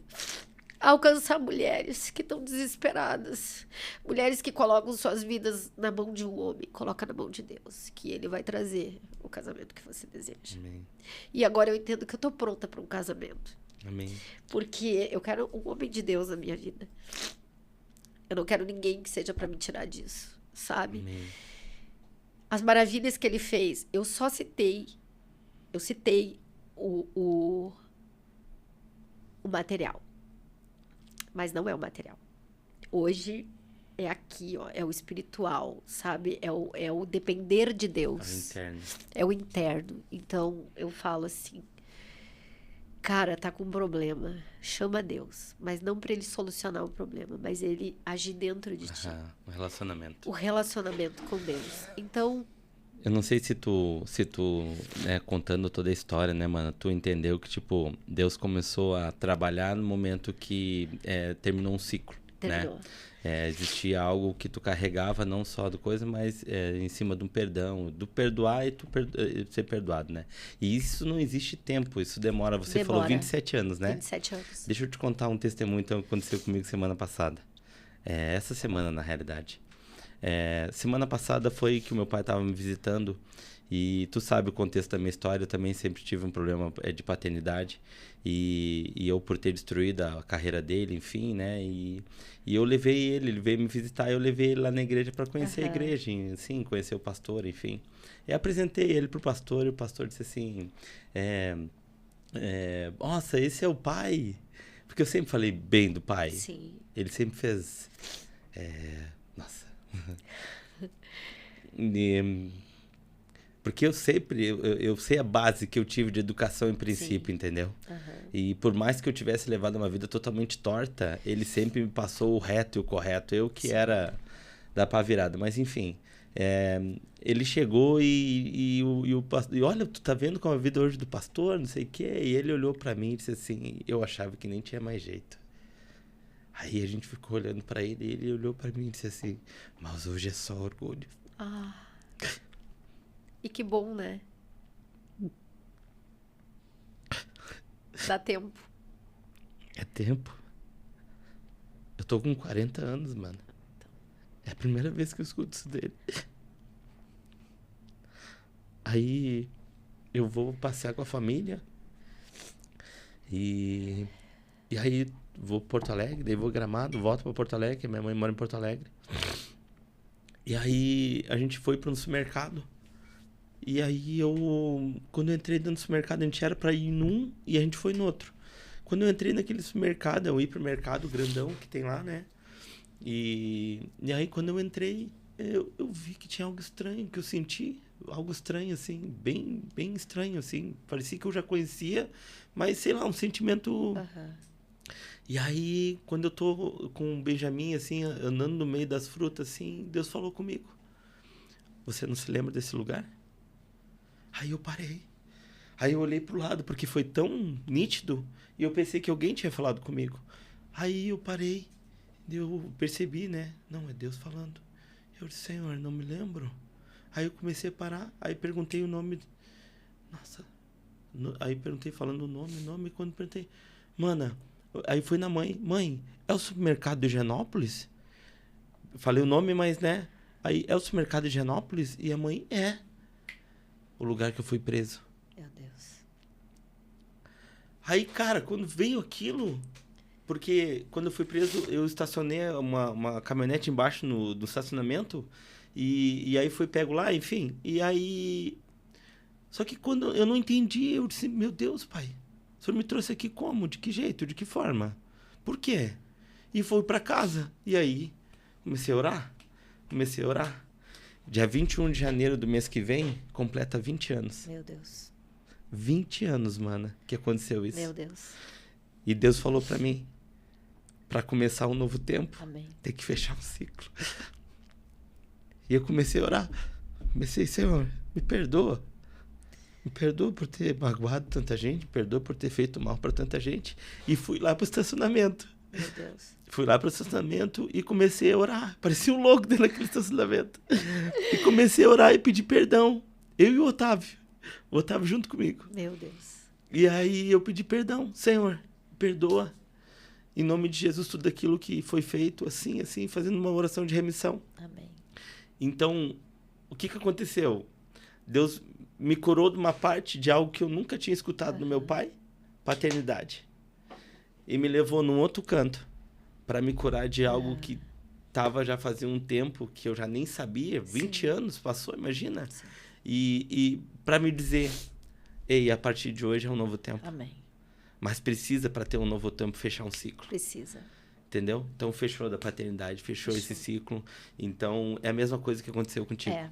a alcançar mulheres que estão desesperadas. Mulheres que colocam suas vidas na mão de um homem. Coloca na mão de Deus, que ele vai trazer o casamento que você deseja. Amém. E agora eu entendo que eu tô pronta para um casamento. Amém. Porque eu quero um homem de Deus na minha vida. Eu não quero ninguém que seja para me tirar disso, sabe? Amém. As maravilhas que ele fez, eu citei o material. Mas não é o material. Hoje é aqui, ó, é o espiritual, sabe? É o depender de Deus. É o interno. É o interno. Então, eu falo assim, cara, tá com um problema, chama Deus. Mas não para ele solucionar o problema, mas ele agir dentro de ti. O relacionamento. O relacionamento com Deus. Então... Eu não sei se tu né, contando toda a história, né, mano, tu entendeu que, tipo, Deus começou a trabalhar no momento que terminou um ciclo, Terminou. né? Existia algo que tu carregava não só do coisa, mas em cima de um perdão, do perdoar e tu ser perdoado, né? E isso não existe tempo, isso demora. Você falou 27 anos, né? 27 anos. Deixa eu te contar um testemunho então, que aconteceu comigo semana passada. Essa semana, na realidade. Semana passada foi que o meu pai estava me visitando e tu sabe o contexto da minha história. Eu também sempre tive um problema de paternidade e eu, por ter destruído a carreira dele, enfim, né, e eu levei ele veio me visitar, eu levei ele lá na igreja para conhecer a igreja, assim, conhecer o pastor, enfim, e apresentei ele pro pastor e o pastor disse assim, nossa, esse é o pai, porque eu sempre falei bem do pai. Sim. Ele sempre fez nossa. Porque eu sei a base que eu tive de educação em princípio. Sim. Entendeu? E por mais que eu tivesse levado uma vida totalmente torta, ele sempre me passou o reto e o correto. Eu que Sim. era da pá virada. Mas enfim, ele chegou e olha, tu tá vendo como a vida hoje do pastor, não sei o quê. E ele olhou pra mim e disse assim, eu achava que nem tinha mais jeito. Aí a gente ficou olhando pra ele e ele olhou pra mim e disse assim, mas hoje é só orgulho. E que bom, né? Dá tempo. É tempo. Eu tô com 40 anos, mano. É a primeira vez que eu escuto isso dele. Aí eu vou passear com a família e aí vou para Porto Alegre, daí vou Gramado, volto para Porto Alegre, minha mãe mora em Porto Alegre. E aí a gente foi para um supermercado. E aí quando eu entrei dentro do supermercado, a gente era para ir num e a gente foi no outro. Quando eu entrei naquele supermercado, é um hipermercado grandão que tem lá, né? E aí quando eu entrei, eu vi que tinha algo estranho, que eu senti algo estranho, assim, bem, bem estranho, assim. Parecia que eu já conhecia, mas sei lá, um sentimento... E aí, quando eu tô com o Benjamin, assim, andando no meio das frutas, assim, Deus falou comigo. Você não se lembra desse lugar? Aí eu parei. Aí eu olhei pro lado, porque foi tão nítido, e eu pensei que alguém tinha falado comigo. Aí eu parei, eu percebi, né? Não, é Deus falando. Eu disse, Senhor, não me lembro. Aí eu comecei a parar, aí perguntei o nome. Nossa. Aí perguntei falando o nome, quando perguntei, mana... Aí fui na mãe, é o supermercado de Higienópolis? Falei o nome, mas né? Aí, é o supermercado de Higienópolis? E a mãe, o lugar que eu fui preso. Meu Deus. Aí, cara, quando veio aquilo... Porque quando eu fui preso, eu estacionei uma caminhonete embaixo do estacionamento. E aí foi pego lá, enfim. E aí... Só que quando eu não entendi, eu disse, meu Deus, pai, o senhor me trouxe aqui como? De que jeito? De que forma? Por quê? E fui pra casa. E aí, comecei a orar. Dia 21 de janeiro do mês que vem, completa 20 anos. Meu Deus. 20 anos, mano, que aconteceu isso. Meu Deus. E Deus falou pra mim, pra começar um novo tempo, Amém. tem que fechar um ciclo. E eu comecei a orar. Comecei, Senhor, me perdoa. Me perdoa por ter magoado tanta gente, me perdoa por ter feito mal pra tanta gente. E fui lá pro estacionamento. Meu Deus. Fui lá pro estacionamento e comecei a orar. Parecia um louco dentro daquele estacionamento. E comecei a orar e pedir perdão. Eu e o Otávio. O Otávio junto comigo. Meu Deus. E aí eu pedi perdão. Senhor, perdoa. Em nome de Jesus, tudo aquilo que foi feito, assim, fazendo uma oração de remissão. Amém. Então, o que aconteceu? Deus me curou de uma parte de algo que eu nunca tinha escutado no meu pai, paternidade. E me levou num outro canto para me curar de algo que tava já fazia um tempo que eu já nem sabia. 20 anos passou, imagina. Sim. E para me dizer, ei, a partir de hoje é um novo tempo. Amém. Mas precisa, para ter um novo tempo, fechar um ciclo. Precisa. Entendeu? Então, fechou da paternidade, fechou esse ciclo. Então, é a mesma coisa que aconteceu contigo. É.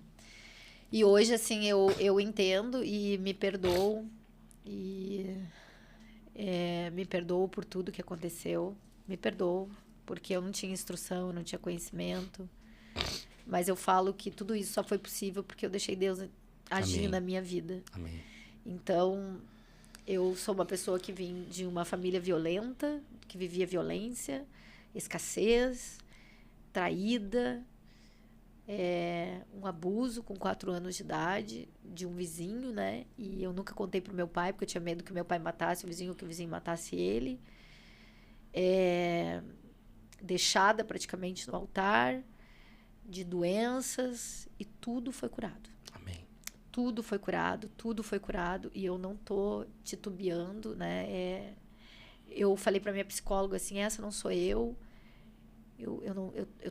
E hoje, assim, eu entendo e me perdoo. E me perdoo por tudo que aconteceu. Me perdoo, porque eu não tinha instrução, eu não tinha conhecimento. Mas eu falo que tudo isso só foi possível porque eu deixei Deus agir na minha vida. Amém. Então, eu sou uma pessoa que vim de uma família violenta, que vivia violência, escassez, traída, um abuso com 4 anos de idade de um vizinho, né? E eu nunca contei pro meu pai, porque eu tinha medo que meu pai matasse o vizinho ou que o vizinho matasse ele. Deixada praticamente no altar, de doenças, e tudo foi curado. Amém. Tudo foi curado, e eu não tô titubeando, né? Eu falei pra minha psicóloga assim, essa não sou eu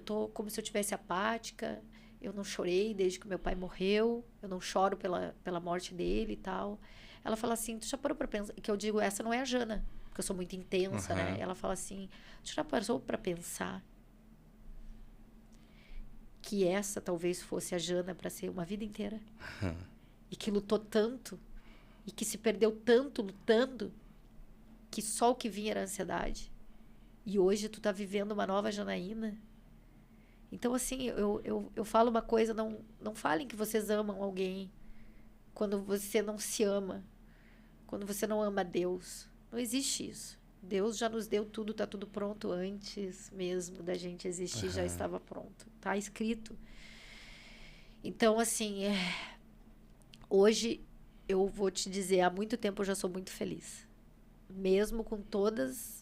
tô como se eu tivesse apática, eu não chorei desde que meu pai morreu, eu não choro pela morte dele e tal. Ela fala assim, tu já parou pra pensar, que eu digo, essa não é a Jana, porque eu sou muito intensa, né? Ela fala assim, tu já parou pra pensar que essa talvez fosse a Jana para ser uma vida inteira? E que lutou tanto, e que se perdeu tanto lutando, que só o que vinha era ansiedade. E hoje tu tá vivendo uma nova Janaína. Então, assim, eu falo uma coisa, não falem que vocês amam alguém quando você não se ama, quando você não ama Deus. Não existe isso. Deus já nos deu tudo, tá tudo pronto antes mesmo da gente existir, já estava pronto. Tá escrito. Então, assim, hoje eu vou te dizer, há muito tempo eu já sou muito feliz. Mesmo com todas...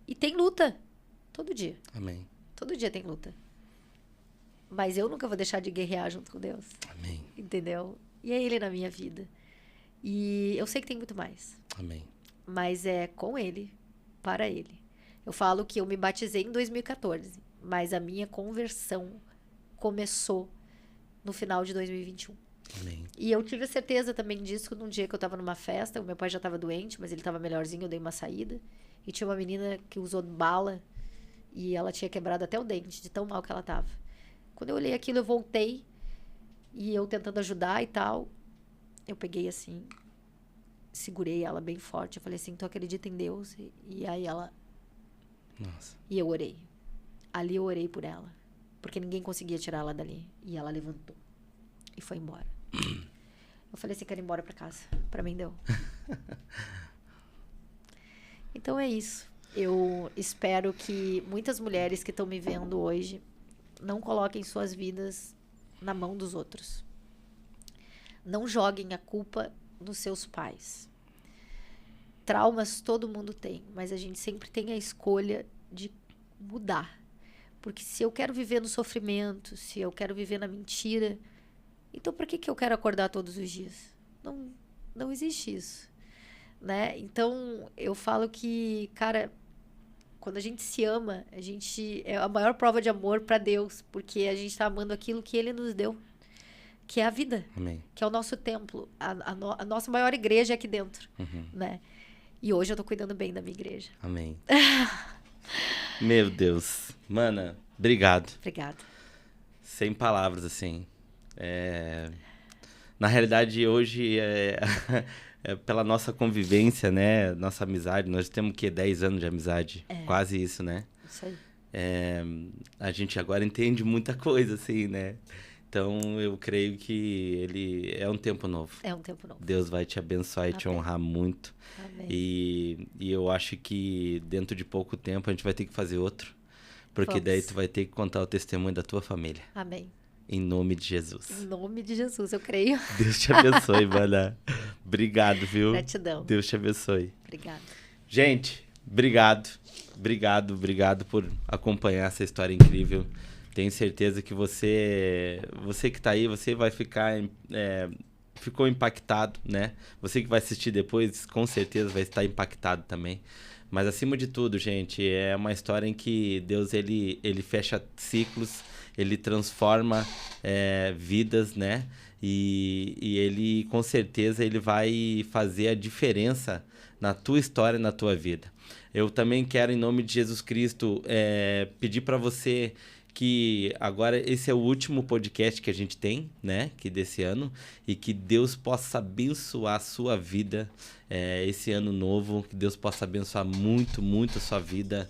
E tem luta. Todo dia. Amém. Todo dia tem luta. Mas eu nunca vou deixar de guerrear junto com Deus. Amém. Entendeu? E é Ele na minha vida. E eu sei que tem muito mais. Amém. Mas é com Ele, para Ele. Eu falo que eu me batizei em 2014, mas a minha conversão começou no final de 2021. Amém. E eu tive a certeza também disso num dia que eu estava numa festa, o meu pai já estava doente, mas ele estava melhorzinho, eu dei uma saída. E tinha uma menina que usou bala e ela tinha quebrado até o dente, de tão mal que ela estava. Quando eu olhei aquilo, eu voltei e eu tentando ajudar e tal, eu peguei assim, segurei ela bem forte. Eu falei assim, tu acredita em Deus? E aí ela... Nossa. E eu orei. Ali eu orei por ela, porque ninguém conseguia tirar ela dali. E ela levantou e foi embora. Eu falei assim, quero ir embora pra casa. Pra mim deu. Então é isso. Eu espero que muitas mulheres que estão me vendo hoje não coloquem suas vidas na mão dos outros. Não joguem a culpa nos seus pais. Traumas todo mundo tem, mas a gente sempre tem a escolha de mudar. Porque se eu quero viver no sofrimento, se eu quero viver na mentira, então por que eu quero acordar todos os dias? não existe isso, né? Então, eu falo que, cara, quando a gente se ama, a gente é a maior prova de amor para Deus, porque a gente está amando aquilo que Ele nos deu, que é a vida, Amém. que é o nosso templo, a nossa maior igreja é aqui dentro, né? E hoje eu tô cuidando bem da minha igreja. Amém. Meu Deus. Mana, obrigado. Obrigada. Sem palavras, assim. Na realidade, hoje, pela nossa convivência, né? Nossa amizade, nós temos, 10 anos de amizade? Quase isso, né? Isso aí. A gente agora entende muita coisa, assim, né? Então, eu creio que ele é um tempo novo. É um tempo novo. Deus vai te abençoar e te honrar muito. Amém. E eu acho que dentro de pouco tempo a gente vai ter que fazer outro. Porque daí tu vai ter que contar o testemunho da tua família. Amém. Em nome de Jesus. Em nome de Jesus, eu creio. Deus te abençoe, mana. Obrigado, viu? Gratidão. Deus te abençoe. Obrigada. Gente, obrigado. Obrigado por acompanhar essa história incrível. Tenho certeza que você que tá aí, você vai ficar... ficou impactado, né? Você que vai assistir depois, com certeza vai estar impactado também. Mas acima de tudo, gente, é uma história em que Deus, ele fecha ciclos, ele transforma vidas, né? E ele, com certeza, ele vai fazer a diferença na tua história, na tua vida. Eu também quero, em nome de Jesus Cristo, pedir para você que agora esse é o último podcast que a gente tem, né, que desse ano, e que Deus possa abençoar a sua vida esse ano novo, que Deus possa abençoar muito, muito a sua vida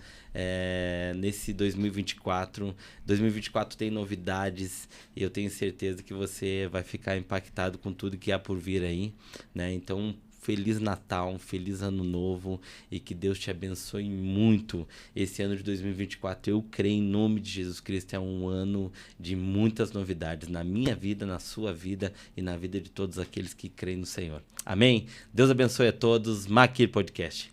nesse 2024. 2024 tem novidades e eu tenho certeza que você vai ficar impactado com tudo que há por vir aí, né? Então, Feliz Natal, um feliz ano novo e que Deus te abençoe muito esse ano de 2024. Eu creio em nome de Jesus Cristo, é um ano de muitas novidades na minha vida, na sua vida e na vida de todos aqueles que creem no Senhor. Amém? Deus abençoe a todos. Maquir Podcast.